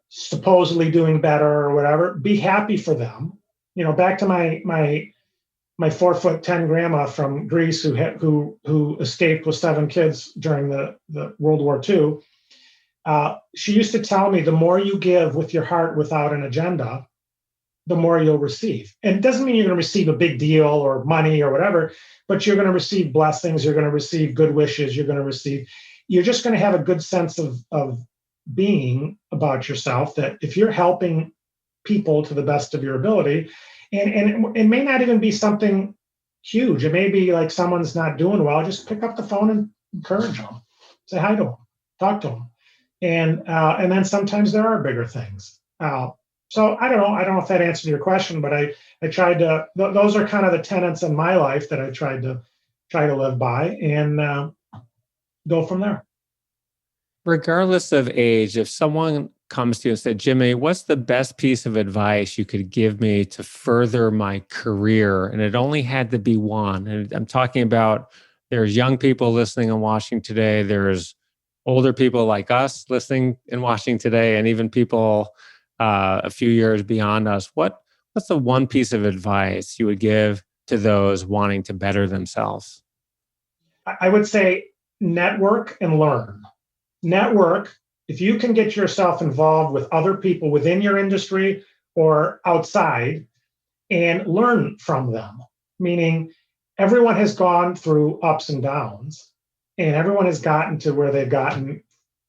supposedly doing better or whatever. Be happy for them. Back to my 4'10" grandma from Greece who escaped with 7 kids during the World War II. She used to tell me, the more you give with your heart without an agenda, the more you'll receive. And it doesn't mean you're going to receive a big deal or money or whatever, but you're going to receive blessings. You're going to receive good wishes. You're just going to have a good sense of being about yourself, that if you're helping people to the best of your ability, and it may not even be something huge. It may be like someone's not doing well. Just pick up the phone and encourage them. Say hi to them. Talk to them. And then sometimes there are bigger things. So I don't know. I don't know if that answered your question, but I tried to. Those are kind of the tenets in my life that I try to live by, and go from there. Regardless of age, if someone comes to you and said, Jimmy, what's the best piece of advice you could give me to further my career? And it only had to be one. And I'm talking about, there's young people listening and watching today. There's older people like us listening and watching today, and even people a few years beyond us. What's the one piece of advice you would give to those wanting to better themselves? I would say network and learn. Network, if you can get yourself involved with other people within your industry or outside, and learn from them, meaning everyone has gone through ups and downs, and everyone has gotten to where they've gotten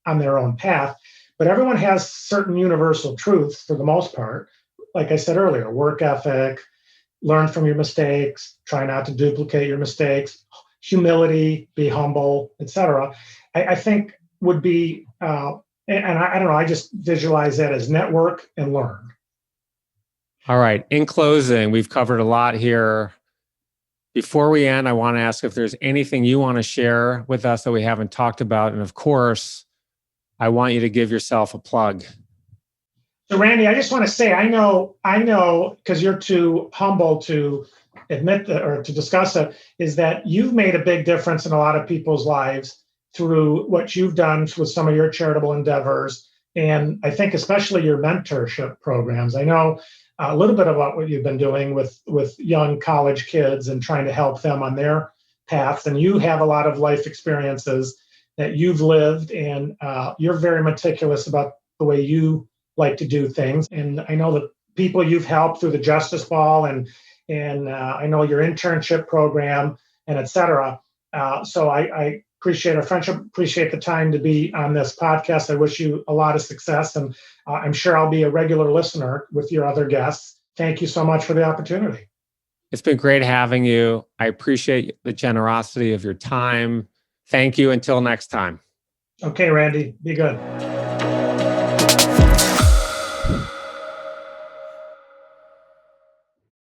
on their own path, but everyone has certain universal truths for the most part. Like I said earlier, work ethic, learn from your mistakes, try not to duplicate your mistakes, humility, be humble, etc. I think would be, and I don't know, I just visualize that as network and learn. All right. In closing, we've covered a lot here. Before we end, I want to ask if there's anything you want to share with us that we haven't talked about. And of course, I want you to give yourself a plug. So Randy, I just want to say, I know, because you're too humble to admit or to discuss it, is that you've made a big difference in a lot of people's lives through what you've done with some of your charitable endeavors. And I think especially your mentorship programs. I know a little bit about what you've been doing with young college kids and trying to help them on their paths. And you have a lot of life experiences that you've lived, and you're very meticulous about the way you like to do things. And I know the people you've helped through the Justice Ball, and I know your internship program, and et cetera. So I appreciate our friendship, appreciate the time to be on this podcast. I wish you a lot of success, and I'm sure I'll be a regular listener with your other guests. Thank you so much for the opportunity. It's been great having you. I appreciate the generosity of your time. Thank you. Until next time. Okay, Randy, be good.